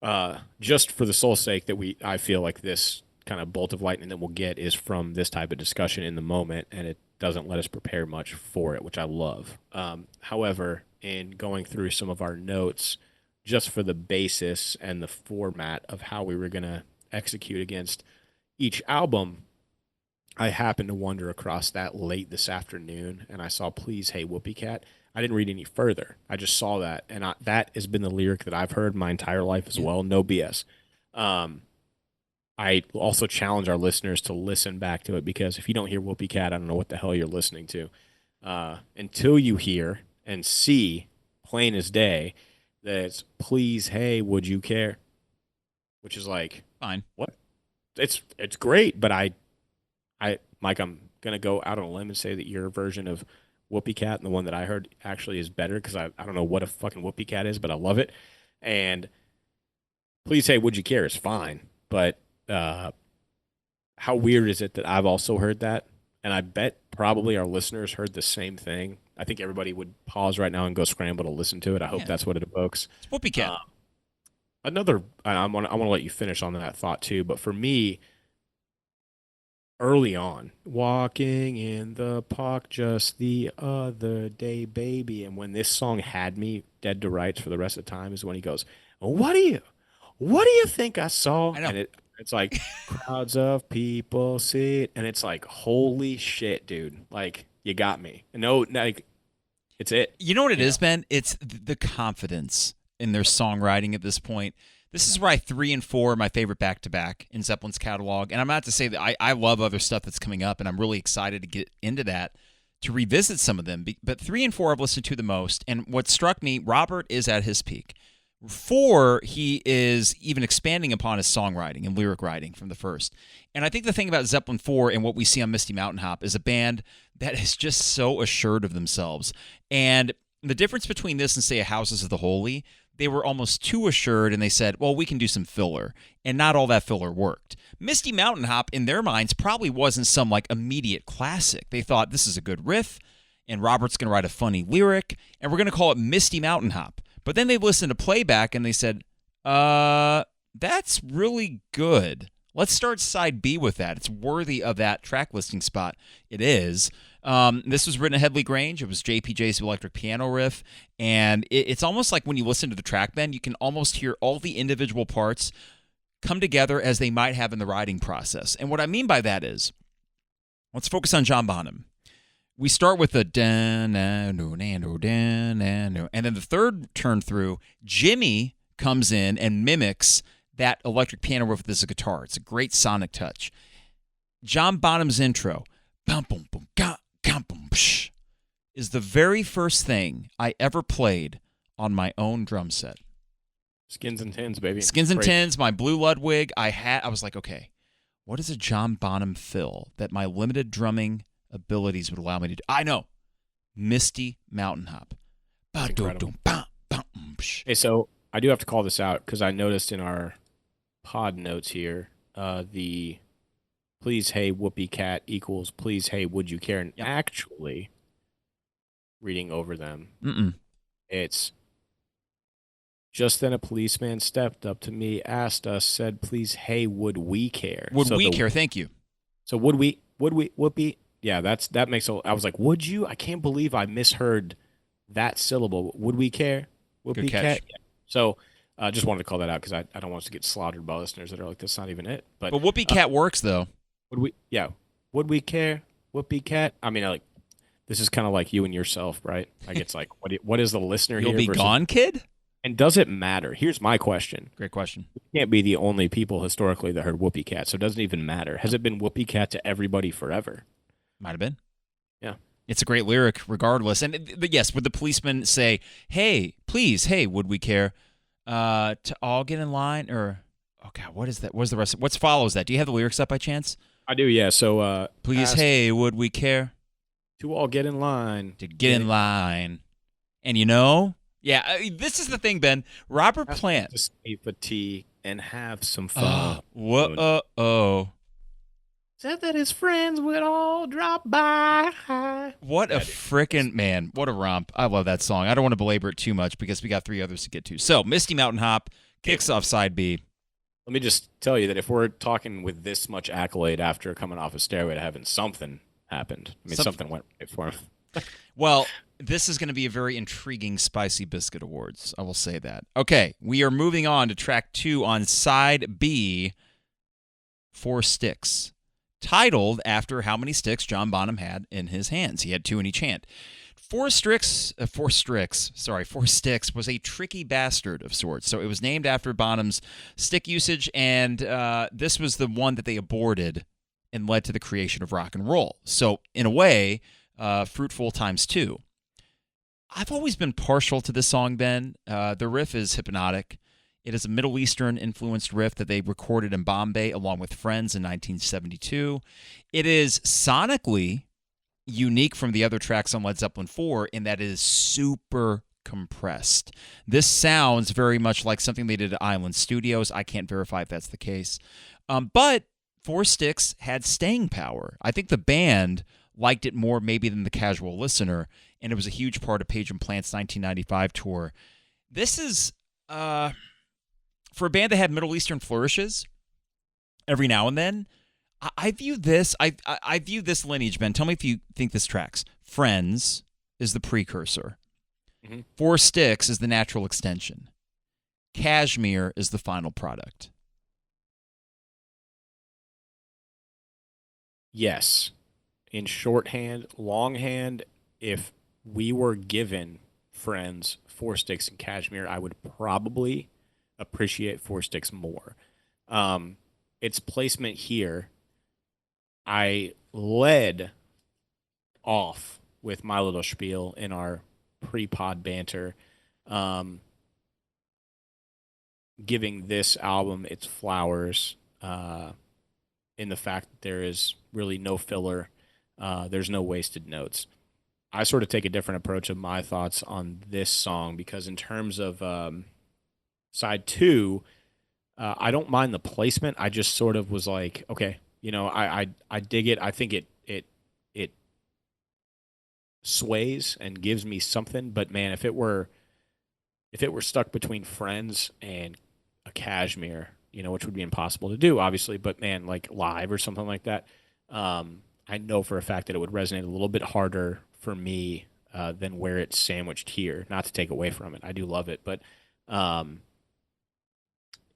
them. Just for the sole sake that I feel like this kind of bolt of lightning that we'll get is from this type of discussion in the moment, and it doesn't let us prepare much for it, which I love. However, in going through some of our notes, just for the basis and the format of how we were going to execute against each album, I happened to wander across that late this afternoon, and I saw "Please, Hey, Whoopee Cat." I didn't read any further. I just saw that, and that has been the lyric that I've heard my entire life as well. No BS. I also challenge our listeners to listen back to it, because if you don't hear "Whoopee Cat," I don't know what the hell you're listening to. Until you hear and see plain as day that it's "Please, hey, would you care?" Which is like, fine. What? It's great, but Mike, I'm gonna go out on a limb and say that your version of "Whoopee Cat" and the one that I heard actually is better, because I don't know what a fucking whoopee cat is, but I love it. And "Please, hey, would you care" is fine, but how weird is it that I've also heard that? And I bet probably our listeners heard the same thing. I think everybody would pause right now and go scramble to listen to it. I hope that's what it evokes. It's whoopee cat. I want to let you finish on that thought too, but for me, early on, walking in the park just the other day, baby, and when this song had me dead to rights for the rest of the time is when he goes, what do you think I saw? I know. And it's like crowds of people see it, and it's like, holy shit, dude, like, you got me. No, like, it's it. You know what it is, Ben? It's the confidence in their songwriting at this point. This is why 3 and 4 are my favorite back-to-back in Zeppelin's catalog. And I'm not to say that I love other stuff that's coming up, and I'm really excited to get into that, to revisit some of them. But 3 and 4 I've listened to the most. And what struck me, Robert is at his peak. 4, he is even expanding upon his songwriting and lyric writing from the first. And I think the thing about Zeppelin IV and what we see on Misty Mountain Hop is a band that is just so assured of themselves. And the difference between this and, say, a Houses of the Holy, they were almost too assured, and they said, well, we can do some filler. And not all that filler worked. Misty Mountain Hop, in their minds, probably wasn't some like immediate classic. They thought, this is a good riff, and Robert's going to write a funny lyric, and we're going to call it Misty Mountain Hop. But then they listened to playback, and they said, that's really good. Let's start side B with that. It's worthy of that track listing spot. It is. This was written at Headley Grange. It was JPJ's electric piano riff. And it's almost like when you listen to the track, Ben, you can almost hear all the individual parts come together as they might have in the writing process. And what I mean by that is, let's focus on John Bonham. We start with the da-na-no, na-no, da-na-no. And then the third turn through, Jimmy comes in and mimics that electric piano riff with his guitar. It's a great sonic touch. John Bonham's intro, bum, bum, bum, ga, ga, bum, psh, is the very first thing I ever played on my own drum set. Skins and Tins, baby. Skins and Tins, my blue Ludwig. I was like, okay, what is a John Bonham fill that my limited drumming abilities would allow me to do? I know. Misty Mountain Hop. Hey, so I do have to call this out because I noticed in our pod notes here, the "Please, hey, whoopee cat" equals "Please, hey, would you care?" And actually, reading over them, it's "Just then a policeman stepped up to me, asked us, said, 'Please, hey, would we care?'" Would we care? Thank you. So would we, whoopee? Yeah, that makes I was like, would you? I can't believe I misheard that syllable. Would we care? Whoopee cat? Yeah. So just wanted to call that out because I don't want us to get slaughtered by listeners that are like, that's not even it. But whoopee cat works, though. Would we? Yeah. Would we care? Whoopee cat? I mean, like, this is kind of like you and yourself, right? Like, it's like, what is the listener You'll here? be gone, kid? And does it matter? Here's my question. Great question. We can't be the only people historically that heard Whoopie Cat, so it doesn't even matter. Has it been Whoopie Cat to everybody forever? Might have been. Yeah. It's a great lyric regardless. But yes, would the policeman say, hey, please, hey, would we care to all get in line? Or, oh, God, what is that? What's the rest? What follows that? Do you have the lyrics up by chance? I do, yeah. So, please, hey, would we care to all get in line? To get in line. And you know, yeah, this is the thing, Ben. Robert Plant. To save a tea and have some fun. Whoa. Said that his friends would all drop by. What a frickin' man. What a romp. I love that song. I don't want to belabor it too much because we got 3 others to get to. So, Misty Mountain Hop kicks off side B. Let me just tell you that if we're talking with this much accolade after coming off a Stairway to Heaven, something happened. I mean, something went right for him. Well, this is going to be a very intriguing Spicy Biscuit Awards. I will say that. Okay, we are moving on to track 2 on side B, 4 Sticks. Titled after how many sticks John Bonham had in his hands. He had 2 in each hand. 4 Sticks was a tricky bastard of sorts. So it was named after Bonham's stick usage, and this was the one that they aborted and led to the creation of rock and roll. So in a way, fruitful times 2. I've always been partial to this song, Ben. The riff is hypnotic. It is a Middle Eastern-influenced riff that they recorded in Bombay along with friends in 1972. It is sonically unique from the other tracks on Led Zeppelin IV in that it is super compressed. This sounds very much like something they did at Island Studios. I can't verify if that's the case. But 4 Sticks had staying power. I think the band liked it more maybe than the casual listener, and it was a huge part of Page and Plant's 1995 tour. This is... for a band that had Middle Eastern flourishes every now and then, I view this lineage, Ben. Tell me if you think this tracks. Friends is the precursor. 4 Sticks is the natural extension. Cashmere is the final product. Yes. In shorthand, longhand, if we were given Friends, 4 Sticks, and Cashmere, I would probably appreciate 4 Sticks more. Its placement here, I led off with my little spiel in our pre-pod banter, giving this album its flowers in the fact that there is really no filler, there's no wasted notes. I sort of take a different approach of my thoughts on this song because in terms of side 2, I don't mind the placement. I just sort of was like, okay, you know, I dig it. I think it sways and gives me something. But man, if it were stuck between Friends and a Cashmere, you know, which would be impossible to do, obviously. But man, like live or something like that, I know for a fact that it would resonate a little bit harder for me than where it's sandwiched here. Not to take away from it, I do love it, but.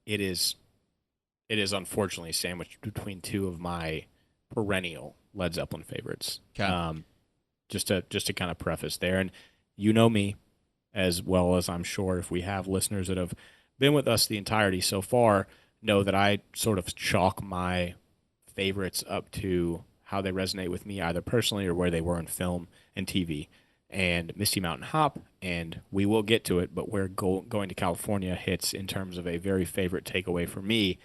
It is unfortunately sandwiched between 2 of my perennial Led Zeppelin favorites. Okay. Just to kind of preface there, and you know me as well as I'm sure if we have listeners that have been with us the entirety so far, know that I sort of chalk my favorites up to how they resonate with me either personally or where they were in film and TV. And Misty Mountain Hop, and we will get to it, but where Going to California hits in terms of a very favorite takeaway for me,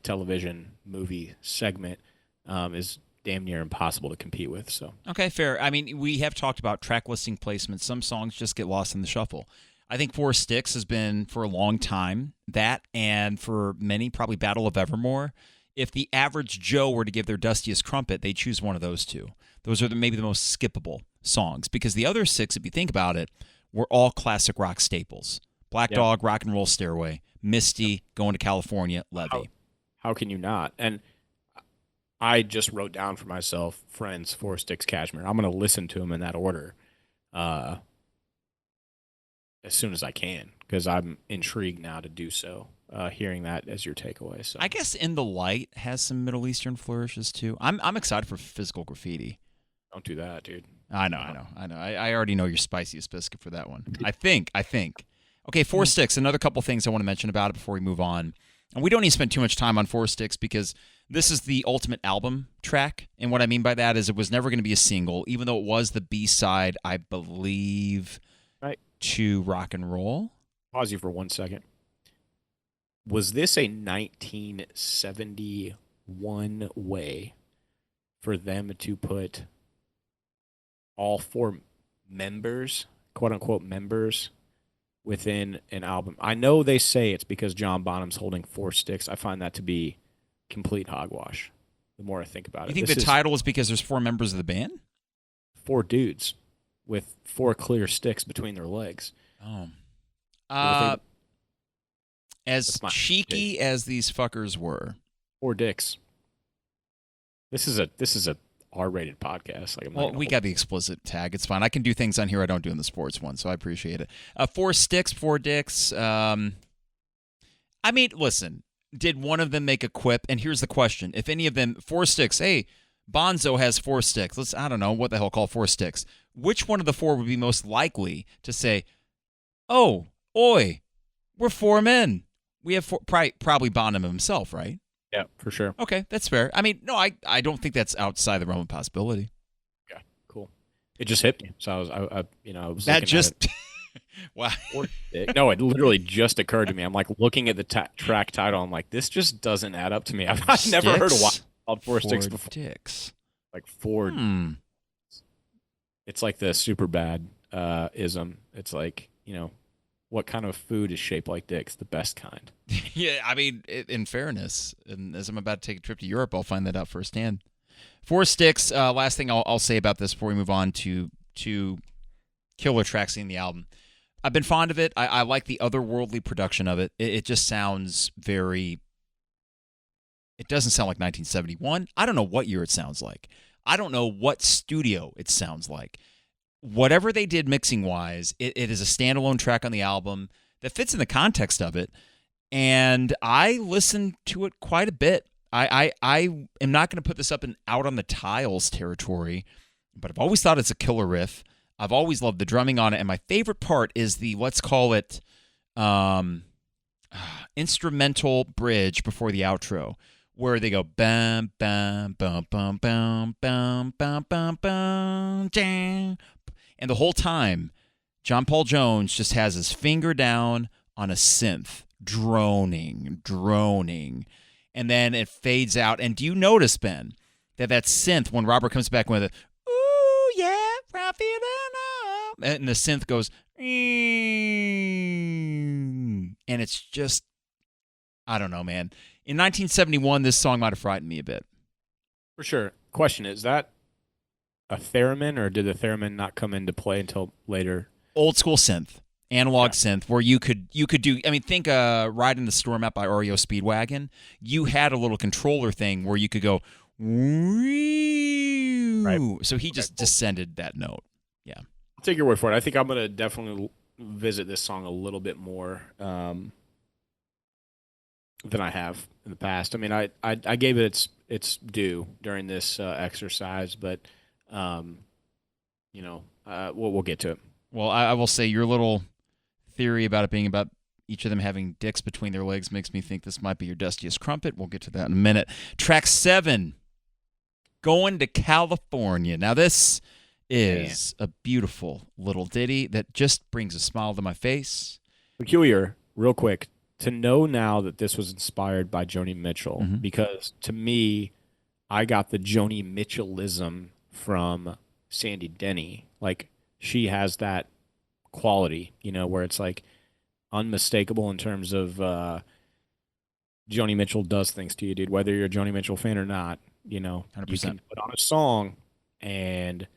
television movie segment, is damn near impossible to compete with. So okay, fair. I mean, we have talked about track listing placement. Some songs just get lost in the shuffle. I think 4 Sticks has been for a long time that, and for many probably Battle of Evermore. If the average Joe were to give their Dustiest Crumpet, they'd choose one of those 2. Those are maybe the most skippable songs because the other 6, if you think about it, were all classic rock staples. Black Dog, Rock and Roll Stairway, Misty, Going to California, Levee. How can you not? And I just wrote down for myself Friends, 4 Sticks, Cashmere. I'm going to listen to them in that order as soon as I can because I'm intrigued now to do so. Hearing that as your takeaway, so I guess In the Light has some Middle Eastern flourishes too. I'm excited for Physical Graffiti. Don't do that, dude. I know. I already know your spiciest biscuit for that one. I think. Okay, Four Sticks, another couple things I want to mention about it before we move on. And we don't need to spend too much time on Four Sticks because this is the ultimate album track. And what I mean by that is it was never going to be a single, even though it was the B-side, I believe, Right. to Rock and Roll. Pause you for 1 second. Was this a 1971 way for them to put all 4 members, quote-unquote members, within an album? I know they say it's because John Bonham's holding 4 sticks. I find that to be complete hogwash the more I think about it. You think the title is because there's 4 members of the band? 4 dudes with 4 clear sticks between their legs. Oh. As cheeky as these fuckers were. 4 dicks. This is a R-rated podcast. Well, we got the explicit tag. It's fine. I can do things on here I don't do in the sports one, so I appreciate it. 4 sticks, 4 dicks. I mean, listen, did one of them make a quip? And here's the question. If any of them, 4 sticks, hey, Bonzo has 4 sticks. I don't know, what the hell call 4 sticks? Which one of the 4 would be most likely to say, oh, oi, we're 4 men. We have 4, probably Bonham himself, right? Yeah, for sure. Okay, that's fair. I mean, no, I don't think that's outside the realm of possibility. Yeah, cool. It just hit me, so I was that just wow. No, it literally just occurred to me. I'm like looking at the track title. I'm like, this just doesn't add up to me. I've never heard of one called 4 sticks before. Dicks. Like 4. It's like the super bad ism. It's like, what kind of food is shaped like dicks? The best kind. Yeah, I mean, in fairness, and as I'm about to take a trip to Europe, I'll find that out firsthand. 4 sticks. Last thing I'll say about this before we move on to killer tracks in the album. I've been fond of it. I like the otherworldly production of it. It just sounds very. It doesn't sound like 1971. I don't know what year it sounds like. I don't know what studio it sounds like. Whatever they did mixing-wise, it is a standalone track on the album that fits in the context of it, and I listened to it quite a bit. I am not going to put this up in out on the tiles territory, but I've always thought it's a killer riff. I've always loved the drumming on it, and my favorite part is the, let's call it, instrumental bridge before the outro, where they go bam bam bam bam bam bam bam bam bam bam. And the whole time, John Paul Jones just has his finger down on a synth, droning. And then it fades out. And do you notice, Ben, that synth, when Robert comes back with it, ooh, yeah, I'm feeling up, and the synth goes, and it's just, I don't know, man. In 1971, this song might have frightened me a bit. For sure. Question, is that a theremin, or did the theremin not come into play until later? Old school synth, analog synth, where you could do. I mean, think "Riding the Storm Out" by REO Speedwagon. You had a little controller thing where you could go. Right. So he just descended that note. Yeah. I'll take your word for it. I think I'm gonna definitely visit this song a little bit more than I have in the past. I mean, I gave it its due during this exercise, but. We'll get to it. Well, I will say your little theory about it being about each of them having dicks between their legs makes me think this might be your Dustiest Crumpet. We'll get to that in a minute. Track 7, Going to California. Now, this is a beautiful little ditty that just brings a smile to my face. Peculiar, real quick, to know now that this was inspired by Joni Mitchell, because to me, I got the Joni Mitchellism from Sandy Denny. Like, she has that quality, where it's like unmistakable in terms of Joni Mitchell does things to you, dude. Whether you're a Joni Mitchell fan or not, 100%. You can put on a song and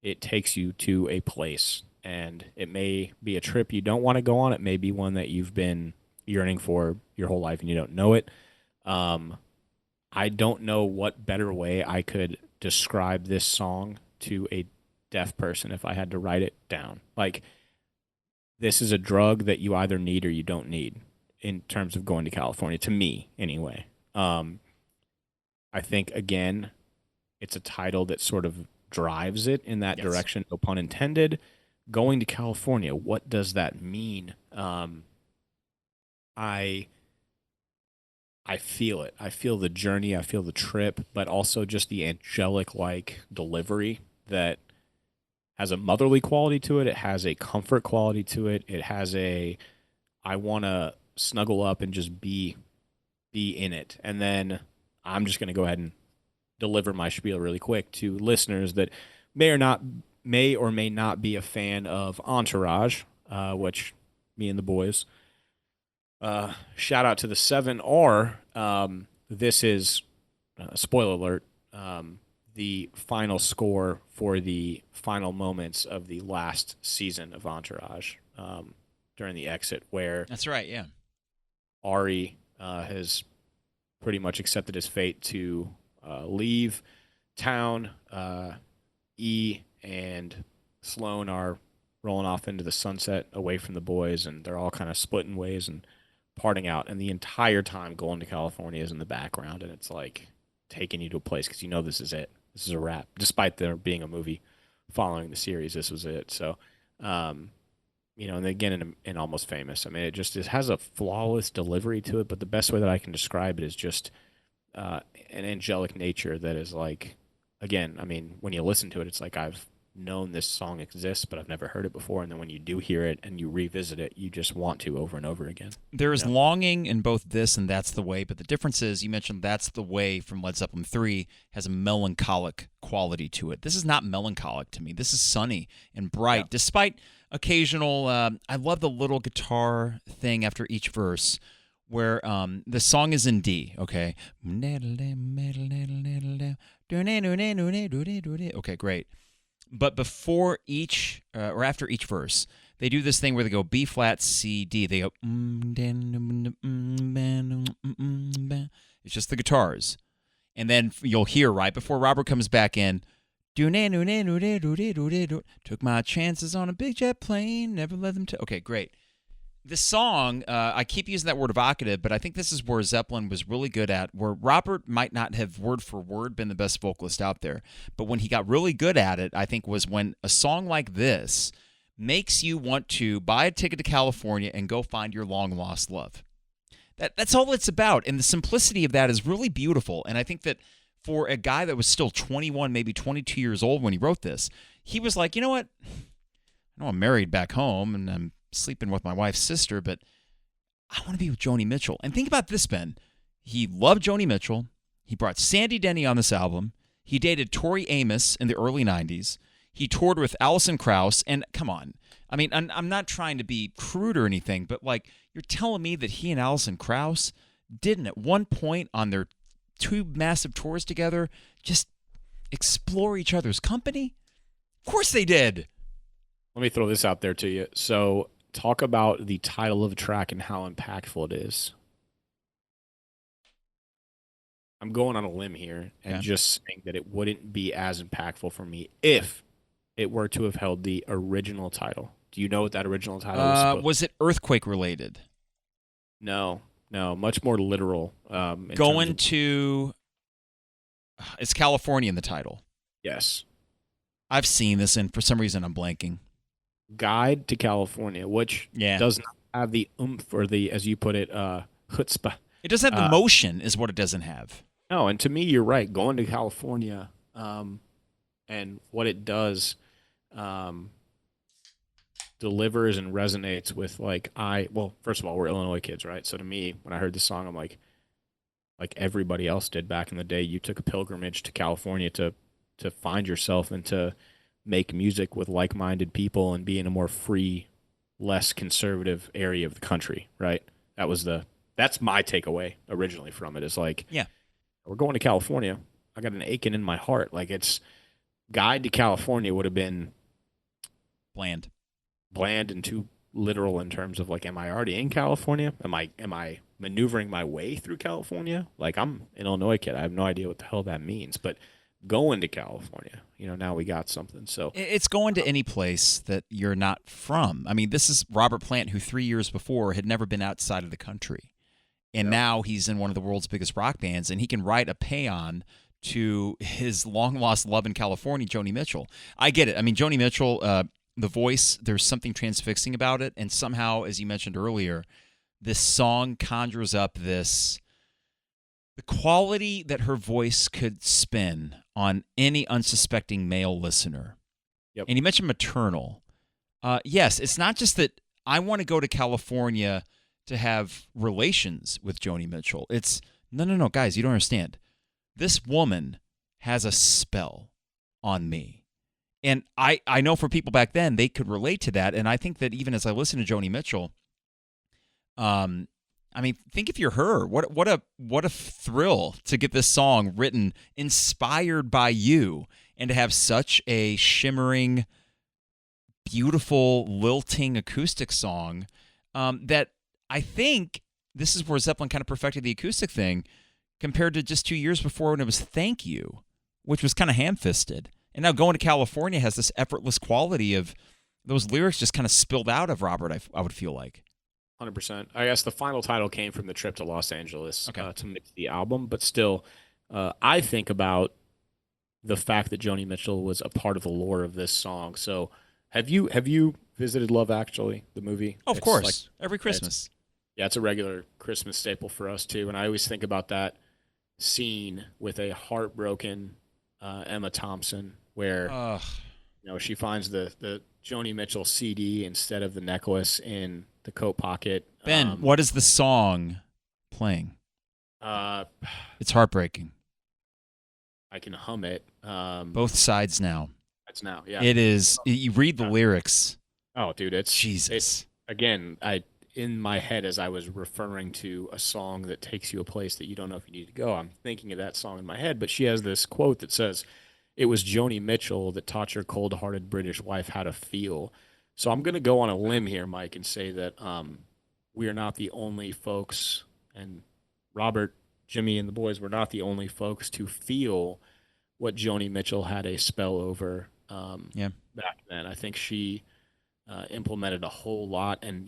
it takes you to a place. And it may be a trip you don't want to go on. It may be one that you've been yearning for your whole life and you don't know it. I don't know what better way I could describe this song to a deaf person if I had to write it down. Like, this is a drug that you either need or you don't need in terms of going to California, to me anyway. I think, again, it's a title that sort of drives it in that direction, no pun intended. Going to California, what does that mean? I feel it. I feel the journey. I feel the trip, but also just the angelic like delivery that has a motherly quality to it. It has a comfort quality to it. It has a I want to snuggle up and just be in it. And then I'm just going to go ahead and deliver my spiel really quick to listeners that may or may not be a fan of Entourage, which me and the boys. Shout out to the 7R. This is spoiler alert. The final score for the final moments of the last season of Entourage during the exit, where that's right, yeah. Ari has pretty much accepted his fate to leave town. E and Sloan are rolling off into the sunset away from the boys, and they're all kind of splitting ways and parting out. And the entire time Going to California is in the background, and it's like taking you to a place because you know this is it. This is a wrap. Despite there being a movie following the series, this was it. So, and again, in Almost Famous, I mean, it has a flawless delivery to it, but the best way that I can describe it is just an angelic nature that is like, again, I mean, when you listen to it, it's like I've known this song exists, but I've never heard it before. And then when you do hear it and you revisit it, you just want to over and over again. There is longing in both this and That's the Way, but the difference is you mentioned That's the Way from Led Zeppelin III has a melancholic quality to it. This is not melancholic to me. This is sunny and bright, despite occasional, I love the little guitar thing after each verse where the song is in D, okay? Okay, great. But before each, or after each verse, they do this thing where they go B flat, C, D. They go, it's just the guitars. And then you'll hear right before Robert comes back in, took my chances on a big jet plane, never let them okay, great. The song, I keep using that word evocative, but I think this is where Zeppelin was really good at, where Robert might not have word for word been the best vocalist out there, but when he got really good at it, I think was when a song like this makes you want to buy a ticket to California and go find your long-lost love. That's all it's about, and the simplicity of that is really beautiful, and I think that for a guy that was still 21, maybe 22 years old when he wrote this, he was like, you know what? I know I'm married back home, and I'm sleeping with my wife's sister, but I want to be with Joni Mitchell. And think about this, Ben. He loved Joni Mitchell. He brought Sandy Denny on this album. He dated Tori Amos in the early 90s. He toured with Alison Krauss. And come on. I mean, I'm not trying to be crude or anything, but like, you're telling me that he and Alison Krauss didn't at one point on their two massive tours together just explore each other's company? Of course they did. Let me throw this out there to you. So, talk about the title of a track and how impactful it is. I'm going on a limb here and just saying that it wouldn't be as impactful for me if it were to have held the original title. Do you know what that original title was? Was it earthquake related? No, much more literal. Going to... It's California in the title. Yes. I've seen this, and for some reason I'm blanking. Guide to California, which does not have the oomph or the, as you put it, chutzpah. It doesn't have the motion is what it doesn't have. No, and to me, you're right. Going to California and what it does delivers and resonates with, like, first of all, we're Illinois kids, right? So to me, when I heard this song, I'm like everybody else did back in the day, you took a pilgrimage to California to find yourself and to make music with like-minded people and be in a more free, less conservative area of the country, right? That's my takeaway originally from it, is like, we're going to California. I got an aching in my heart. Like, it's Guide to California would have been bland and too literal in terms of, like, am I already in California? Am I maneuvering my way through California? Like, I'm an Illinois kid. I have no idea what the hell that means, but going to California, now we got something. So it's going to any place that you're not from. I mean, this is Robert Plant, who 3 years before had never been outside of the country. And now he's in one of the world's biggest rock bands, and he can write a paean to his long-lost love in California, Joni Mitchell. I get it. I mean, Joni Mitchell, the voice, there's something transfixing about it. And somehow, as you mentioned earlier, this song conjures up the quality that her voice could spin on any unsuspecting male listener. Yep. And you mentioned maternal. Yes, it's not just that I want to go to California to have relations with Joni Mitchell. It's, no, guys, you don't understand. This woman has a spell on me. And I know for people back then, they could relate to that. And I think that even as I listen to Joni Mitchell, I mean, think if you're her. What a thrill to get this song written, inspired by you, and to have such a shimmering, beautiful, lilting acoustic song that I think this is where Zeppelin kind of perfected the acoustic thing compared to just 2 years before when it was Thank You, which was kind of ham-fisted. And now Going to California has this effortless quality of those lyrics just kind of spilled out of Robert, I would feel like. 100%. I guess the final title came from the trip to Los Angeles Okay. to mix the album, but still, I think about the fact that Joni Mitchell was a part of the lore of this song. So, have you visited Love Actually, the movie? Oh, of course, every Christmas. It's a regular Christmas staple for us too, and I always think about that scene with a heartbroken Emma Thompson, where she finds the Joni Mitchell CD instead of the necklace in the coat pocket. Ben, what is the song playing? It's heartbreaking. I can hum it. Both sides now. It's now, yeah. It is. You read the lyrics. Oh, dude, it's Jesus. Again, in my head as I was referring to a song that takes you a place that you don't know if you need to go, I'm thinking of that song in my head. But she has this quote that says, "It was Joni Mitchell that taught your cold-hearted British wife how to feel." So I'm going to go on a limb here, Mike, and say that we are not the only folks, and Robert, Jimmy, and the boys were not the only folks to feel what Joni Mitchell had a spell over back then. I think she implemented a whole lot, and,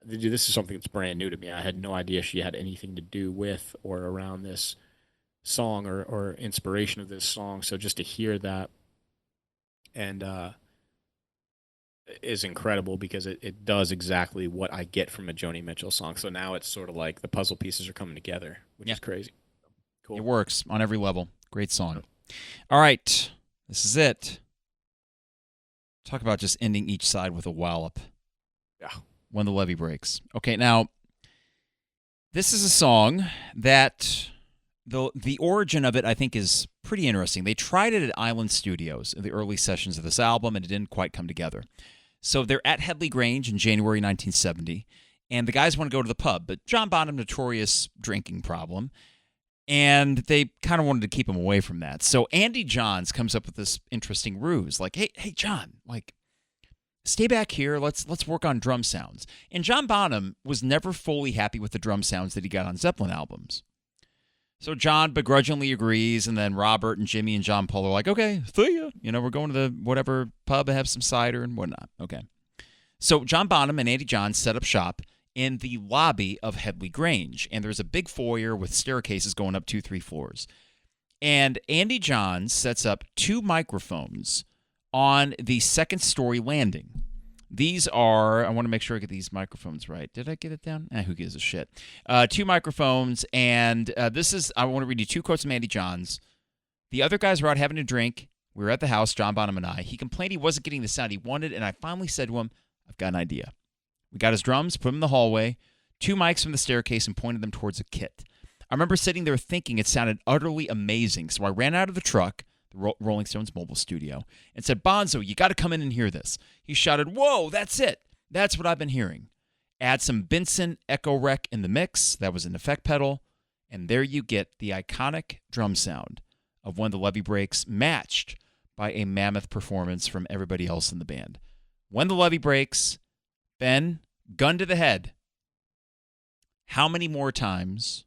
this is something that's brand new to me. I had no idea she had anything to do with or around this song or inspiration of this song. So just to hear that and is incredible because it does exactly what I get from a Joni Mitchell song. So now it's sort of like the puzzle pieces are coming together, which is crazy. Cool. It works on every level. Great song. All right. This is it. Talk about just ending each side with a wallop. Yeah. When the Levee Breaks. Okay, now, this is a song that the origin of it, I think, is pretty interesting. They tried it at Island Studios in the early sessions of this album, and it didn't quite come together. So they're at Headley Grange in January 1970, and the guys want to go to the pub, but John Bonham, notorious drinking problem, and they kind of wanted to keep him away from that. So Andy Johns comes up with this interesting ruse, like, hey, John, stay back here. Let's work on drum sounds. And John Bonham was never fully happy with the drum sounds that he got on Zeppelin albums. So John begrudgingly agrees, and then Robert and Jimmy and John Paul are like, okay, see ya. We're going to the whatever pub and have some cider and whatnot. Okay. So John Bonham and Andy Johns set up shop in the lobby of Headley Grange, and there's a big foyer with staircases going up 2-3 floors. And Andy Johns sets up 2 microphones on the second-story landing. These are, I want to make sure I get these microphones right. Did I get it down? Who gives a shit? 2 microphones, and this is, I want to read you 2 quotes from Andy Johns. The other guys were out having a drink. We were at the house, John Bonham and I. He complained he wasn't getting the sound he wanted, and I finally said to him, I've got an idea. We got his drums, put them in the hallway, 2 mics from the staircase, and pointed them towards a kit. I remember sitting there thinking it sounded utterly amazing, so I ran out of the truck, the Rolling Stones mobile studio, and said, Bonzo, you got to come in and hear this. He shouted, whoa, that's it. That's what I've been hearing. Add some Benson Echo Rec in the mix. That was an effect pedal. And there you get the iconic drum sound of When the Levee Breaks, matched by a mammoth performance from everybody else in the band. When the Levee Breaks, Ben, gun to the head. How many more times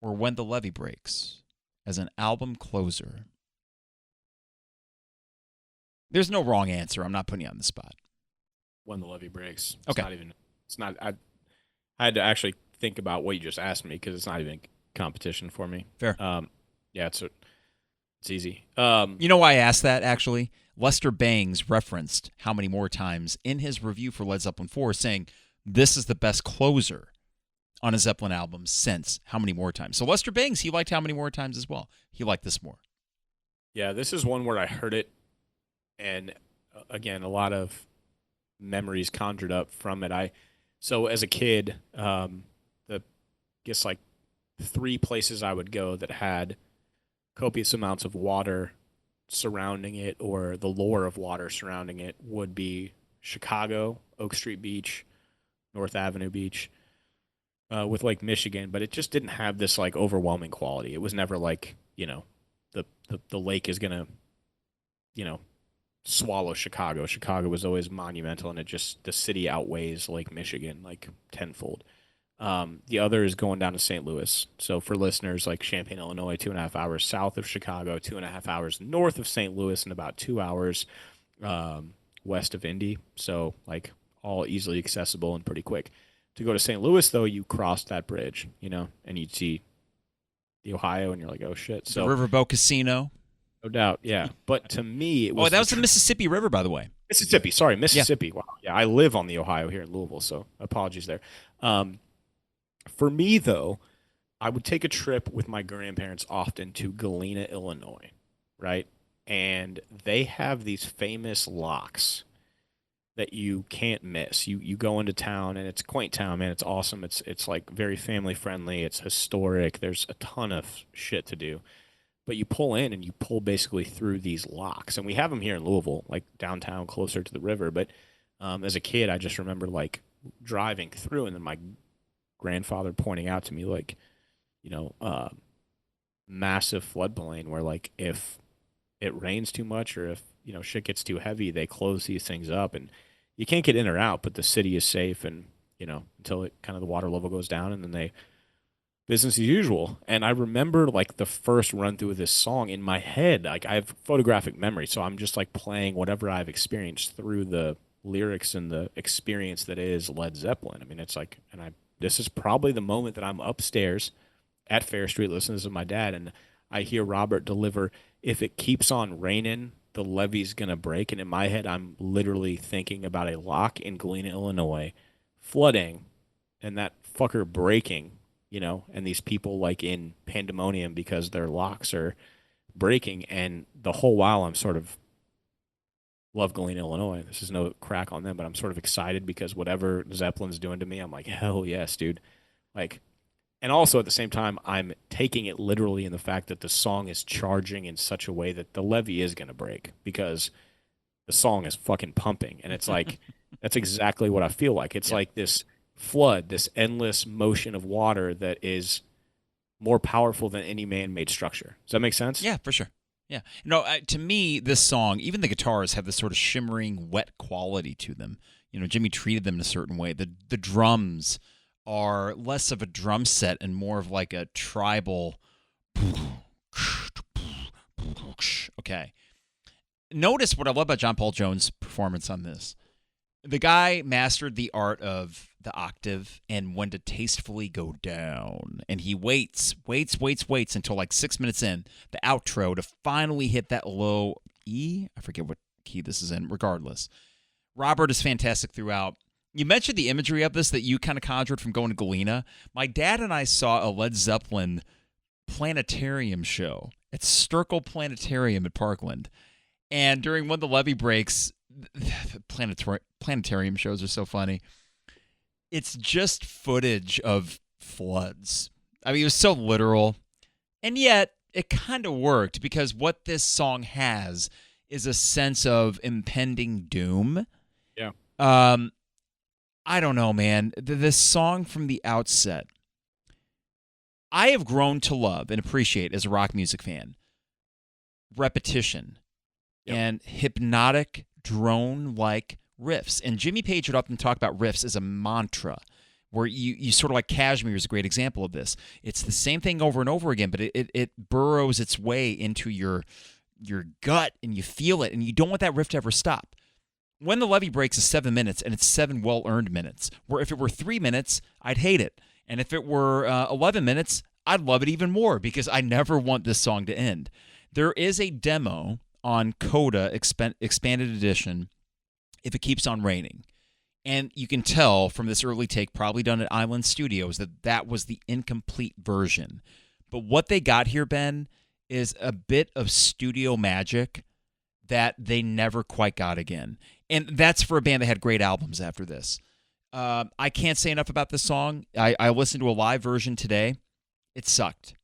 were When the Levee Breaks as an album closer? There's no wrong answer. I'm not putting you on the spot. When the Levee Breaks. Okay. I had to actually think about what you just asked me because it's not even competition for me. Fair. Yeah, It's easy. You know why I asked that, actually? Lester Bangs referenced How Many More Times in his review for Led Zeppelin IV, saying this is the best closer on a Zeppelin album since How Many More Times. So Lester Bangs, he liked How Many More Times as well. He liked this more. Yeah, this is one where I heard it, and again, a lot of memories conjured up from it. So as a kid, guess like 3 places I would go that had copious amounts of water surrounding it, or the lure of water surrounding it, would be Chicago, Oak Street Beach, North Avenue Beach, with Lake Michigan, but it just didn't have this like overwhelming quality. It was never like, the lake is gonna, swallow Chicago. Chicago was always monumental, and the city outweighs Lake Michigan like tenfold. The other is going down to St. Louis. So for listeners, like Champaign, Illinois, 2.5 hours south of Chicago, 2.5 hours north of St. Louis, and about 2 hours west of Indy. So like all easily accessible and pretty quick. To go to St. Louis, though, you cross that bridge, and you'd see the Ohio, and you're like, oh shit. So the Riverboat Casino. No doubt, yeah. But to me, it was... Oh, that was the Mississippi River, by the way. Mississippi, sorry, Mississippi. Yeah. Wow. Yeah, I live on the Ohio here in Louisville, so apologies there. For me, though, I would take a trip with my grandparents often to Galena, Illinois, right? And they have these famous locks that you can't miss. You go into town, and it's a quaint town, man. It's awesome. It's like very family friendly. It's historic. There's a ton of shit to do. But you pull in, and you pull basically through these locks. And we have them here in Louisville, like downtown, closer to the river. But as a kid, I just remember like driving through, and then my grandfather pointing out to me like, massive floodplain where like if it rains too much, or if shit gets too heavy, they close these things up, and you can't get in or out, but the city is safe, and until it kind of the water level goes down, and then they business as usual. And I remember like the first run through of this song in my head, like I have photographic memory, so I'm just like playing whatever I've experienced through the lyrics and the experience that is Led Zeppelin. I mean, it's like, this is probably the moment that I'm upstairs at Fair Street listening to my dad, and I hear Robert deliver, "If it keeps on raining, the levee's gonna break." And in my head, I'm literally thinking about a lock in Galena, Illinois, flooding, and that fucker breaking, and these people like in pandemonium because their locks are breaking. And the whole while, I'm sort of love Galena, Illinois. This is no crack on them, but I'm sort of excited because whatever Zeppelin's doing to me, I'm like, hell yes, dude. Like, and also at the same time, I'm taking it literally in the fact that the song is charging in such a way that the levee is going to break because the song is fucking pumping. And it's like, that's exactly what I feel like. It's like this flood, this endless motion of water that is more powerful than any man-made structure. Does that make sense? Yeah, for sure. Yeah. To me, this song, even the guitars have this sort of shimmering, wet quality to them. Jimmy treated them in a certain way. The drums are less of a drum set and more of like a tribal. Okay. Notice what I love about John Paul Jones' performance on this. The guy mastered the art of the octave and when to tastefully go down. And he waits until like 6 minutes in, the outro, to finally hit that low E. I forget what key this is in, regardless. Robert is fantastic throughout. You mentioned the imagery of this that you kind of conjured from going to Galena. My dad and I saw a Led Zeppelin planetarium show at Sterkel Planetarium at Parkland. And during one of the Levee Breaks, planetarium shows are so funny. It's just footage of floods. I mean, it was so literal. And yet, it kind of worked because what this song has is a sense of impending doom. Yeah. I don't know, man. This song from the outset, I have grown to love and appreciate as a rock music fan. Repetition and hypnotic drone-like riffs. And Jimmy Page would often talk about riffs as a mantra, where you sort of like Kashmir is a great example of this. It's the same thing over and over again, but it burrows its way into your gut, and you feel it, and you don't want that riff to ever stop. When the Levee Breaks is 7 minutes, and it's 7 well-earned minutes, where if it were 3 minutes, I'd hate it. And if it were 11 minutes, I'd love it even more because I never want this song to end. There is a demo on Coda Expanded Edition, If It Keeps on Raining. And you can tell from this early take, probably done at Island Studios, that was the incomplete version. But what they got here, Ben, is a bit of studio magic that they never quite got again. And that's for a band that had great albums after this. I can't say enough about this song. I listened to a live version today. It sucked.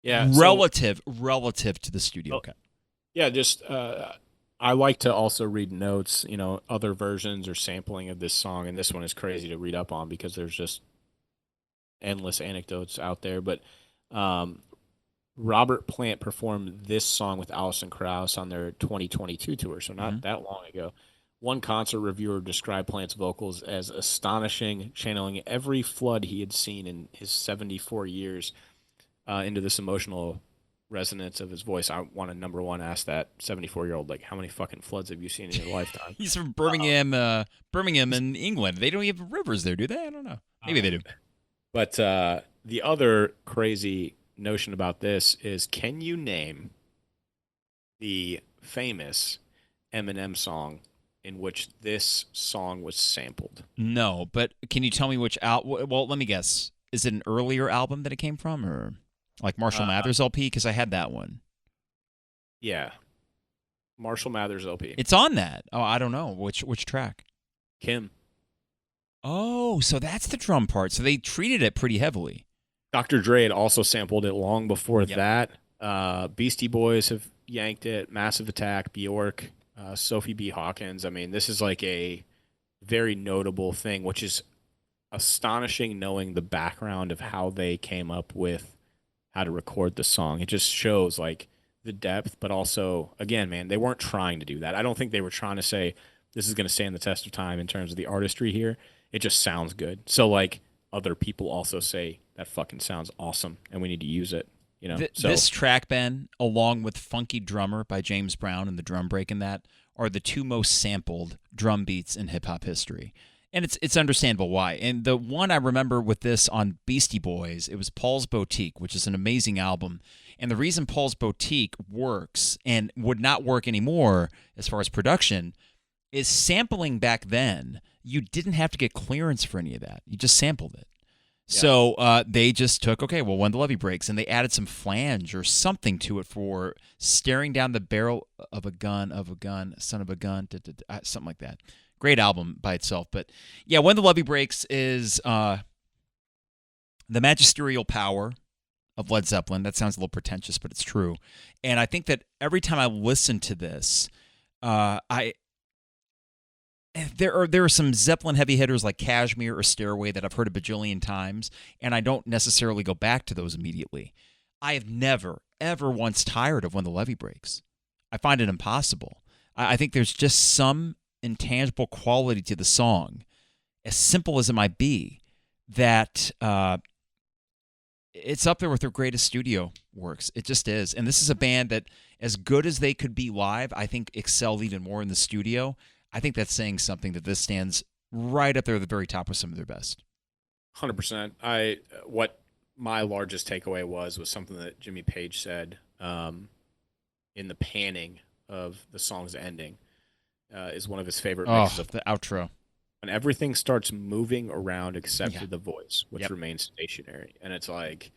Yeah. Relative to the studio cut. Yeah, just I like to also read notes, other versions or sampling of this song, and this one is crazy to read up on because there's just endless anecdotes out there. But Robert Plant performed this song with Alison Krauss on their 2022 tour, so not that long ago. One concert reviewer described Plant's vocals as astonishing, channeling every flood he had seen in his 74 years into this emotional resonance of his voice. I want to, number one, ask that 74-year-old, like, how many fucking floods have you seen in your lifetime? He's from Birmingham in England. They don't even have rivers there, do they? I don't know. Maybe they do. But the other crazy notion about this is, can you name the famous Eminem song in which this song was sampled? No, but can you tell me which well, let me guess. Is it an earlier album that it came from, or like Marshall Mathers LP? Because I had that one. Yeah. Marshall Mathers LP. It's on that. Oh, I don't know. Which track? Kim. Oh, so that's the drum part. So they treated it pretty heavily. Dr. Dre had also sampled it long before that. Beastie Boys have yanked it. Massive Attack, Bjork, Sophie B. Hawkins. I mean, this is like a very notable thing, which is astonishing knowing the background of how they came up with how to record the song. It just shows like the depth, but also, again, man, they weren't trying to do that. I don't think they were trying to say this is going to stand the test of time in terms of the artistry here. It just sounds good. So like other people also say that fucking sounds awesome and we need to use it. This track, Ben, along with Funky Drummer by James Brown and the drum break in that, are the two most sampled drum beats in hip-hop history. And it's understandable why. And the one I remember with this on Beastie Boys, it was Paul's Boutique, which is an amazing album. And the reason Paul's Boutique works and would not work anymore as far as production is sampling back then. You didn't have to get clearance for any of that. You just sampled it. Yeah. So they just took, when the Levee Breaks, and they added some flange or something to it for staring down the barrel of a gun, son of a gun, something like that. Great album by itself. But yeah, When the Levee Breaks is the magisterial power of Led Zeppelin. That sounds a little pretentious, but it's true. And I think that every time I listen to this, there are some Zeppelin heavy hitters like Kashmir or Stairway that I've heard a bajillion times, and I don't necessarily go back to those immediately. I have never, ever once tired of When the Levee Breaks. I find it impossible. I think there's just some intangible quality to the song, as simple as it might be, that it's up there with their greatest studio works. It just is. And this is a band that, as good as they could be live, I think excelled even more in the studio. I think that's saying something, that this stands right up there at the very top of some of their best. 100%. What my largest takeaway was something that Jimmy Page said in the panning of the song's ending. Is one of his favorite mixes of the outro. When everything starts moving around except for the voice, which remains stationary. And it's like,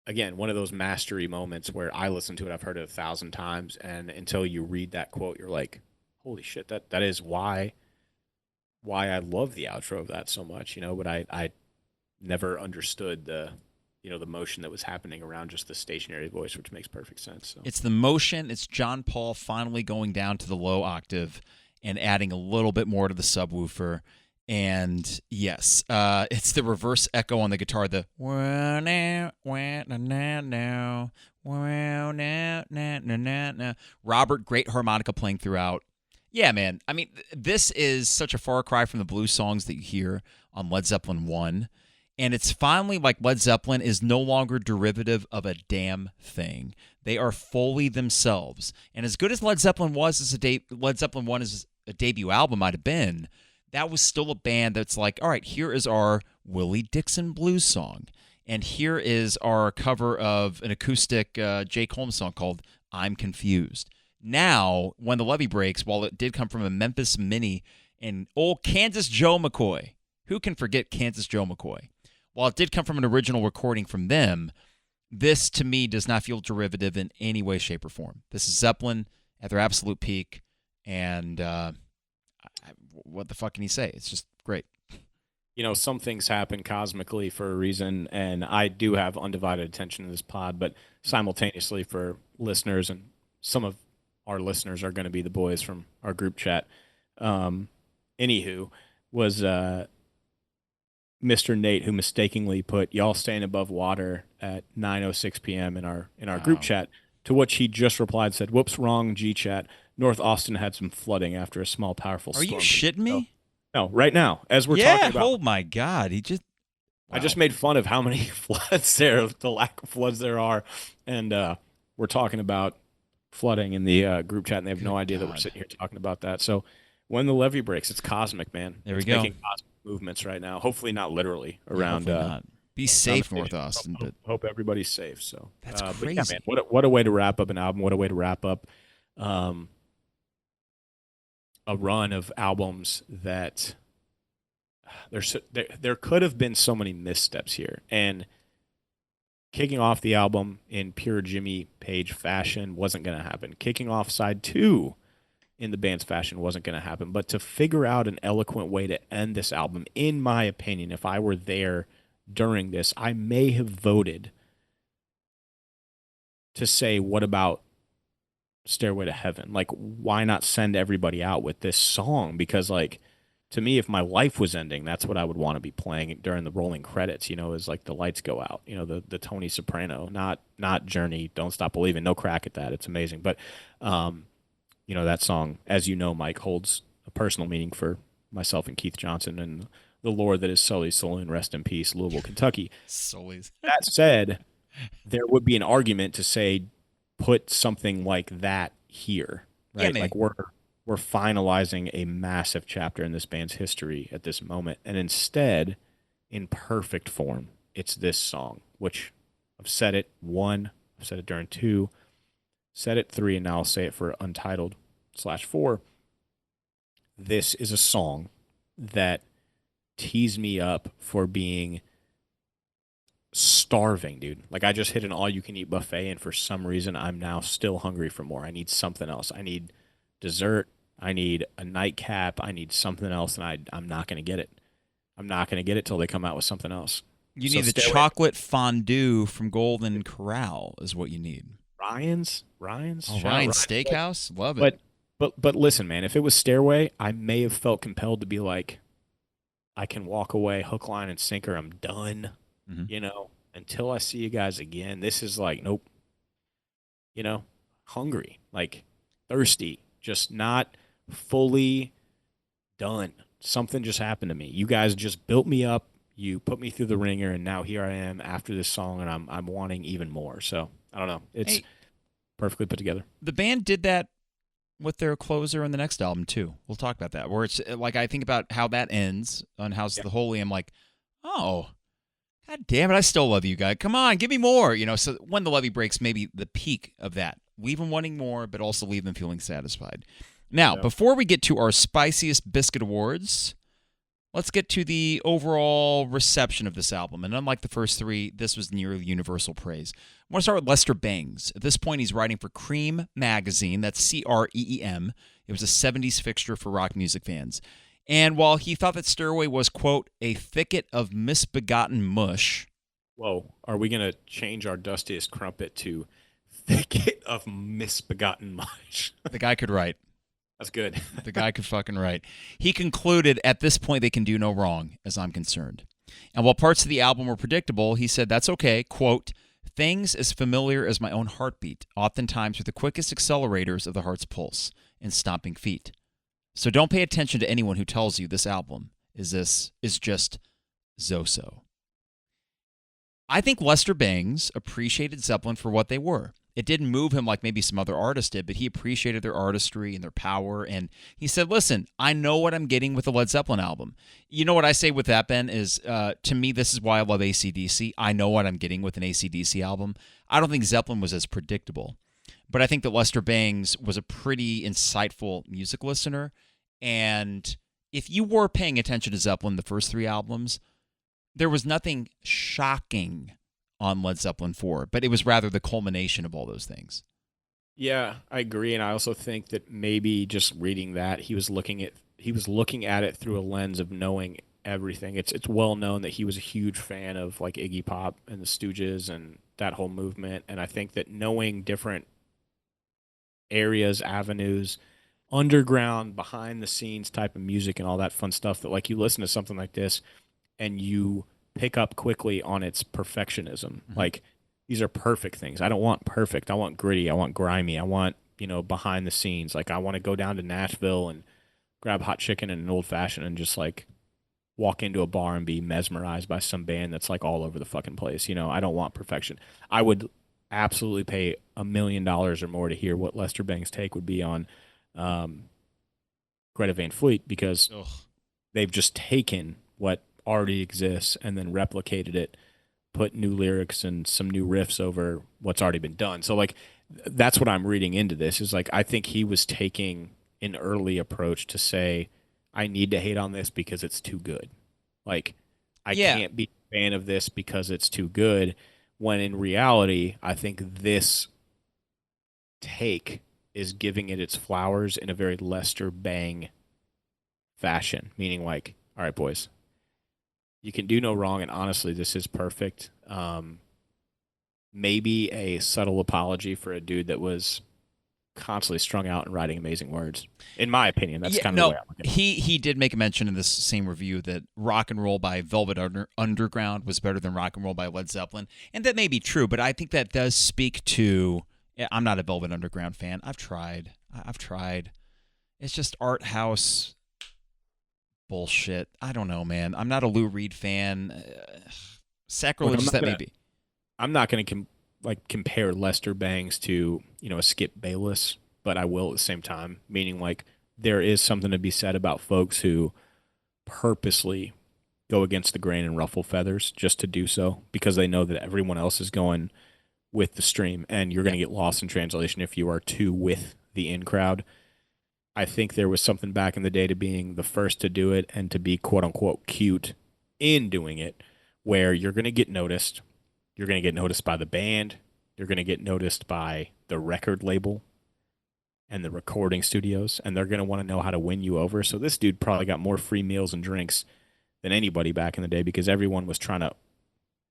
again, one of those mastery moments where I listen to it, I've heard it 1,000 times, and until you read that quote, you're like, holy shit, that is why I love the outro of that so much, but I never understood the motion that was happening around just the stationary voice, which makes perfect sense. So. It's the motion. It's John Paul finally going down to the low octave and adding a little bit more to the subwoofer. And yes, it's the reverse echo on the guitar. The Robert, great harmonica playing throughout. Yeah, man. I mean, this is such a far cry from the blues songs that you hear on Led Zeppelin 1. And it's finally like Led Zeppelin is no longer derivative of a damn thing. They are fully themselves. And as good as Led Zeppelin was Led Zeppelin 1 as a debut album might have been, that was still a band that's like, all right, here is our Willie Dixon blues song. And here is our cover of an acoustic Jake Holmes song called I'm Confused. Now, when the Levee Breaks, while it did come from a Memphis Mini and old Kansas Joe McCoy, who can forget Kansas Joe McCoy? While it did come from an original recording from them, this, to me, does not feel derivative in any way, shape, or form. This is Zeppelin at their absolute peak, and what the fuck can you say? It's just great. You know, some things happen cosmically for a reason, and I do have undivided attention to this pod, but simultaneously for listeners, and some of our listeners are going to be the boys from our group chat. Anywho, was Mr. Nate, who mistakenly put "Y'all Staying Above Water" at 9:06 p.m. in our group chat, to which he just replied, said, "Whoops, wrong G chat. North Austin had some flooding after a small, powerful storm." Are you shitting me? No, right now, as we're talking about. Oh my God, he just. Wow. I just made fun of how many floods the lack of floods there are, and we're talking about flooding in the group chat, and they have no idea that we're sitting here talking about that. So when the levee breaks, it's cosmic, man. There we it's go. Making cosmic movements right now. Hopefully not literally around. Not. Be safe, North Austin. Hope everybody's safe. So that's crazy. But yeah, man, what a way to wrap up an album. What a way to wrap up a run of albums that there could have been so many missteps here. And kicking off the album in pure Jimmy Page fashion wasn't going to happen. Kicking off side 2 in the band's fashion wasn't going to happen. But to figure out an eloquent way to end this album, in my opinion, if I were there during this, I may have voted to say, what about Stairway to Heaven? Like, why not send everybody out with this song? Because, like, to me, if my life was ending, that's what I would want to be playing during the rolling credits, you know, is like the lights go out, you know, the Tony Soprano, not Journey, Don't Stop Believing, no crack at that. It's amazing. But, you know, that song, as you know, Mike, holds a personal meaning for myself and Keith Johnson and the Lord that is Sully's Saloon, rest in peace, Louisville, Kentucky. Sully's. That said, there would be an argument to say, put something like that here, right? Yeah, like we're finalizing a massive chapter in this band's history at this moment. And instead, in perfect form, it's this song, which I've said it 1, I've said it during 2, said it 3, and now I'll say it for Untitled/4. This is a song that tees me up for being starving, dude. Like, I just hit an all-you-can-eat buffet, and for some reason, I'm now still hungry for more. I need something else. I need dessert. I need a nightcap. I need something else, and I'm not going to get it. I'm not going to get it till they come out with something else. You need the chocolate fondue from Golden Corral is what you need. Ryan's? Oh, Ryan's Steakhouse? Love it. But listen, man, if it was Stairway, I may have felt compelled to be like, I can walk away, hook, line, and sinker. I'm done. Mm-hmm. You know, until I see you guys again. This is like, nope. You know, hungry, like thirsty, just not fully done. Something just happened to me. You guys just built me up. You put me through the ringer, and now here I am after this song, and I'm wanting even more. So I don't know. It's perfectly put together. The band did that with their closer in the next album too. We'll talk about that. Where it's like, I think about how that ends on House of the Holy. I'm like, oh, God damn it, I still love you guys. Come on, give me more. You know, so when the levee breaks, maybe the peak of that. Leave them wanting more, but also leave them feeling satisfied. Now, before we get to our Spiciest Biscuit Awards, let's get to the overall reception of this album. And unlike the first 3, this was nearly universal praise. I want to start with Lester Bangs. At this point, he's writing for Cream magazine. That's CREEM. It was a 70s fixture for rock music fans. And while he thought that Stairway was, quote, a thicket of misbegotten mush. Whoa, are we going to change our Dustiest Crumpet to thicket of misbegotten mush? The guy could write. That's good. The guy could fucking write. He concluded, at this point, they can do no wrong, as I'm concerned. And while parts of the album were predictable, he said, that's okay, quote, things as familiar as my own heartbeat, oftentimes with the quickest accelerators of the heart's pulse and stomping feet. So don't pay attention to anyone who tells you this album is just Zoso. I think Lester Bangs appreciated Zeppelin for what they were. It didn't move him like maybe some other artists did, but he appreciated their artistry and their power. And he said, listen, I know what I'm getting with the Led Zeppelin album. You know what I say with that, Ben, is to me, this is why I love AC/DC. I know what I'm getting with an AC/DC album. I don't think Zeppelin was as predictable, but I think that Lester Bangs was a pretty insightful music listener. And if you were paying attention to Zeppelin, the first 3 albums, there was nothing shocking on Led Zeppelin IV, but it was rather the culmination of all those things. Yeah, I agree, and I also think that maybe just reading that, he was looking at it through a lens of knowing everything. It's well known that he was a huge fan of like Iggy Pop and the Stooges and that whole movement, and I think that knowing different areas, avenues, underground, behind the scenes type of music and all that fun stuff, that like you listen to something like this and you pick up quickly on its perfectionism. Mm-hmm. Like, these are perfect things. I don't want perfect. I want gritty. I want grimy. I want, behind the scenes. Like, I want to go down to Nashville and grab hot chicken and an old fashioned and just like walk into a bar and be mesmerized by some band that's like all over the fucking place. I don't want perfection. I would absolutely pay $1 million or more to hear what Lester Bangs' take would be on Greta Van Fleet, because they've just taken what already exists and then replicated it, put new lyrics and some new riffs over what's already been done. So like, that's what I'm reading into this, is like, I think he was taking an early approach to say, I need to hate on this because it's too good. Like, I can't be a fan of this because it's too good, when in reality, I think this take is giving it its flowers in a very Lester Bang fashion, meaning like, all right, boys, you can do no wrong, and honestly, this is perfect. Maybe a subtle apology for a dude that was constantly strung out and writing amazing words. In my opinion, that's kind of the way I look at it. He did make a mention in this same review that rock and roll by Velvet Underground was better than rock and roll by Led Zeppelin, and that may be true, but I think that does speak to. I'm not a Velvet Underground fan. I've tried. It's just art house bullshit. I don't know, man. I'm not a Lou Reed fan. Sacrilegious that may be. I'm not going to compare Lester Bangs to, a Skip Bayless, but I will at the same time, meaning like there is something to be said about folks who purposely go against the grain and ruffle feathers just to do so, because they know that everyone else is going with the stream, and you're going to get lost in translation if you are too with the in crowd. I think there was something back in the day to being the first to do it and to be quote unquote cute in doing it, where you're going to get noticed. You're going to get noticed by the band. You're going to get noticed by the record label and the recording studios, and they're going to want to know how to win you over. So this dude probably got more free meals and drinks than anybody back in the day, because everyone was trying to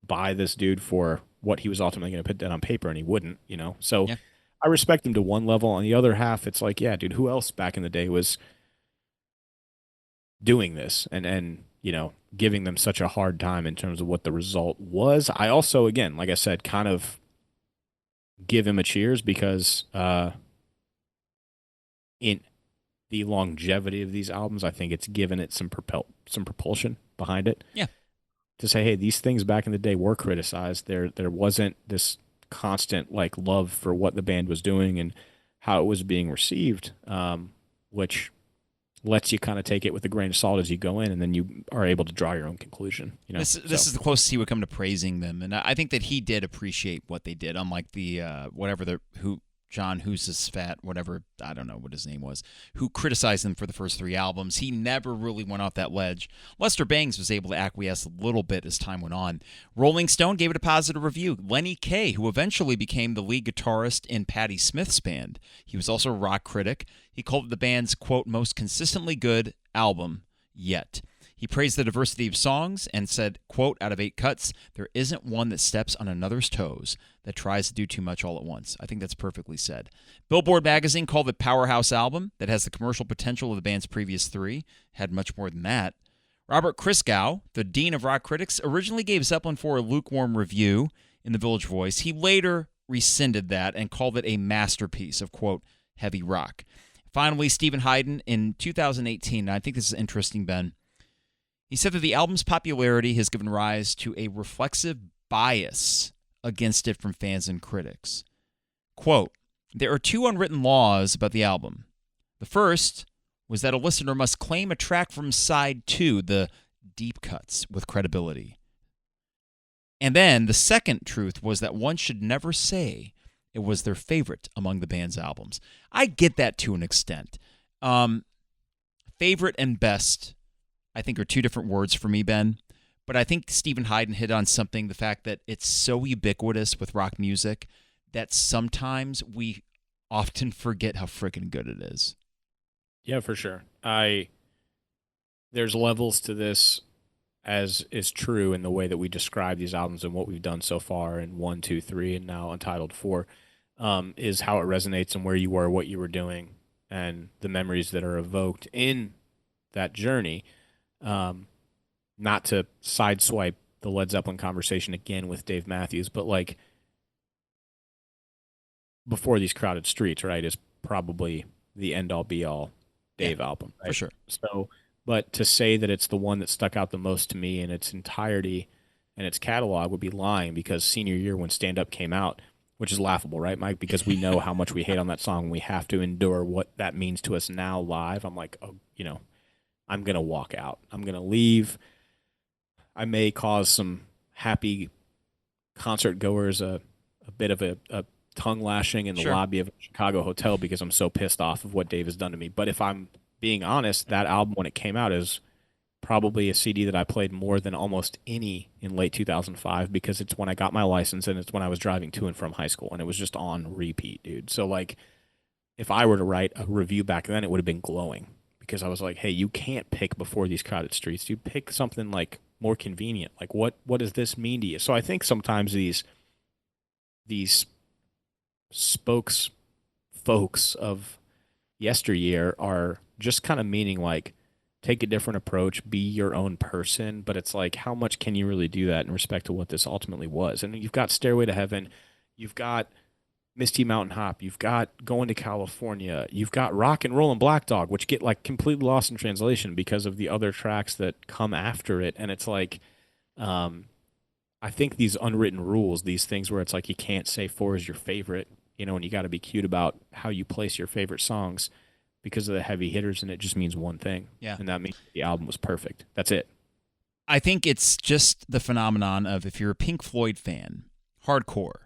buy this dude for what he was ultimately going to put down on paper, and he wouldn't, So yeah. I respect him to one level. On the other half, it's like, yeah, dude, who else back in the day was doing this and giving them such a hard time in terms of what the result was? I also, again, like I said, kind of give him a cheers, because in the longevity of these albums, I think it's given it some propulsion behind it. Yeah. To say, hey, these things back in the day were criticized. There wasn't this constant like love for what the band was doing and how it was being received, which lets you kind of take it with a grain of salt as you go in, and then you are able to draw your own conclusion. This is the closest he would come to praising them, and I think that he did appreciate what they did, unlike the John Who's This Fat, whatever, I don't know what his name was, who criticized them for the first 3 albums. He never really went off that ledge. Lester Bangs was able to acquiesce a little bit as time went on. Rolling Stone gave it a positive review. Lenny Kaye, who eventually became the lead guitarist in Patti Smith's band. He was also a rock critic. He called it the band's, quote, most consistently good album yet. He praised the diversity of songs and said, quote, out of 8 cuts, there isn't one that steps on another's toes, that tries to do too much all at once. I think that's perfectly said. Billboard magazine called it powerhouse album that has the commercial potential of the band's previous 3. Had much more than that. Robert Christgau, the dean of rock critics, originally gave Zeppelin IV a lukewarm review in the Village Voice. He later rescinded that and called it a masterpiece of, quote, heavy rock. Finally, Stephen Hayden in 2018, and I think this is interesting, Ben, he said that the album's popularity has given rise to a reflexive bias against it from fans and critics. Quote, there are two unwritten laws about the album. The first was that a listener must claim a track from side 2, the deep cuts, with credibility. And then the second truth was that one should never say it was their favorite among the band's albums. I get that to an extent. Favorite and best, I think, are two different words for me, Ben. But I think Stephen Hyden hit on something, the fact that it's so ubiquitous with rock music that sometimes we often forget how freaking good it is. Yeah, for sure. There's levels to this, as is true in the way that we describe these albums and what we've done so far in 1, 2, 3, and now Untitled 4, is how it resonates and where you were, what you were doing, and the memories that are evoked in that journey. Not to sideswipe the Led Zeppelin conversation again with Dave Matthews, but like Before These Crowded Streets, right, is probably the end-all be-all Dave album, right? For sure. So, but to say that it's the one that stuck out the most to me in its entirety and its catalog would be lying, because senior year when Stand Up came out, which is laughable, right, Mike? Because we know how much we hate on that song. We have to endure what that means to us now live. I'm like, oh, I'm going to walk out. I'm going to leave. I may cause some happy concert goers a bit of a tongue lashing in the lobby of a Chicago hotel because I'm so pissed off of what Dave has done to me. But if I'm being honest, that album when it came out is probably a CD that I played more than almost any in late 2005, because it's when I got my license and it's when I was driving to and from high school, and it was just on repeat, dude. So like, if I were to write a review back then, it would have been glowing, because I was like, hey, you can't pick Before These Crowded Streets. You pick something like more convenient. Like, what does this mean to you? So I think sometimes these folks of yesteryear are just kind of meaning like, take a different approach, be your own person. But it's like, how much can you really do that in respect to what this ultimately was? And you've got Stairway to Heaven, you've got Misty Mountain Hop, you've got Going to California, you've got Rock and Roll and Black Dog, which get like completely lost in translation because of the other tracks that come after it. And it's like, I think these unwritten rules, these things where it's like you can't say 4 is your favorite, and you got to be cute about how you place your favorite songs because of the heavy hitters, and it just means one thing. Yeah. And that means the album was perfect. That's it. I think it's just the phenomenon of, if you're a Pink Floyd fan, hardcore,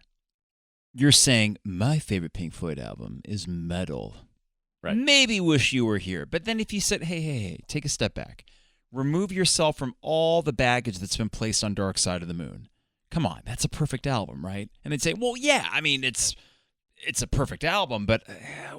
you're saying, my favorite Pink Floyd album is Metal. Right. Maybe Wish You Were Here. But then if you said, hey, take a step back. Remove yourself from all the baggage that's been placed on Dark Side of the Moon. Come on, that's a perfect album, right? And they'd say, well, yeah, I mean, it's a perfect album, but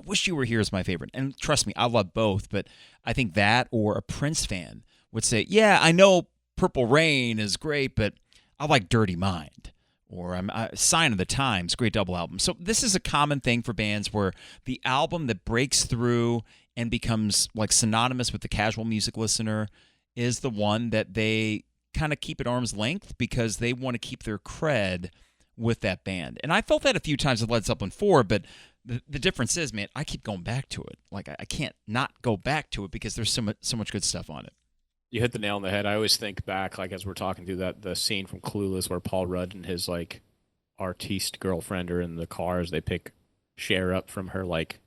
Wish You Were Here is my favorite. And trust me, I love both, but I think that, or a Prince fan would say, yeah, I know Purple Rain is great, but I like Dirty Mind. Or Sign of the Times, great double album. So this is a common thing for bands, where the album that breaks through and becomes like synonymous with the casual music listener is the one that they kind of keep at arm's length, because they want to keep their cred with that band. And I felt that a few times with Led Zeppelin IV, but the difference is, man, I keep going back to it. Like, I can't not go back to it because there's so much good stuff on it. You hit the nail on the head. I always think back, like, as we're talking through the scene from Clueless where Paul Rudd and his like artiste girlfriend are in the car as they pick Cher up from her like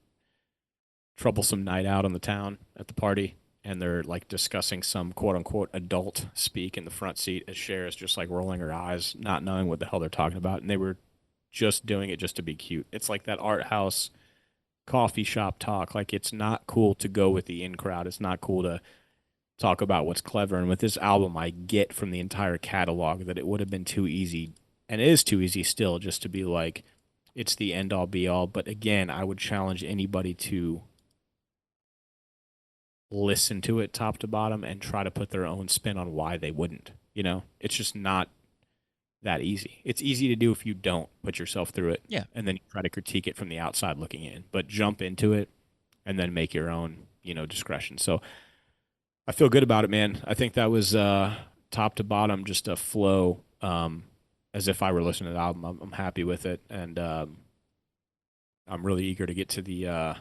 troublesome night out on the town at the party, and they're like discussing some quote unquote adult speak in the front seat as Cher is just like rolling her eyes, not knowing what the hell they're talking about, and they were just doing it just to be cute. It's like that art house coffee shop talk. Like, it's not cool to go with the in crowd. It's not cool to talk about what's clever. And with this album, I get from the entire catalog that it would have been too easy, and it is too easy still, just to be like, it's the end all be all. But again, I would challenge anybody to listen to it top to bottom and try to put their own spin on why they wouldn't. It's just not that easy. It's easy to do if you don't put yourself through it. Yeah. And then you try to critique it from the outside looking in, but jump into it and then make your own, discretion. So I feel good about it, man. I think that was top to bottom, just a flow, as if I were listening to the album. I'm happy with it, and I'm really eager to get to the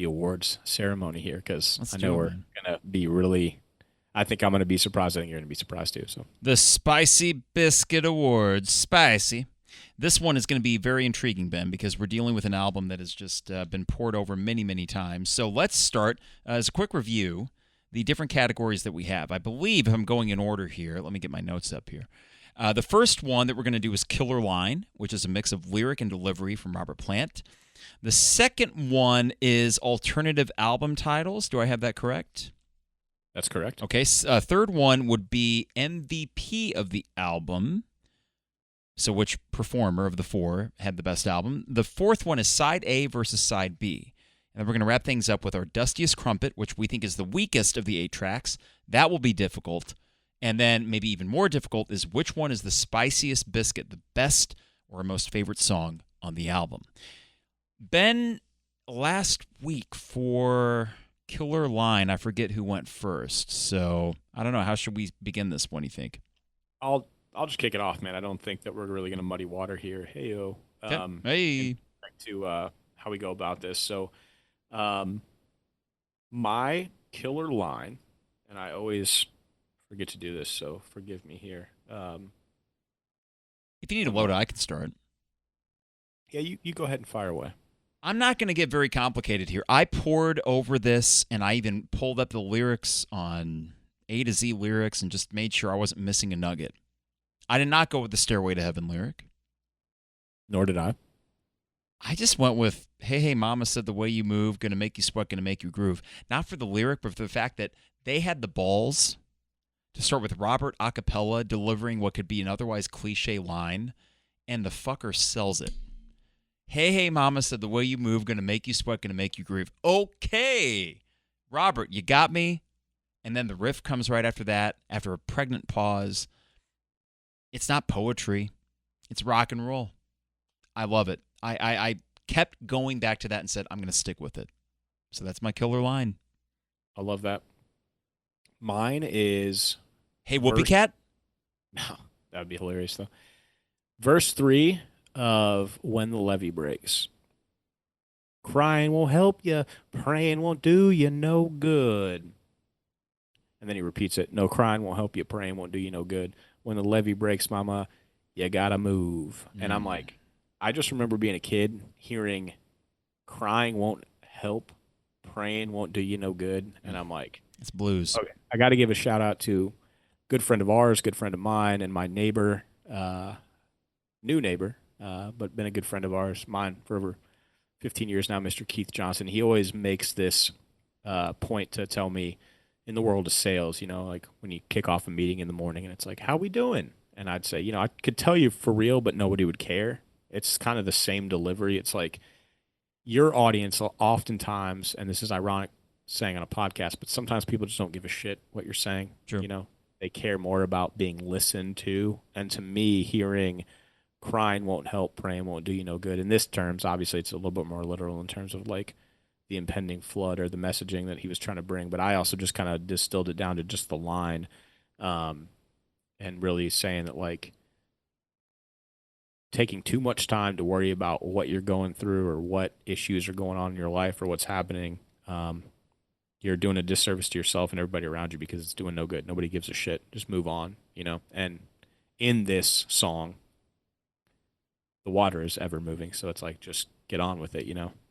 awards ceremony here, because I know we're gonna be really. I think I'm gonna be surprised. I think you're gonna be surprised too. So the Spicy Biscuit Awards, spicy. This one is going to be very intriguing, Ben, because we're dealing with an album that has just been poured over many, many times. So let's start, as a quick review, the different categories that we have. I believe, if I'm going in order here, let me get my notes up here. The first one that we're going to do is Killer Line, which is a mix of lyric and delivery from Robert Plant. The second one is alternative album titles. Do I have that correct? That's correct. Okay. Third one would be MVP of the album. So which performer of the four had the best album? The fourth one is Side A versus Side B. And then we're going to wrap things up with our Dustiest Crumpet, which we think is the weakest of the 8 tracks. That will be difficult. And then maybe even more difficult is which one is the spiciest Biscuit, the best or most favorite song on the album. Ben, last week for Killer Line, I forget who went first. So I don't know. How should we begin this one, you think? I'll just kick it off, man. I don't think that we're really going to muddy water here. Hey-o. Hey. Back to how we go about this. So my Killer Line, and I always forget to do this, so forgive me here. If you need to load it, I can start. Yeah, you go ahead and fire away. I'm not going to get very complicated here. I poured over this, and I even pulled up the lyrics on A to Z lyrics and just made sure I wasn't missing a nugget. I did not go with the Stairway to Heaven lyric. Nor did I. I just went with, hey, hey, mama said the way you move, gonna make you sweat, gonna make you groove. Not for the lyric, but for the fact that they had the balls to start with Robert a cappella delivering what could be an otherwise cliche line, and the fucker sells it. Hey, hey, mama said the way you move, gonna make you sweat, gonna make you groove. Okay, Robert, you got me. And then the riff comes right after that, after a pregnant pause. It's not poetry. It's rock and roll. I love it. I kept going back to that and said, I'm going to stick with it. So that's my Killer Line. I love that. Mine is... Hey, Whoopee Cat? No, that would be hilarious, though. Verse 3 of When the Levee Breaks. Crying won't help you. Praying won't do you no good. And then he repeats it. No, crying won't help you. Praying won't do you no good. When the levee breaks, mama, you gotta move. And I'm like, I just remember being a kid hearing crying won't help, praying won't do you no good. And I'm like, it's blues. Okay, I got to give a shout out to a good friend of ours, good friend of mine, and my neighbor, new neighbor, but been a good friend of ours, mine for over 15 years now, Mr. Keith Johnson. He always makes this point to tell me, in the world of sales, like when you kick off a meeting in the morning and it's like, how we doing? And I'd say, I could tell you for real, but nobody would care. It's kind of the same delivery. It's like your audience oftentimes, and this is ironic saying on a podcast, but sometimes people just don't give a shit what you're saying. True. They care more about being listened to. And to me, hearing crying won't help, praying won't do you no good. In this terms, obviously it's a little bit more literal in terms of like the impending flood or the messaging that he was trying to bring. But I also just kind of distilled it down to just the line, and really saying that, like, taking too much time to worry about what you're going through or what issues are going on in your life or what's happening, you're doing a disservice to yourself and everybody around you because it's doing no good. Nobody gives a shit. Just move on, And in this song, the water is ever moving. So it's like, just get on with it,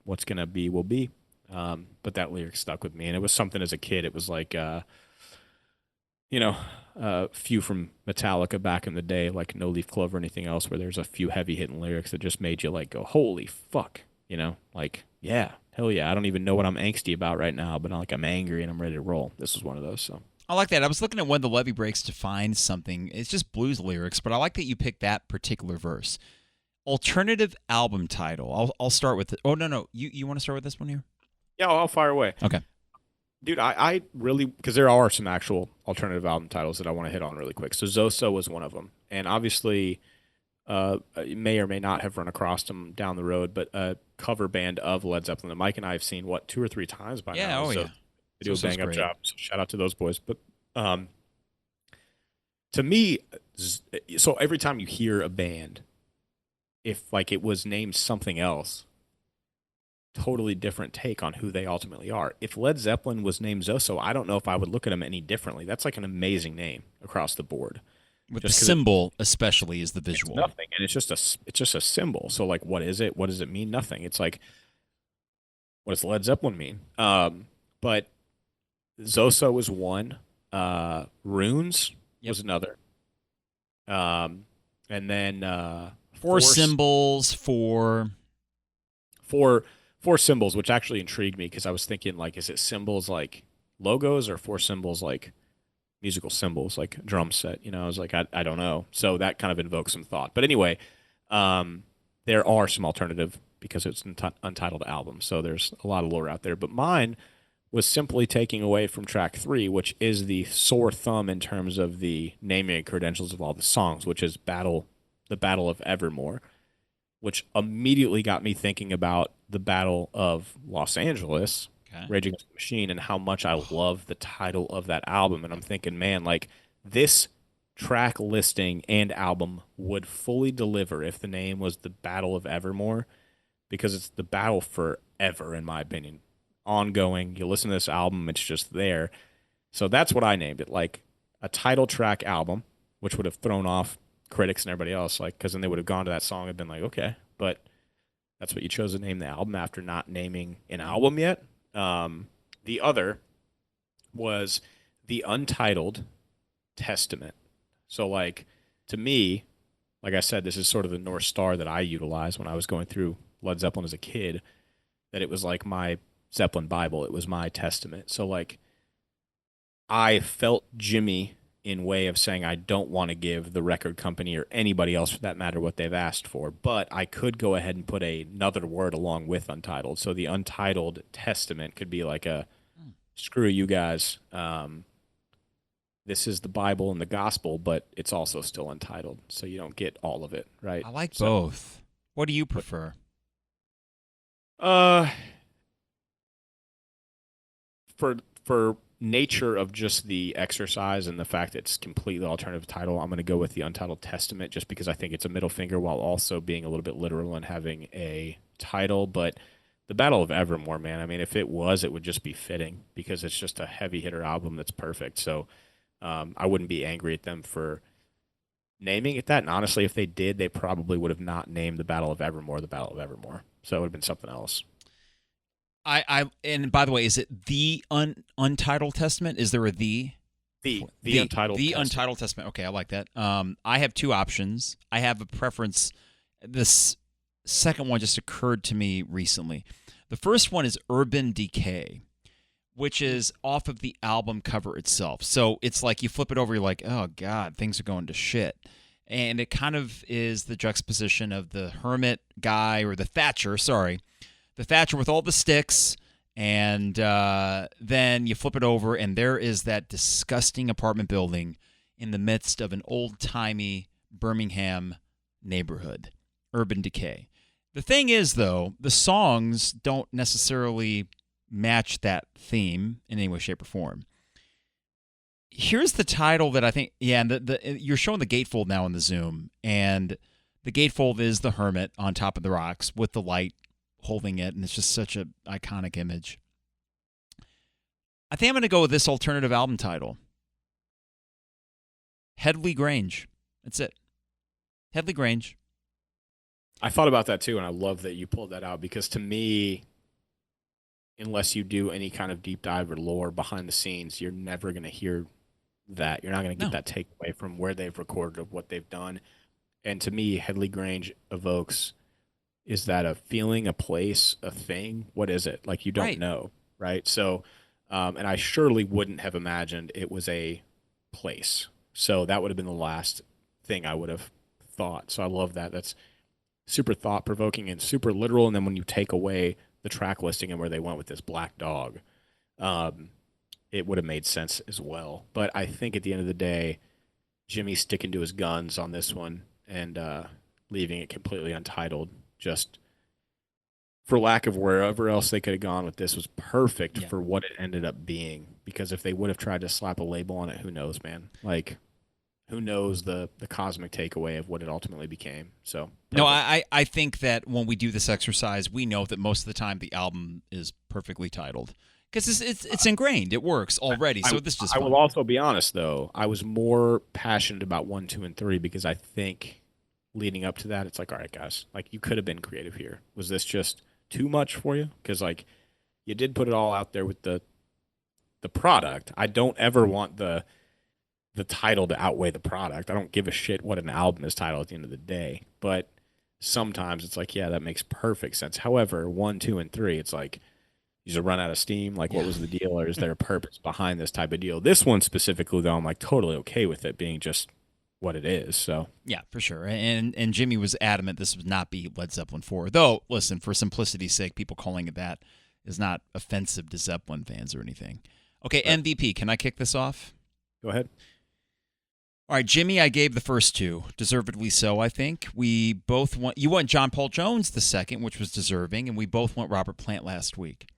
What's going to be will be. But that lyric stuck with me, and it was something as a kid. It was like, few from Metallica back in the day, like No Leaf Clover or anything else, where there's a few heavy hitting lyrics that just made you like go, holy fuck, like, yeah, hell yeah. I don't even know what I'm angsty about right now, but I'm angry and I'm ready to roll. This was one of those. So I like that. I was looking at When the Levee Breaks to find something. It's just blues lyrics, but I like that you picked that particular verse. Alternative album title. I'll start with it. Oh, no. You want to start with this one here? Yeah, I'll fire away. Okay. Dude, I really, because there are some actual alternative album titles that I want to hit on really quick. So Zoso was one of them. And obviously, you may or may not have run across them down the road, but a cover band of Led Zeppelin that Mike and I have seen, 2 or 3 times by now. Oh, so yeah. They do a bang-up great. job. So shout out to those boys. But to me, so every time you hear a band, if like it was named something else, totally different take on who they ultimately are. If Led Zeppelin was named Zoso, I don't know if I would look at them any differently. That's like an amazing name across the board. With the symbol, especially, is the visual. It's nothing, and it's just a symbol. So like, what is it? What does it mean? Nothing. It's like, what does Led Zeppelin mean? But Zoso was one. Runes was another. And then four symbols, four symbols, which actually intrigued me because I was thinking, like, is it symbols like logos or four symbols like musical symbols, like drum set? You know, I was like, I don't know. So that kind of invoked some thought. But anyway, there are some alternative because it's an untitled album. So there's a lot of lore out there. But mine was simply taking away from track 3, which is the sore thumb in terms of the naming credentials of all the songs, which is the Battle of Evermore, which immediately got me thinking about the Battle of Los Angeles, Rage Against the Machine, and how much I love the title of that album. And I'm thinking, man, like, this track listing and album would fully deliver if the name was the Battle of Evermore, because it's the battle forever, in my opinion. Ongoing. You listen to this album, it's just there. So that's what I named it, like a title track album, which would have thrown off critics and everybody else, like, because then they would have gone to that song and been like, okay, but that's what you chose to name the album after not naming an album yet. The other was the Untitled Testament. So, like, to me, like I said, this is sort of the North Star that I utilized when I was going through Led Zeppelin as a kid, that it was like my Zeppelin Bible. It was my testament. So, like, I felt Jimmy in way of saying I don't want to give the record company or anybody else for that matter what they've asked for, but I could go ahead and put another word along with Untitled. So the Untitled Testament could be like a, screw you guys. This is the Bible and the gospel, but it's also still untitled, so you don't get all of it, right? I like both. What do you prefer? For nature of just the exercise and the fact that it's completely alternative title, I'm going to go with the Untitled Testament, just because I think it's a middle finger while also being a little bit literal and having a title. But the Battle of Evermore, man, I mean, if it was, it would just be fitting because it's just a heavy hitter album that's perfect. So I wouldn't be angry at them for naming it that. And honestly, if they did, they probably would have not named the Battle of Evermore the Battle of Evermore. So it would have been something else. And by the way, is it the Untitled Testament? Is there a the? The Untitled the Testament. Untitled Testament. Okay, I like that. I have two options. I have a preference. This second one just occurred to me recently. The first one is Urban Decay, which is off of the album cover itself. So it's like you flip it over, you're like, oh, God, things are going to shit. And it kind of is the juxtaposition of the hermit guy, or the Thatcher with all the sticks, and then you flip it over, and there is that disgusting apartment building in the midst of an old-timey Birmingham neighborhood. Urban Decay. The thing is, though, the songs don't necessarily match that theme in any way, shape, or form. Here's the title that I think, and you're showing the gatefold now in the Zoom, and the gatefold is the hermit on top of the rocks with the light holding it, and it's just such an iconic image. I think I'm going to go with this alternative album title. Headley Grange. That's it. Headley Grange. I thought about that too, and I love that you pulled that out, because to me, unless you do any kind of deep dive or lore behind the scenes, you're never going to hear that. You're not going to get that takeaway from where they've recorded of what they've done. And to me, Headley Grange evokes, is that a feeling, a place, a thing? What is it? Like, you don't know, right? So, and I surely wouldn't have imagined it was a place. So that would have been the last thing I would have thought. So I love that. That's super thought-provoking and super literal. And then when you take away the track listing and where they went with this black dog, it would have made sense as well. But I think at the end of the day, Jimmy's sticking to his guns on this one and leaving it completely untitled, just for lack of wherever else they could have gone with this, was perfect for what it ended up being. Because if they would have tried to slap a label on it, who knows, man? Like, who knows the cosmic takeaway of what it ultimately became. So perfect. No, I think that when we do this exercise, we know that most of the time the album is perfectly titled. Because it's ingrained. It works already. So this is just I fun. will also be honest, though. I was more passionate about 1, 2, and 3 because I think leading up to that, it's like, all right, guys, like you could have been creative here. Was this just too much for you? Because like you did put it all out there with the product. I don't ever want the title to outweigh the product. I don't give a shit what an album is titled at the end of the day. But sometimes it's like, yeah, that makes perfect sense. However, 1, 2, and 3, it's like, you just run out of steam. Like, what was the deal, or is there a purpose behind this type of deal? This one specifically, though, I'm like totally okay with it being just what it is. So yeah, for sure. And Jimmy was adamant this would not be Led Zeppelin IV. Though, listen, for simplicity's sake, people calling it that is not offensive to Zeppelin fans or anything. Okay, right. MVP. Can I kick this off? Go ahead. All right, Jimmy, I gave the first two. Deservedly so, I think. We both went. You went John Paul Jones the second, which was deserving, and we both went Robert Plant last week.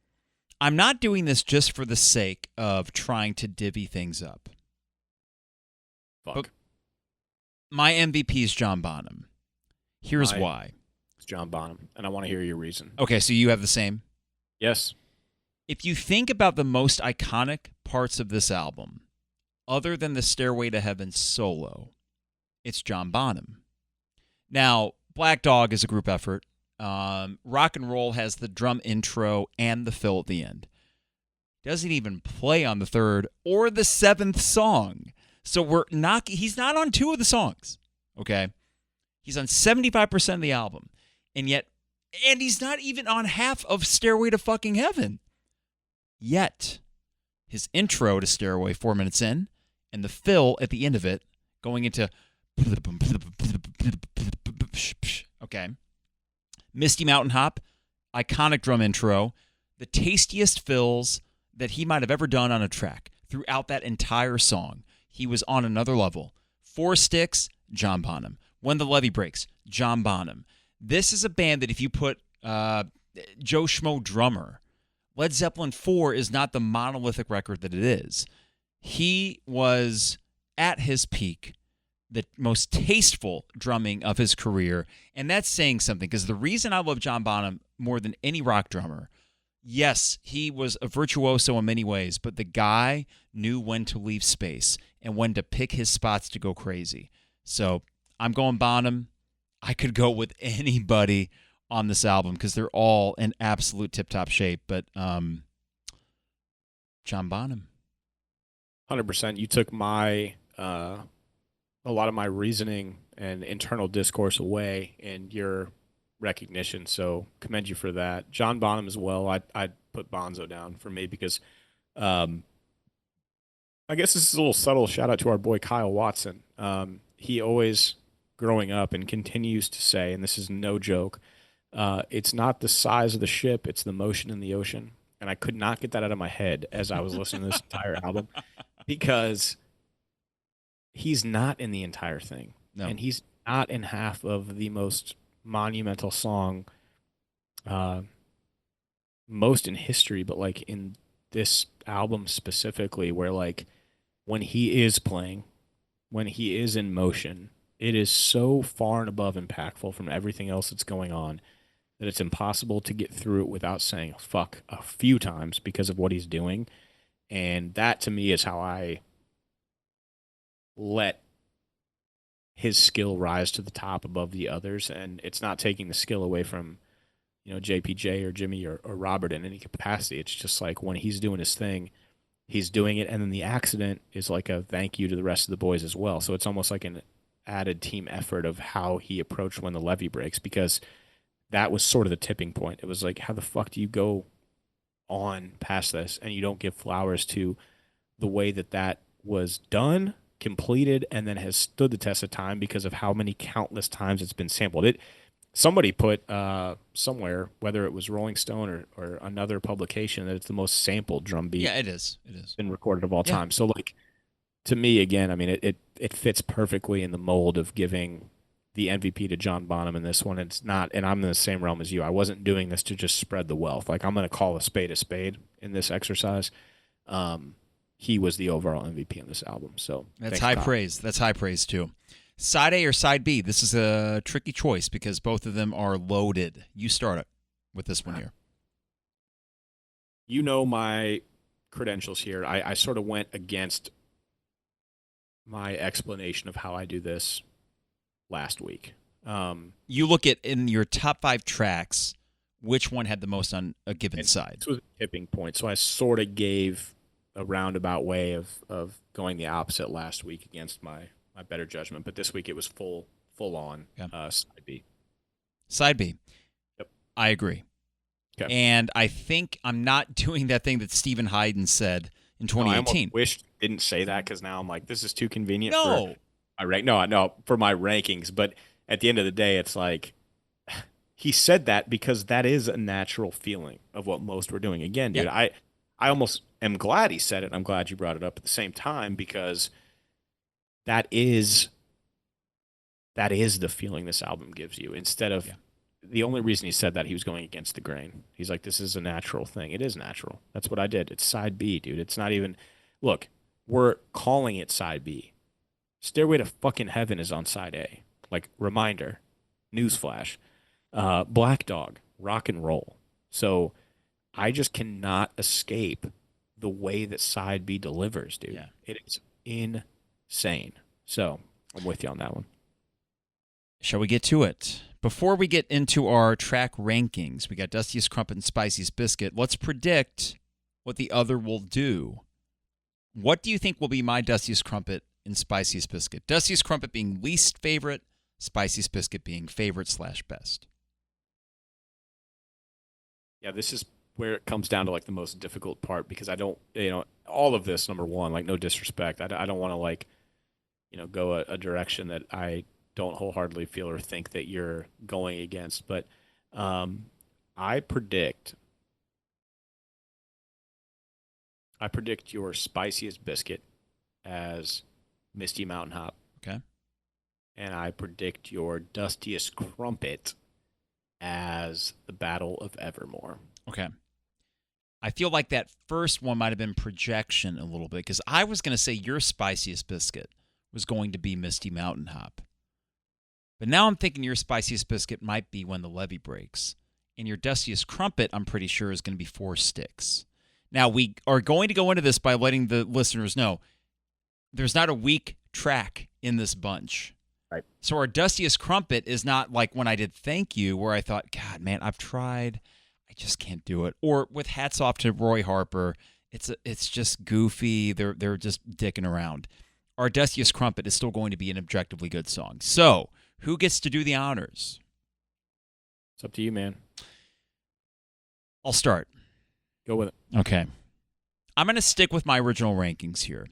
I'm not doing this just for the sake of trying to divvy things up. Fuck. But my MVP is John Bonham. Here's why. It's John Bonham, and I want to hear your reason. Okay, so you have the same? Yes. If you think about the most iconic parts of this album, other than the Stairway to Heaven solo, it's John Bonham. Now, Black Dog is a group effort. Rock and Roll has the drum intro and the fill at the end. Doesn't even play on the third or the seventh song. So he's not on two of the songs, okay? He's on 75% of the album. And he's not even on half of Stairway to fucking Heaven. Yet, his intro to Stairway 4 minutes in, and the fill at the end of it, going into okay. Misty Mountain Hop, iconic drum intro, the tastiest fills that he might have ever done on a track throughout that entire song. He was on another level. 4 Sticks, John Bonham. When the Levee Breaks, John Bonham. This is a band that if you put Joe Schmo drummer, Led Zeppelin IV is not the monolithic record that it is. He was at his peak, the most tasteful drumming of his career, and that's saying something, because the reason I love John Bonham more than any rock drummer, yes, he was a virtuoso in many ways, but the guy knew when to leave space and when to pick his spots to go crazy. So I'm going Bonham. I could go with anybody on this album because they're all in absolute tip-top shape, but John Bonham. 100%. You took a lot of my reasoning and internal discourse away in your recognition, so commend you for that. John Bonham as well. I'd put Bonzo down for me because I guess this is a little subtle shout out to our boy Kyle Watson. He always, growing up, and continues to say, and this is no joke, it's not the size of the ship, it's the motion in the ocean. And I could not get that out of my head as I was listening to this entire album, because he's not in the entire thing. No. And he's not in half of the most monumental song, most in history, but like in this album specifically, where like when he is playing, when he is in motion, it is so far and above impactful from everything else that's going on that it's impossible to get through it without saying fuck a few times because of what he's doing. And that to me is how I let his skill rise to the top above the others. And it's not taking the skill away from, JPJ or Jimmy or Robert in any capacity. It's just like when he's doing his thing, he's doing it. And then the accident is like a thank you to the rest of the boys as well. So it's almost like an added team effort of how he approached When the Levee Breaks, because that was sort of the tipping point. It was like, how the fuck do you go on past this and you don't give flowers to the way that was done, completed, and then has stood the test of time because of how many countless times it's been sampled. Somebody put somewhere, whether it was Rolling Stone or another publication, that it's the most sampled drum beat. Yeah, it is. It is been recorded of all time. So like, to me, again, I mean, it fits perfectly in the mold of giving the MVP to John Bonham in this one. It's not, and I'm in the same realm as you. I wasn't doing this to just spread the wealth. Like, I'm going to call a spade in this exercise. He was the overall MVP on this album. So that's high praise. That's high praise too. Side A or side B? This is a tricky choice because both of them are loaded. You start it with this one here. You know my credentials here. I sort of went against my explanation of how I do this last week. You look at in your top 5 tracks, which one had the most on a given side? This was a tipping point, so I sort of gave a roundabout way of going the opposite last week against my better judgment. But this week it was full on side B. Side B. Yep. I agree. Okay. And I think I'm not doing that thing that Stephen Hayden said in 2018. I almost wished I didn't say that because now I'm like, this is too convenient No. for my no, for my rankings. But at the end of the day, it's like he said that because that is a natural feeling of what most were doing. Again, dude, I almost am glad he said it. I'm glad you brought it up at the same time because that is the feeling this album gives you. Instead of the only reason he said that, he was going against the grain. He's like, this is a natural thing. It is natural. That's what I did. It's side B, dude. It's not even look, we're calling it side B. Stairway to fucking Heaven is on side A. Like, reminder, newsflash. Black Dog, rock and roll. So I just cannot escape the way that side B delivers, dude. Yeah. It is insane. So I'm with you on that one. Shall we get to it? Before we get into our track rankings, we got Dustiest, Crumpet, and Spiciest Biscuit. Let's predict what the other will do. What do you think will be my Dustiest Crumpet and Spiciest Biscuit? Dustiest Crumpet being least favorite, Spiciest Biscuit being favorite/best. Yeah, this is where it comes down to like the most difficult part because I don't, all of this, number one, like no disrespect. I don't want to like, go a direction that I don't wholeheartedly feel or think that you're going against. But I predict your Spiciest Biscuit as Misty Mountain Hop. Okay. And I predict your Dustiest Crumpet as the Battle of Evermore. Okay. I feel like that first one might have been projection a little bit because I was going to say your Spiciest Biscuit was going to be Misty Mountain Hop. But now I'm thinking your Spiciest Biscuit might be When the Levee Breaks. And your Dustiest Crumpet, I'm pretty sure, is going to be 4 Sticks. Now, we are going to go into this by letting the listeners know there's not a weak track in this bunch. Right. So our Dustiest Crumpet is not like when I did Thank You, where I thought, God, man, I've tried. I just can't do it. Or with hats off to Roy Harper, it's just goofy. They're just dicking around. Our Dustiest Crumpet is still going to be an objectively good song. So who gets to do the honors? It's up to you, man. I'll start. Go with it. Okay. I'm going to stick with my original rankings here.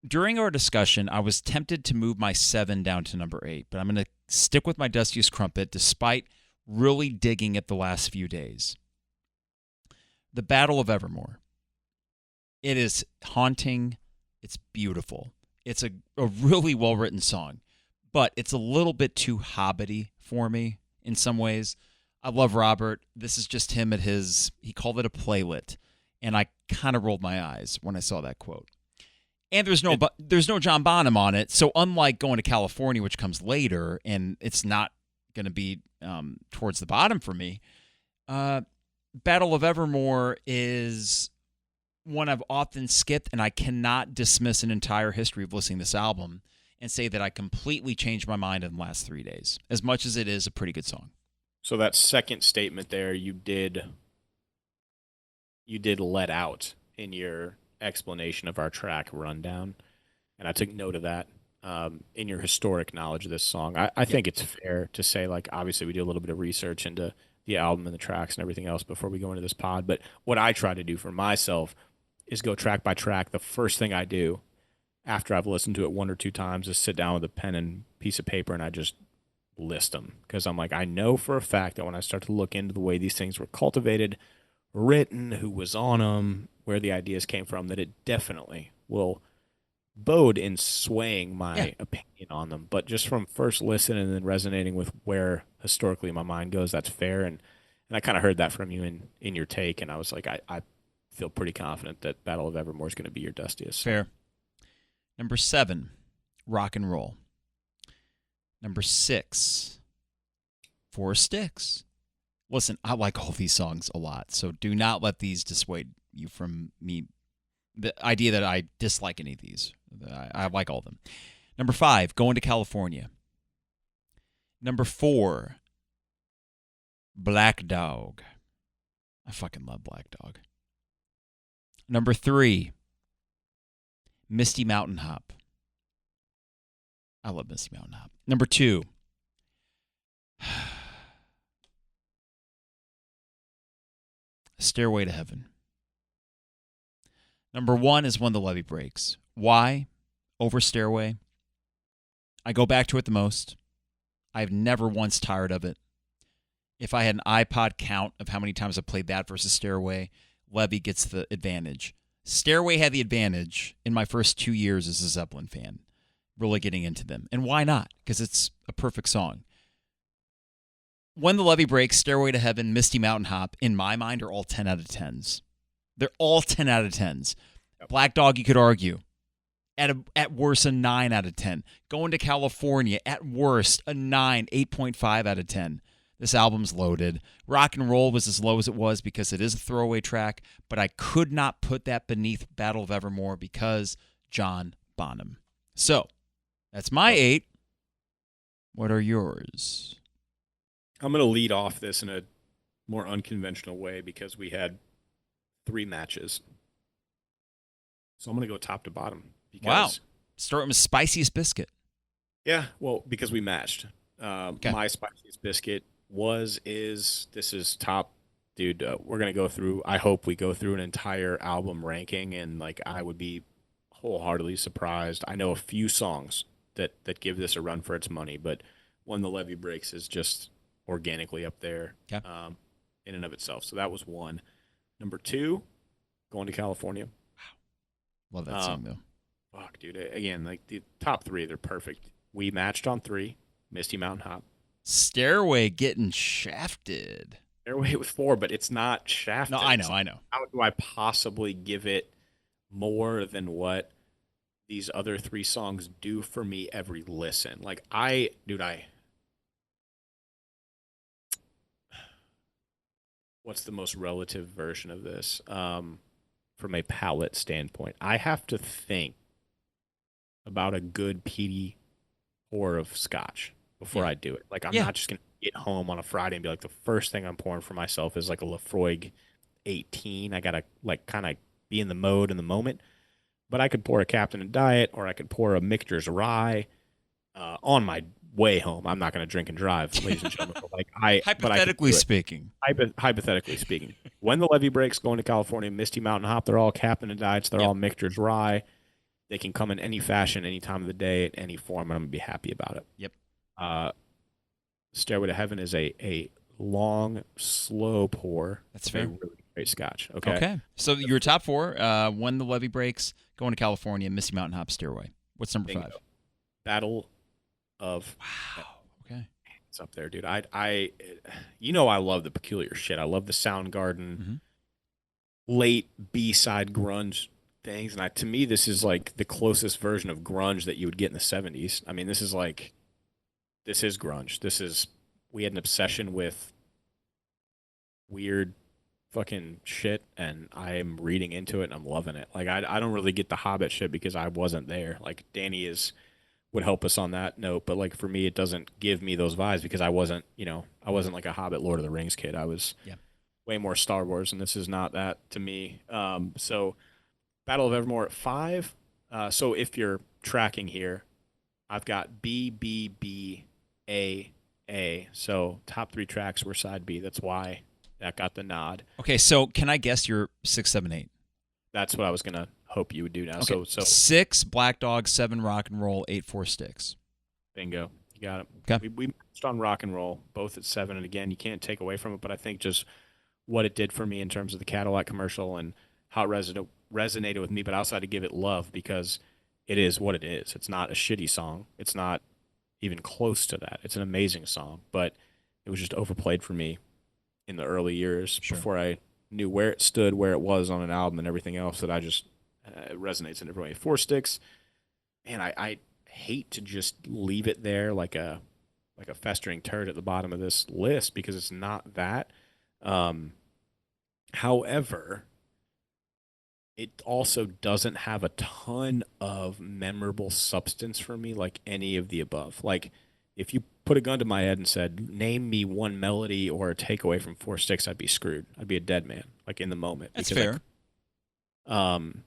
During our discussion, I was tempted to move my 7 down to number 8, but I'm going to stick with my Dustiest Crumpet despite really digging it the last few days. The Battle of Evermore. It is haunting. It's beautiful. It's a really well-written song, but it's a little bit too hobbity for me in some ways. I love Robert. This is just him at he called it a playlet, and I kind of rolled my eyes when I saw that quote. And there's no John Bonham on it, so unlike Going to California, which comes later, and it's not going to be towards the bottom for me, Battle of Evermore is one I've often skipped, and I cannot dismiss an entire history of listening to this album and say that I completely changed my mind in the last 3 days, as much as it is a pretty good song. So that second statement there, you did let out in your explanation of our track rundown, and I took note of that in your historic knowledge of this song. I think it's fair to say, like, obviously we do a little bit of research into the album and the tracks and everything else before we go into this pod, but what I try to do for myself is go track by track. The first thing I do after I've listened to it 1 or 2 times is sit down with a pen and piece of paper and I just list them, because I'm like, I know for a fact that when I start to look into the way these things were cultivated, written, who was on them, where the ideas came from, that it definitely will bode in swaying my opinion on them. But just from first listen and then resonating with where historically my mind goes, that's fair. And I kind of heard that from you in your take, and I was like, I feel pretty confident that Battle of Evermore is going to be your Dustiest. Fair. Number 7, Rock and Roll. Number 6, 4 Sticks. Listen, I like all these songs a lot, so do not let these dissuade you from me. The idea that I dislike any of these. I like all of them. Number 5, Going to California. Number 4, Black Dog. I fucking love Black Dog. Number 3, Misty Mountain Hop. I love Misty Mountain Hop. Number 2, Stairway to Heaven. Number 1 is When the Levee Breaks. Why? Over Stairway. I go back to it the most. I've never once tired of it. If I had an iPod count of how many times I played that versus Stairway, Levee gets the advantage. Stairway had the advantage in my first 2 years as a Zeppelin fan, really getting into them. And why not? Because it's a perfect song. When the Levee Breaks, Stairway to Heaven, Misty Mountain Hop, in my mind, are all 10 out of 10s. They're all 10 out of 10s. Yep. Black Dog, you could argue. At worst, a 9 out of 10. Going to California, at worst, a 9, 8.5 out of 10. This album's loaded. Rock and Roll was as low as it was because it is a throwaway track, but I could not put that beneath Battle of Evermore because John Bonham. So, that's my 8. What are yours? I'm going to lead off this in a more unconventional way because we had 3 matches. So I'm going to go top to bottom. Because, wow. Starting with Spiciest Biscuit. Yeah, well, because we matched. Okay. My Spiciest Biscuit this is top. Dude, we're going to go through, I hope we go through an entire album ranking, and like I would be wholeheartedly surprised. I know a few songs that give this a run for its money, but When the Levee Breaks is just organically up there in and of itself. So that was 1. Number 2, Going to California. Wow. Love that song, though. Fuck, dude. Again, like the top 3, they're perfect. We matched on 3, Misty Mountain Hop. Stairway getting shafted. Stairway with 4, but it's not shafted. No, I know. How do I possibly give it more than what these other 3 songs do for me every listen? Like, what's the most relative version of this? From a palate standpoint, I have to think about a good peaty pour of scotch before I do it. Like, I'm not just going to get home on a Friday and be like, the first thing I'm pouring for myself is like a Lefroy 18. I got to like kind of be in the mode in the moment. But I could pour a Captain and Diet, or I could pour a Michter's Rye on my way home. I'm not going to drink and drive, ladies and gentlemen. But like hypothetically speaking. Hypothetically speaking. When the Levee Breaks, Going to California, Misty Mountain Hop, they're all Captain and Diets. They're all Michter's Rye. They can come in any fashion, any time of the day, in any form, and I'm going to be happy about it. Yep. Stairway to Heaven is a long, slow pour. That's fair. Really great scotch. Okay. So your top 4, When the Levee Breaks, Going to California, Misty Mountain Hop, Stairway. What's number 5? Battle of... Wow. Okay. It's up there, dude. I love the peculiar shit. I love the Soundgarden, late B-side grunge things. And to me, this is like the closest version of grunge that you would get in the 70s. I mean, this is grunge. We had an obsession with weird fucking shit, and I'm reading into it and I'm loving it. Like, I don't really get the Hobbit shit because I wasn't there. Like, Danny would help us on that note, but like for me, it doesn't give me those vibes because I wasn't like a Hobbit, Lord of the Rings kid. I was way more Star Wars, and this is not that to me. So Battle of Evermore at 5. So if you're tracking here, I've got B, B, B, A, A. So top 3 tracks were side B. That's why that got the nod. Okay, so can I guess your 6, 7, 8? That's what I was gonna hope you would do now. Okay. So 6 Black Dog, 7 Rock and Roll, 8 Four Sticks. Bingo, you got it. Okay. We matched on Rock and Roll, both at 7, and again, you can't take away from it. But I think just what it did for me in terms of the Cadillac commercial and how it resonated with me. But I also had to give it love because it is what it is. It's not a shitty song. It's not even close to that. It's an amazing song, but it was just overplayed for me in the early years before I knew where it stood, where it was on an album, and everything else. That I just it resonates in a different way. Four Sticks, man, I hate to just leave it there like a festering turd at the bottom of this list because it's not that. However, it also doesn't have a ton of memorable substance for me, like any of the above. Like, if you put a gun to my head and said, "Name me one melody or a takeaway from Four Sticks," I'd be screwed. I'd be a dead man, like in the moment, That's because fair. and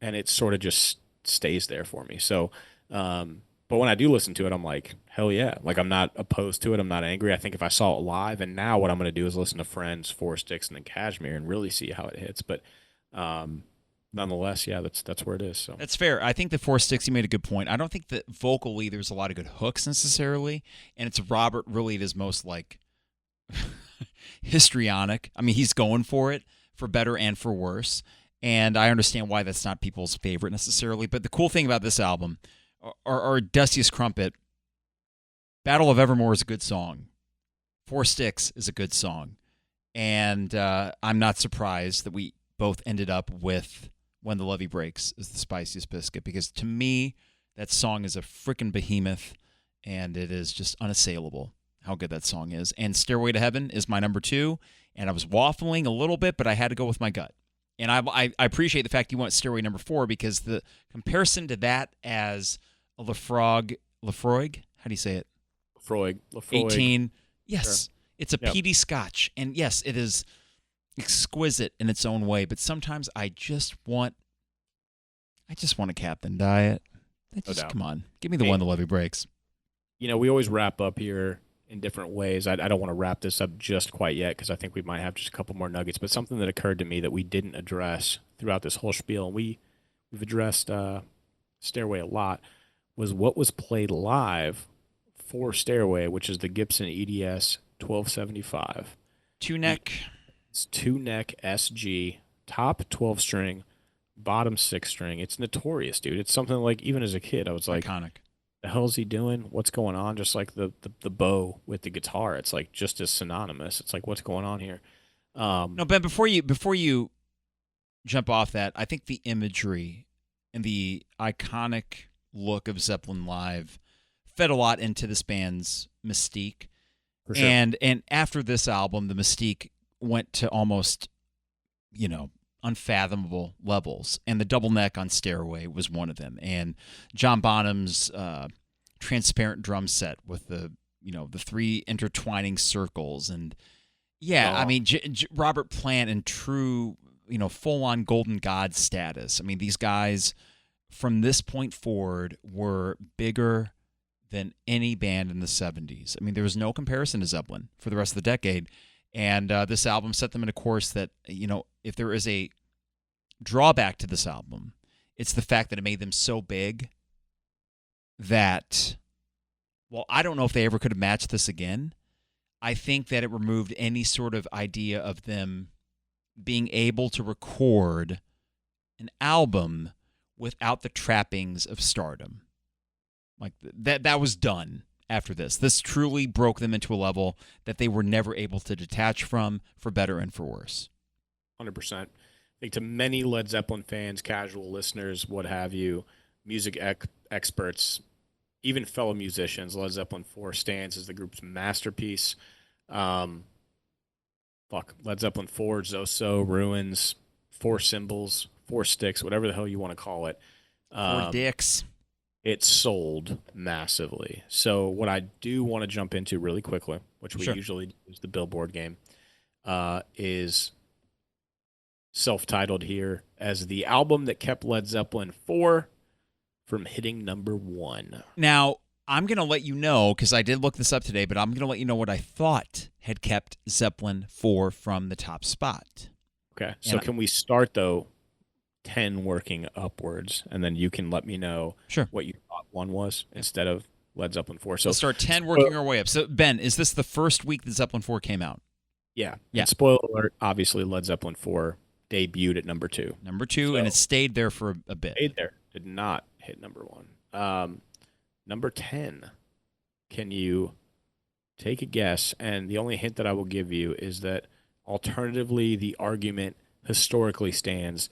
it sort of just stays there for me. So, but when I do listen to it, I'm like, hell yeah! Like, I'm not opposed to it. I'm not angry. I think if I saw it live, and now what I'm going to do is listen to Friends, Four Sticks, and then Cashmere, and really see how it hits. But nonetheless, yeah, that's where it is. So That's fair. I think the Four Sticks, you made a good point. I don't think that vocally there's a lot of good hooks necessarily, and it's Robert really at his most like histrionic. I mean, he's going for it for better and for worse, and I understand why that's not people's favorite necessarily. But the cool thing about this album, or Dustiest Crumpet, Battle of Evermore is a good song. Four Sticks is a good song, and I'm not surprised that we both ended up with When the Levee Breaks is the Spiciest Biscuit, because to me, that song is a freaking behemoth, and it is just unassailable how good that song is. And Stairway to Heaven is my number 2, and I was waffling a little bit, but I had to go with my gut. And I appreciate the fact you went Stairway number 4, because the comparison to that as a Lefroig, how do you say it? Lefroy, 18, yes, sure. It's a Yep. peaty scotch, and yes, it is exquisite in its own way, but sometimes I just want a Captain Diet. No doubt. Come on, give me the one the Levee Breaks. You know, we always wrap up here in different ways. I don't want to wrap this up just quite yet because I think we might have just a couple more nuggets. But something that occurred to me that we didn't address throughout this whole spiel, and we've addressed Stairway a lot, was what was played live for Stairway, which is the Gibson EDS 1275. Two neck. It's 2-neck SG, top 12 string, bottom 6 string. It's notorious, dude. It's something like, even as a kid, I was like, Iconic. the hell's he doing? What's going on? Just like the bow with the guitar. It's like just as synonymous. It's like, what's going on here? No, Ben, before you jump off that, I think the imagery and the iconic look of Zeppelin live fed a lot into this band's mystique. For sure. And after this album, the mystique went to almost, unfathomable levels. And the double neck on Stairway was one of them. And John Bonham's transparent drum set with the 3 intertwining circles. And I mean, Robert Plant in true, full-on Golden God status. I mean, these guys from this point forward were bigger than any band in the 70s. I mean, there was no comparison to Zeppelin for the rest of the decade. And this album set them in a course that, if there is a drawback to this album, it's the fact that it made them so big that, well, I don't know if they ever could have matched this again. I think that it removed any sort of idea of them being able to record an album without the trappings of stardom. Like that was done after this. This truly broke them into a level that they were never able to detach from, for better and for worse. 100%. I think to many Led Zeppelin fans, casual listeners, what have you, music experts, even fellow musicians, Led Zeppelin IV stands as the group's masterpiece. Led Zeppelin IV, Zoso, Ruins, 4 Symbols, 4 Sticks, whatever the hell you want to call it. 4 dicks. It sold massively. So what I do want to jump into really quickly, which we usually do, is the Billboard Game, is self-titled here as the album that kept Led Zeppelin IV from hitting number 1. Now, I'm going to let you know, because I did look this up today, but I'm going to let you know what I thought had kept Zeppelin IV from the top spot. Okay. So can we start, though, 10 working upwards, and then you can let me know what you thought 1 was instead of Led Zeppelin IV. So let's start 10 working our way up. So, Ben, is this the first week that Zeppelin IV came out? Yeah. And spoiler alert, obviously Led Zeppelin IV debuted at number 2. Number 2, and it stayed there for a bit. Stayed there. Did not hit number 1. Number 10. Can you take a guess? And the only hint that I will give you is that alternatively, the argument historically stands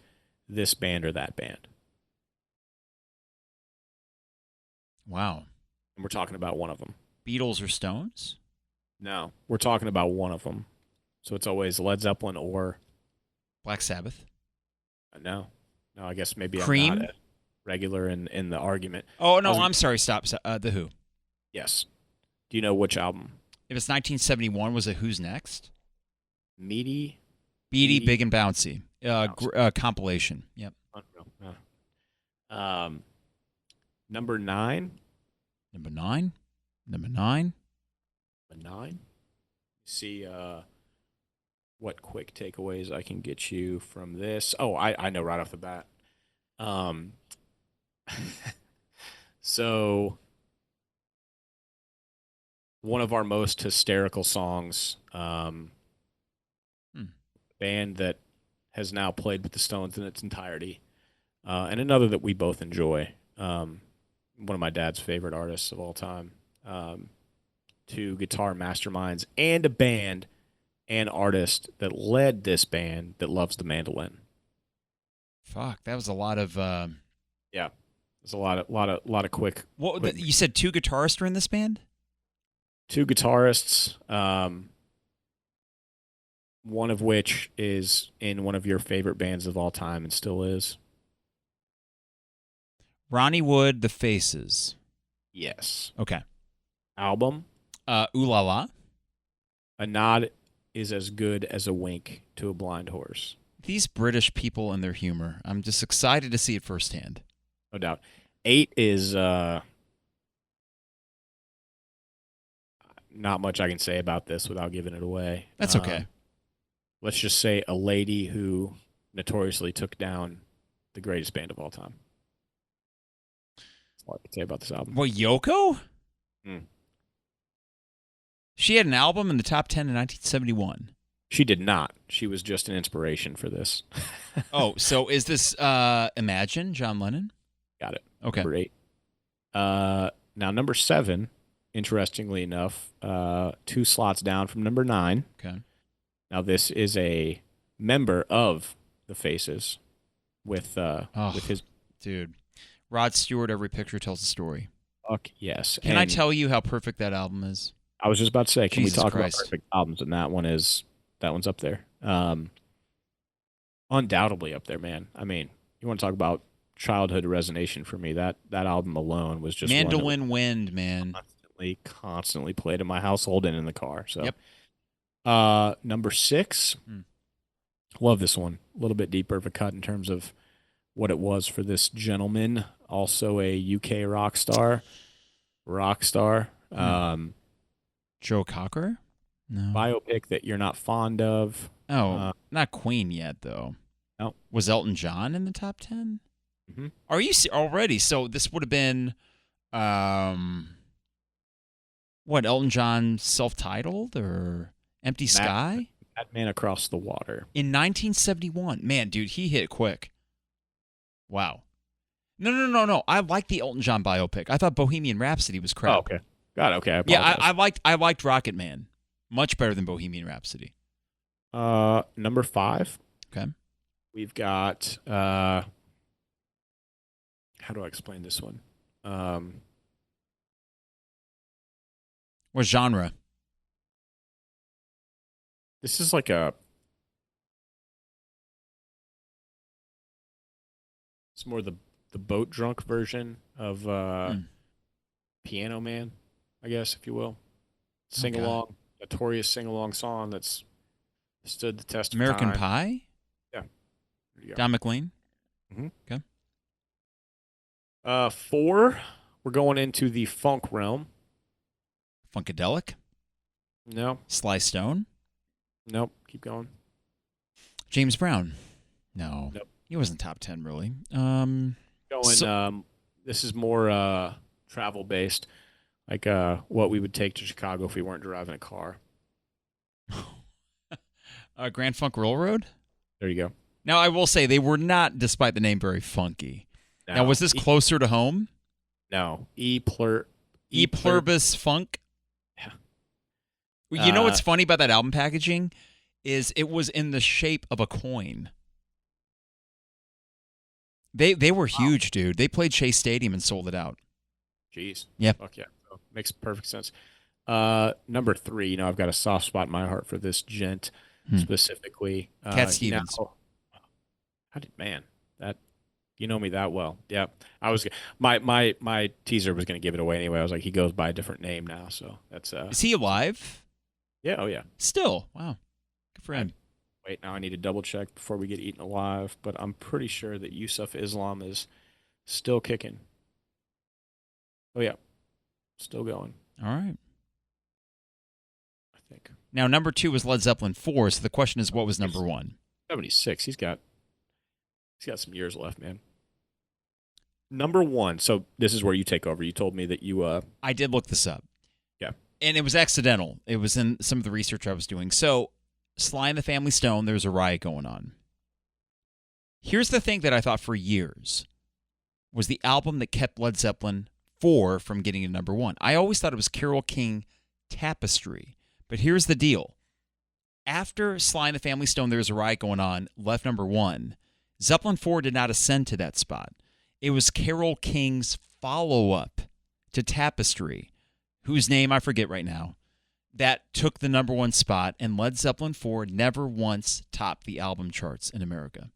this band or that band. Wow. And we're talking about one of them. Beatles or Stones? No, we're talking about one of them. So it's always Led Zeppelin or Black Sabbath. no. No, I guess maybe Cream? I'm not regular in the argument. Oh, no, I'm sorry. Stop. The Who. Yes. Do you know which album? If it's 1971, was it Who's Next? Meaty? Beady, Big and Bouncy. Compilation. Yep. Unreal. Number 9. Number 9. Number 9. See what quick takeaways I can get you from this. Oh, I know right off the bat. So one of our most hysterical songs, band that has now played with the Stones in its entirety, and another that we both enjoy. One of my dad's favorite artists of all time. Two guitar masterminds and a band and artist that led this band that loves the mandolin. Fuck, that was a lot of. Yeah, there's a lot of quick. What quick. You said? 2 guitarists are in this band. 2 guitarists. One of which is in one of your favorite bands of all time and still is. Ronnie Wood, The Faces. Yes. Okay. Album. Ooh La La. A nod is as good as a wink to a blind horse. These British people and their humor. I'm just excited to see it firsthand. No doubt. 8 is not much I can say about this without giving it away. That's okay. Let's just say a lady who notoriously took down the greatest band of all time. That's all I can say about this album. What, Yoko? Mm. She had an album in the top 10 in 1971. She did not. She was just an inspiration for this. Oh, so is this Imagine, John Lennon? Got it. Okay. Number 8. Now, number 7, interestingly enough, 2 slots down from number 9. Okay. Now, this is a member of the Faces with his... Dude. Rod Stewart, Every Picture Tells a Story. Fuck yes. Can I tell you how perfect that album is? I was just about to say, can Jesus we talk Christ. about perfect albums? And that one's up there. Undoubtedly up there, man. I mean, you want to talk about childhood resonation for me? That album alone was just Mandolin Wind, man. Constantly played in my household and in the car. So, yep. Number 6, love this one. A little bit deeper of a cut in terms of what it was for this gentleman, also a UK rock star. Joe Cocker? No. Biopic that you're not fond of. Oh, not Queen yet, though. No. Was Elton John in the top 10? Mm-hmm. Are you already? So this would have been, what, Elton John self-titled or Empty Sky? That Man Across the Water. In 1971. Man, dude, he hit quick. Wow. No. I like the Elton John biopic. I thought Bohemian Rhapsody was crap. Oh, okay. Got it. Okay. I apologize. I liked Rocket Man. Much better than Bohemian Rhapsody. Number 5. Okay. We've got how do I explain this one? What genre? This is like it's more the boat drunk version of Piano Man, I guess, if you will. Sing along, notorious sing along song that's stood the test of time. American Pie? Yeah. There you go. Don McLean? Mm-hmm. Okay. 4, we're going into the funk realm. Funkadelic? No. Sly Stone? Nope. Keep going. James Brown? No. Nope. He wasn't top 10, really. This is more travel based, like what we would take to Chicago if we weren't driving a car. Grand Funk Railroad? There you go. Now, I will say they were not, despite the name, very funky. No. Now, was this closer to home? No. E Pluribus Funk? Yeah. You know what's funny about that album packaging is it was in the shape of a coin. They were huge, dude. They played Chase Stadium and sold it out. Jeez. Yeah. Fuck yeah. Oh, makes perfect sense. Number 3, I've got a soft spot in my heart for this gent. specifically. Cat Stevens. That you know me that well. Yeah, I was my teaser was going to give it away anyway. I was like, he goes by a different name now, so that's Is he alive? Yeah, oh yeah. Still, wow, good for him. Wait, now I need to double check before we get eaten alive, but I'm pretty sure that Yusuf Islam is still kicking. Oh yeah, still going. All right. I think. Now, number 2 was Led Zeppelin IV, so the question is, what was number 1? 76. He's got some years left, man. Number 1. So this is where you take over. You told me that you I did look this up. Yeah. And it was accidental. It was in some of the research I was doing. So, Sly and the Family Stone, there's a riot going on. Here's the thing that I thought for years was the album that kept Led Zeppelin IV from getting to number 1. I always thought it was Carole King Tapestry. But here's the deal. After Sly and the Family Stone, There's a Riot Going On, left number 1, Zeppelin IV did not ascend to that spot. It was Carole King's follow-up to Tapestry, whose name I forget right now, that took the number 1 spot, and Led Zeppelin IV never once topped the album charts in America.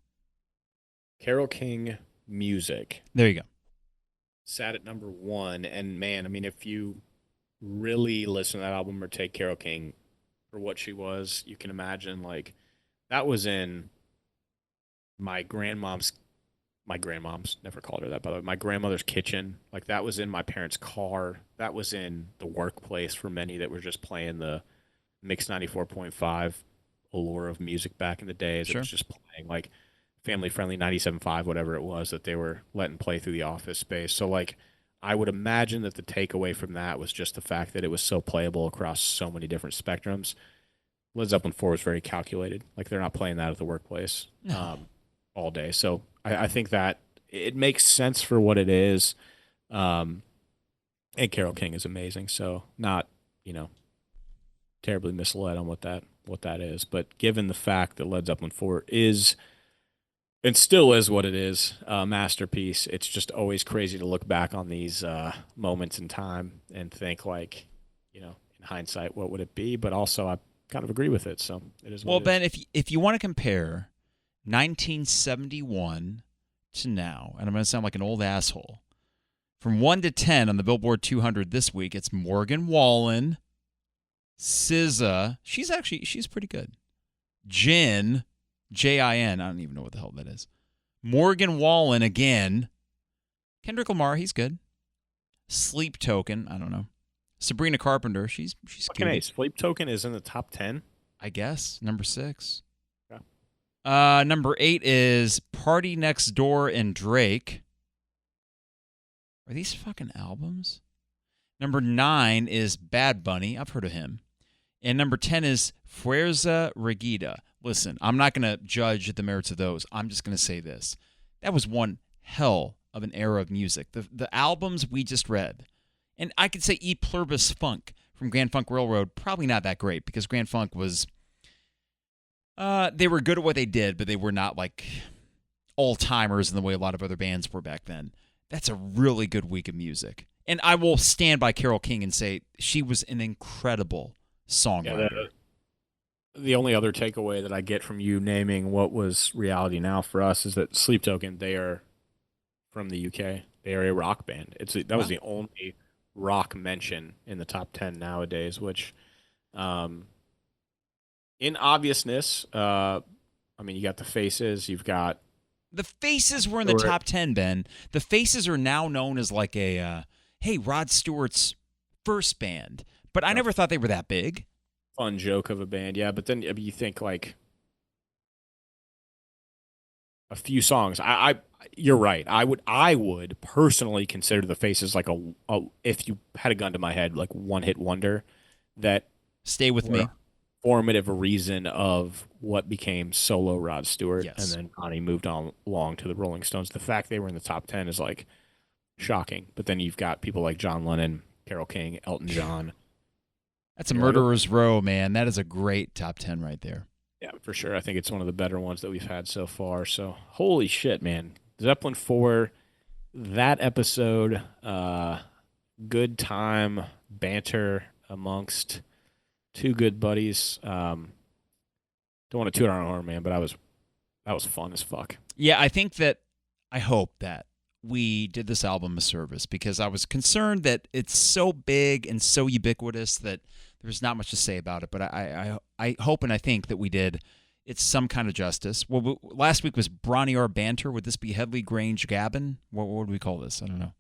Carole King Music. There you go. Sat at number 1, and man, I mean, if you really listen to that album or take Carole King for what she was, you can imagine, like, that was in my grandmom's, never called her that, by the way, my grandmother's kitchen. Like, that was in my parents' car. That was in the workplace for many that were just playing the Mix 94.5 allure of music back in the days. Sure. It was just playing, like, family-friendly 97.5, whatever it was, that they were letting play through the office space. So, like, I would imagine that the takeaway from that was just the fact that it was so playable across so many different spectrums. Led Zeppelin IV was very calculated. Like, they're not playing that at the workplace all day. So I think that it makes sense for what it is. And Carole King is amazing. So not, terribly misled on what that is. But given the fact that Led Zeppelin IV is and still is what it is, a masterpiece. It's just always crazy to look back on these moments in time and think, like, in hindsight, what would it be? But also, I kind of agree with it. So it is. Well, Ben, if you want to compare 1971 to now, and I'm going to sound like an old asshole, from 1 to 10 on the Billboard 200 this week, it's Morgan Wallen, SZA. She's pretty good. Jin. Jin, I don't even know what the hell that is. Morgan Wallen again. Kendrick Lamar, he's good. Sleep Token, I don't know. Sabrina Carpenter, she's fucking cute. Sleep Token is in the top 10? I guess. Number 6. Yeah. Number 8 is Party Next Door and Drake. Are these fucking albums? Number 9 is Bad Bunny. I've heard of him. And number 10 is Fuerza Regida. Listen, I'm not going to judge the merits of those. I'm just going to say this. That was one hell of an era of music. The albums we just read. And I could say E Pluribus Funk from Grand Funk Railroad, probably not that great because Grand Funk was... they were good at what they did, but they were not like all-timers in the way a lot of other bands were back then. That's a really good week of music. And I will stand by Carole King and say she was an incredible songwriter. Yeah, the only other takeaway that I get from you naming what was reality now for us is that Sleep Token, they are from the UK. They are a rock band. That was the only rock mention in the top 10 nowadays, which, in obviousness, you got the Faces, you've got... The Faces were in the top 10, Ben. The Faces are now known as like a, Rod Stewart's first band. But I never thought they were that big. Fun joke of a band, yeah. But then you think, like, a few songs. You're right. I would personally consider the Faces like a if you had a gun to my head, like one-hit wonder that Stay With Me. Formative reason of what became solo Rod Stewart, yes. And then Ronnie moved on along to the Rolling Stones. The fact they were in the top 10 is like shocking. But then you've got people like John Lennon, Carole King, Elton John. That's a murderer's row, man. That is a great top 10 right there. Yeah, for sure. I think it's one of the better ones that we've had so far. So, holy shit, man. Zeppelin IV, that episode, good time, banter amongst two good buddies. Don't don't want to toot our own horn, man, but that was fun as fuck. Yeah, I hope that we did this album a service, because I was concerned that it's so big and so ubiquitous that there's not much to say about it. But I hope and I think that we did it's some kind of justice. Well, last week was Bronniar Banter. Would this be Headley Grange Gabbin? What would we call this? I don't know.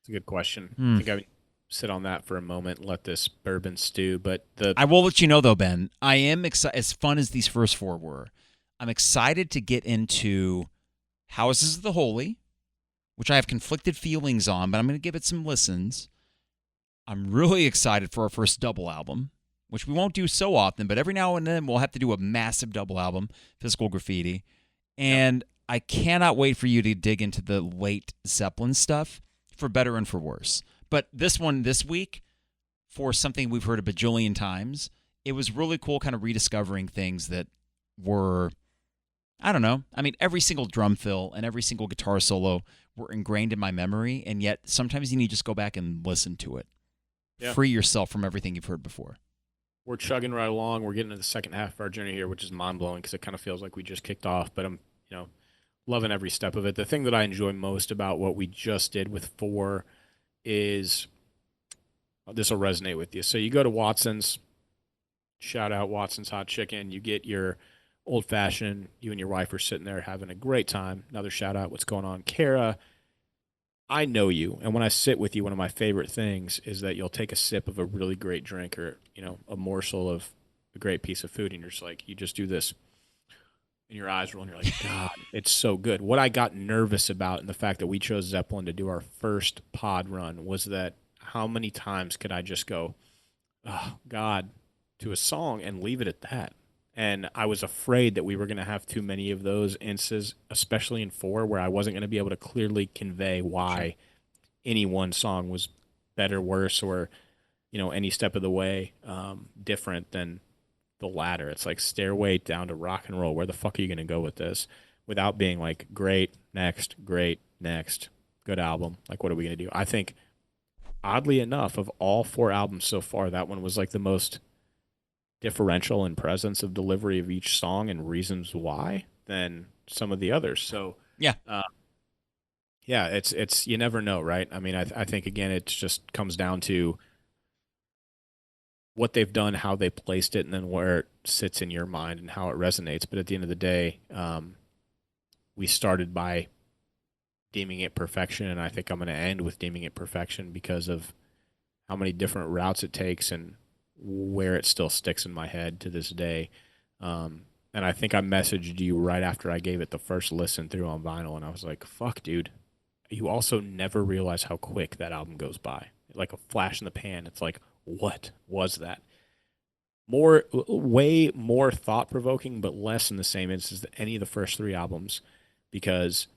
It's a good question. I think I would sit on that for a moment and let this bourbon stew. But I will let you know, though, Ben, I am excited. As fun as these first four were, I'm excited to get into Houses of the Holy, which I have conflicted feelings on, but I'm going to give it some listens. I'm really excited for our first double album, which we won't do so often, but every now and then we'll have to do a massive double album, Physical Graffiti. And I cannot wait for you to dig into the late Zeppelin stuff, for better and for worse. But this one this week, for something we've heard a bajillion times, it was really cool kind of rediscovering things that were, I don't know. I mean, every single drum fill and every single guitar solo were ingrained in my memory, and yet sometimes you need to just go back and listen to it. Yeah. Free yourself from everything you've heard before. We're chugging right along. We're getting to the second half of our journey here, which is mind-blowing because it kind of feels like we just kicked off, but I'm, loving every step of it. The thing that I enjoy most about what we just did with 4 is, this will resonate with you. So you go to Watson's, shout out Watson's Hot Chicken. You get your old-fashioned. You and your wife are sitting there having a great time. Another shout out, what's going on? Kara, I know you, and when I sit with you, one of my favorite things is that you'll take a sip of a really great drink or, a morsel of a great piece of food, and you're just like, you just do this, and your eyes roll, and you're like, God, it's so good. What I got nervous about in the fact that we chose Zeppelin to do our first pod run was that how many times could I just go, oh, God, to a song and leave it at that? And I was afraid that we were going to have too many of those instances, especially in 4, where I wasn't going to be able to clearly convey why any one song was better, worse, or, any step of the way different than the latter. It's like Stairway down to Rock and Roll. Where the fuck are you going to go with this without being like, great, next, good album? Like, what are we going to do? I think, oddly enough, of all 4 albums so far, that one was like the most differential in presence of delivery of each song and reasons why than some of the others. So it's you never know, right? I mean, I think again, it just comes down to what they've done, how they placed it, and then where it sits in your mind and how it resonates. But at the end of the day, we started by deeming it perfection, and I think I'm going to end with deeming it perfection because of how many different routes it takes and where it still sticks in my head to this day. And I think I messaged you right after I gave it the first listen through on vinyl, and I was like, fuck, dude. You also never realize how quick that album goes by. Like a flash in the pan. It's like, what was that? Way more thought-provoking, but less in the same instance than any of the first 3 albums, because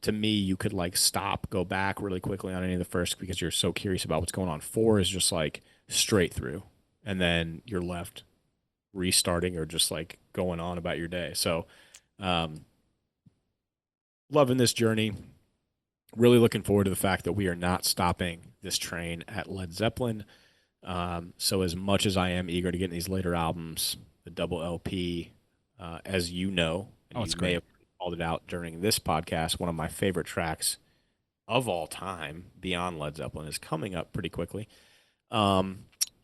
to me, you could like stop, go back really quickly on any of the first because you're so curious about what's going on. 4 is just like straight through, and then you're left restarting or just like going on about your day. So loving this journey, really looking forward to the fact that we are not stopping this train at Led Zeppelin. So as much as I am eager to get in these later albums, the double LP, as you know, and it's you great. may have called it out during this podcast, one of my favorite tracks of all time beyond Led Zeppelin is coming up pretty quickly.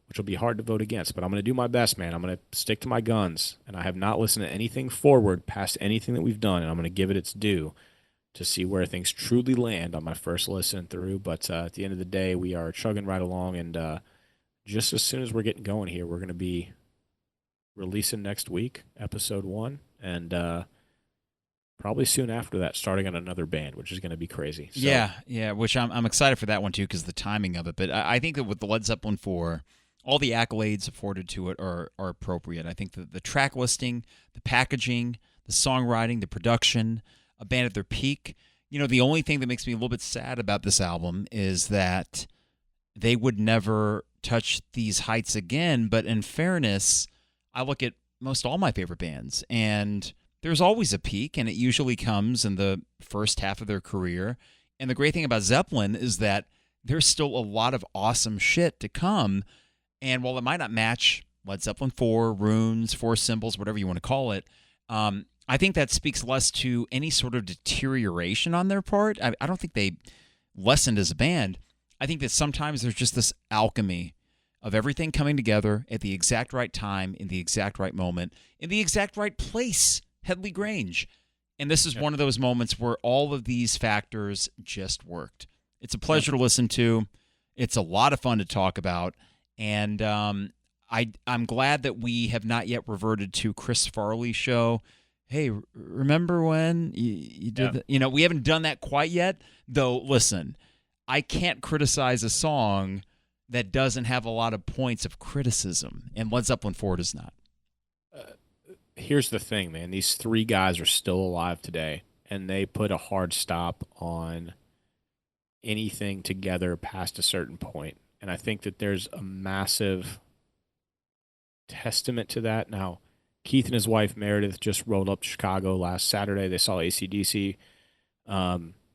Which will be hard to vote against, but I'm going to do my best, man. I'm going to stick to my guns, and I have not listened to anything forward past anything that we've done, and I'm going to give it its due to see where things truly land on my first listen through. But at the end of the day, we are chugging right along, and just as soon as we're getting going here, we're going to be releasing next week, episode 1, and probably soon after that, starting on another band, which is going to be crazy. So, yeah, which I'm excited for that one, too, because the timing of it. But I think that with the Led Zeppelin 4, all the accolades afforded to it are appropriate. I think the track listing, the packaging, the songwriting, the production, a band at their peak. The only thing that makes me a little bit sad about this album is that they would never touch these heights again. But in fairness, I look at most all my favorite bands, and there's always a peak, and it usually comes in the first half of their career. And the great thing about Zeppelin is that there's still a lot of awesome shit to come. And while it might not match Led Zeppelin IV, runes, four symbols, whatever you want to call it. I think that speaks less to any sort of deterioration on their part. I don't think they lessened as a band. I think that sometimes there's just this alchemy of everything coming together at the exact right time, in the exact right moment, in the exact right place, Headley Grange. And this is one of those moments where all of these factors just worked. It's a pleasure to listen to. It's a lot of fun to talk about. And I'm glad that we have not yet reverted to Chris Farley's show. Hey, remember when you did that? You know, we haven't done that quite yet. Though, listen, I can't criticize a song that doesn't have a lot of points of criticism, and Led Zeppelin IV does not. Here's the thing, man. These three guys are still alive today, and they put a hard stop on anything together past a certain point. And I think that there's a massive testament to that. Now, Keith and his wife, Meredith, just rolled up to Chicago last Saturday. They saw AC/DC.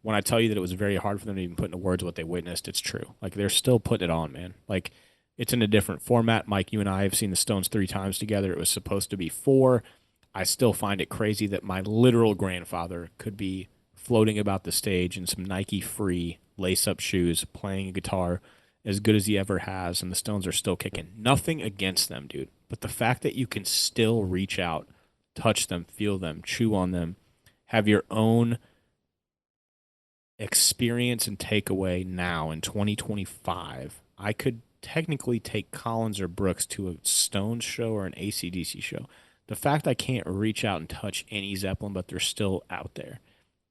When I tell you that it was very hard for them to even put into words what they witnessed, it's true. Like, they're still putting it on, man. Like, it's in a different format. Mike, you and I have seen the Stones 3 times together. It was supposed to be 4. I still find it crazy that my literal grandfather could be floating about the stage in some Nike-free lace-up shoes, playing a guitar as good as he ever has, and the Stones are still kicking. Nothing against them, dude. But the fact that you can still reach out, touch them, feel them, chew on them, have your own experience and takeaway now in 2025, I could technically take Collins or Brooks to a Stones show or an AC/DC show. The fact I can't reach out and touch any Zeppelin, but they're still out there,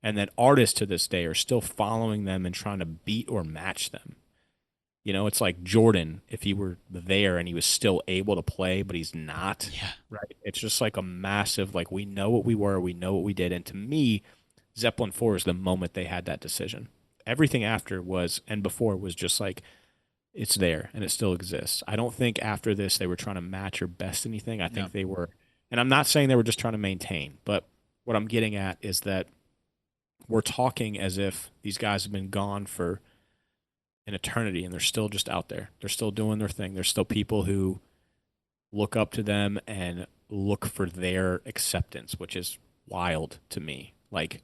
and that artists to this day are still following them and trying to beat or match them. You know, it's like Jordan, if he were there and he was still able to play, but he's not. Yeah. Right. It's just like a massive, like, we know what we were, we know what we did. And to me, Zeppelin IV is the moment they had that decision. Everything after was, and before was just like, it's there and it still exists. I don't think after this they were trying to match or best anything. I think they were, and I'm not saying they were just trying to maintain, but what I'm getting at is that we're talking as if these guys have been gone for an eternity and they're still just out there. They're still doing their thing. There's still people who look up to them and look for their acceptance, which is wild to me. Like,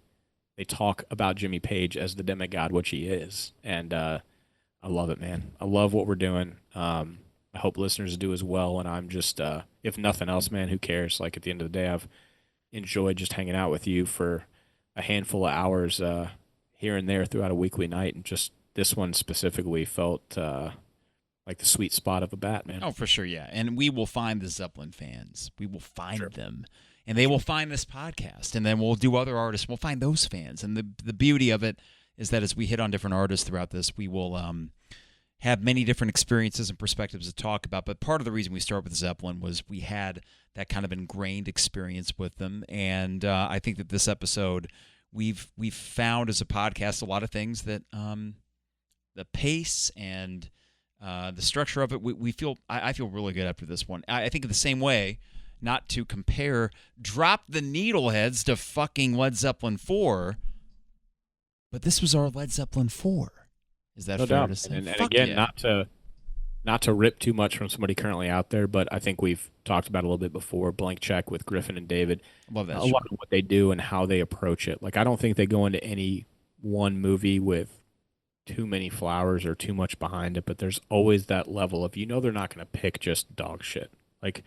they talk about Jimmy Page as the demigod, which he is. And I love it, man. I love what we're doing. I hope listeners do as well. And I'm just, if nothing else, man, who cares? Like, at the end of the day, I've enjoyed just hanging out with you for a handful of hours here and there throughout a weekly night. And just this one specifically felt like the sweet spot of a bat, man. Oh, for sure, yeah. And we will find the Zeppelin fans. We will find them. And they will find this podcast. And then we'll do other artists. We'll find those fans. And the beauty of it is that as we hit on different artists throughout this, we will have many different experiences and perspectives to talk about. But part of the reason we started with Zeppelin was we had that kind of ingrained experience with them. And I think that this episode, we've found as a podcast a lot of things that the pace and the structure of it, I feel really good after this one. I think in the same way, not to compare Drop the Needleheads to fucking Led Zeppelin IV, but this was our Led Zeppelin IV. Is that fair to say? And again, not to rip too much from somebody currently out there, but I think we've talked about it a little bit before. Blank Check with Griffin and David. Love that. A lot of what they do and how they approach it. Like, I don't think they go into any one movie with too many flowers or too much behind it, but there's always that level of, they're not going to pick just dog shit. Like,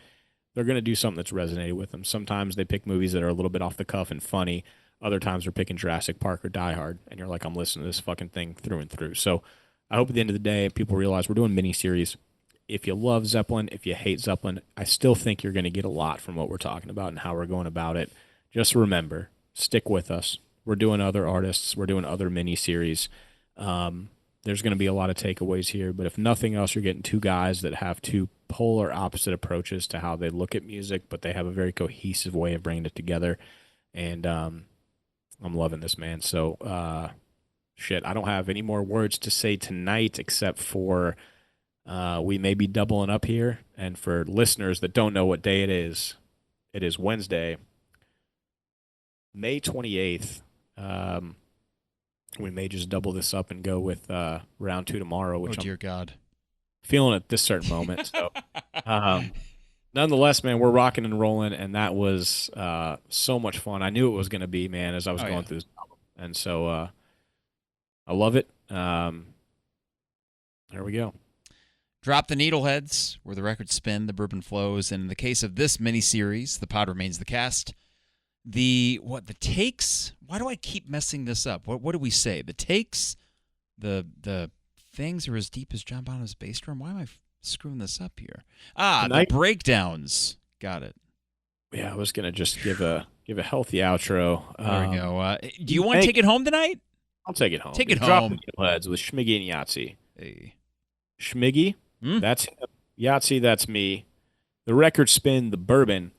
they're going to do something that's resonated with them. Sometimes they pick movies that are a little bit off the cuff and funny. Other times they're picking Jurassic Park or Die Hard, and you're like, I'm listening to this fucking thing through and through. So I hope at the end of the day, people realize we're doing mini-series. If you love Zeppelin, if you hate Zeppelin, I still think you're going to get a lot from what we're talking about and how we're going about it. Just remember, stick with us. We're doing other artists. We're doing other mini-series. There's going to be a lot of takeaways here, but if nothing else, you're getting two guys that have two polar opposite approaches to how they look at music, but they have a very cohesive way of bringing it together. And I'm loving this, man. So, I don't have any more words to say tonight except for we may be doubling up here. And for listeners that don't know what day it is Wednesday, May 28th. We may just double this up and go with round 2 tomorrow, which dear God. feeling at this certain moment. So Nonetheless, man, we're rocking and rolling, and that was so much fun. I knew it was going to be, man, as I was going through this album. And so I love it. There we go. Drop the needleheads, where the records spin, the bourbon flows. And in the case of this miniseries, The Pod Remains the Cast, the takes? Why do I keep messing this up? What do we say? The takes, the things are as deep as John Bonham's bass drum? Why am I screwing this up here? The breakdowns. Got it. Yeah, I was gonna just give a healthy outro. There we go. Do you want to take it home tonight? I'll take it home. Take it Drop home. the needleheads with Schmiggy and Yahtzee. Hey. Schmiggy, that's him. Yahtzee, that's me. The record spin, the bourbon.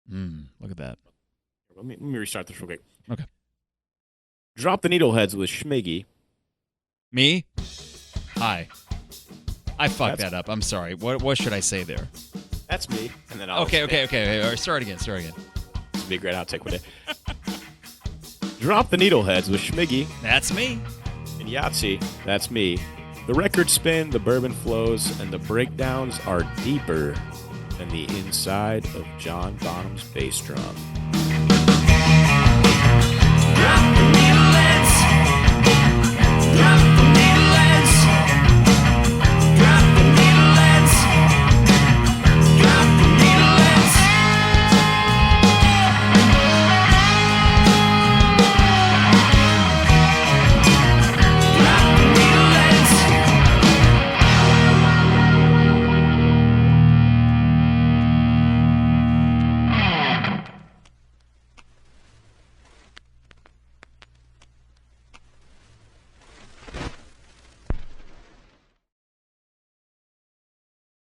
Look at that. Let me restart this real quick. Okay. Drop the needleheads with Schmiggy. Me? Hi. I fucked that up. I'm sorry. What should I say there? That's me. And then I'll Okay. All right, start again. This would be a great outtake with it. Drop the needleheads with Schmiggy. That's me. And Yahtzee, that's me. The record spin, the bourbon flows, and the breakdowns are deeper than the inside of John Bonham's bass drum.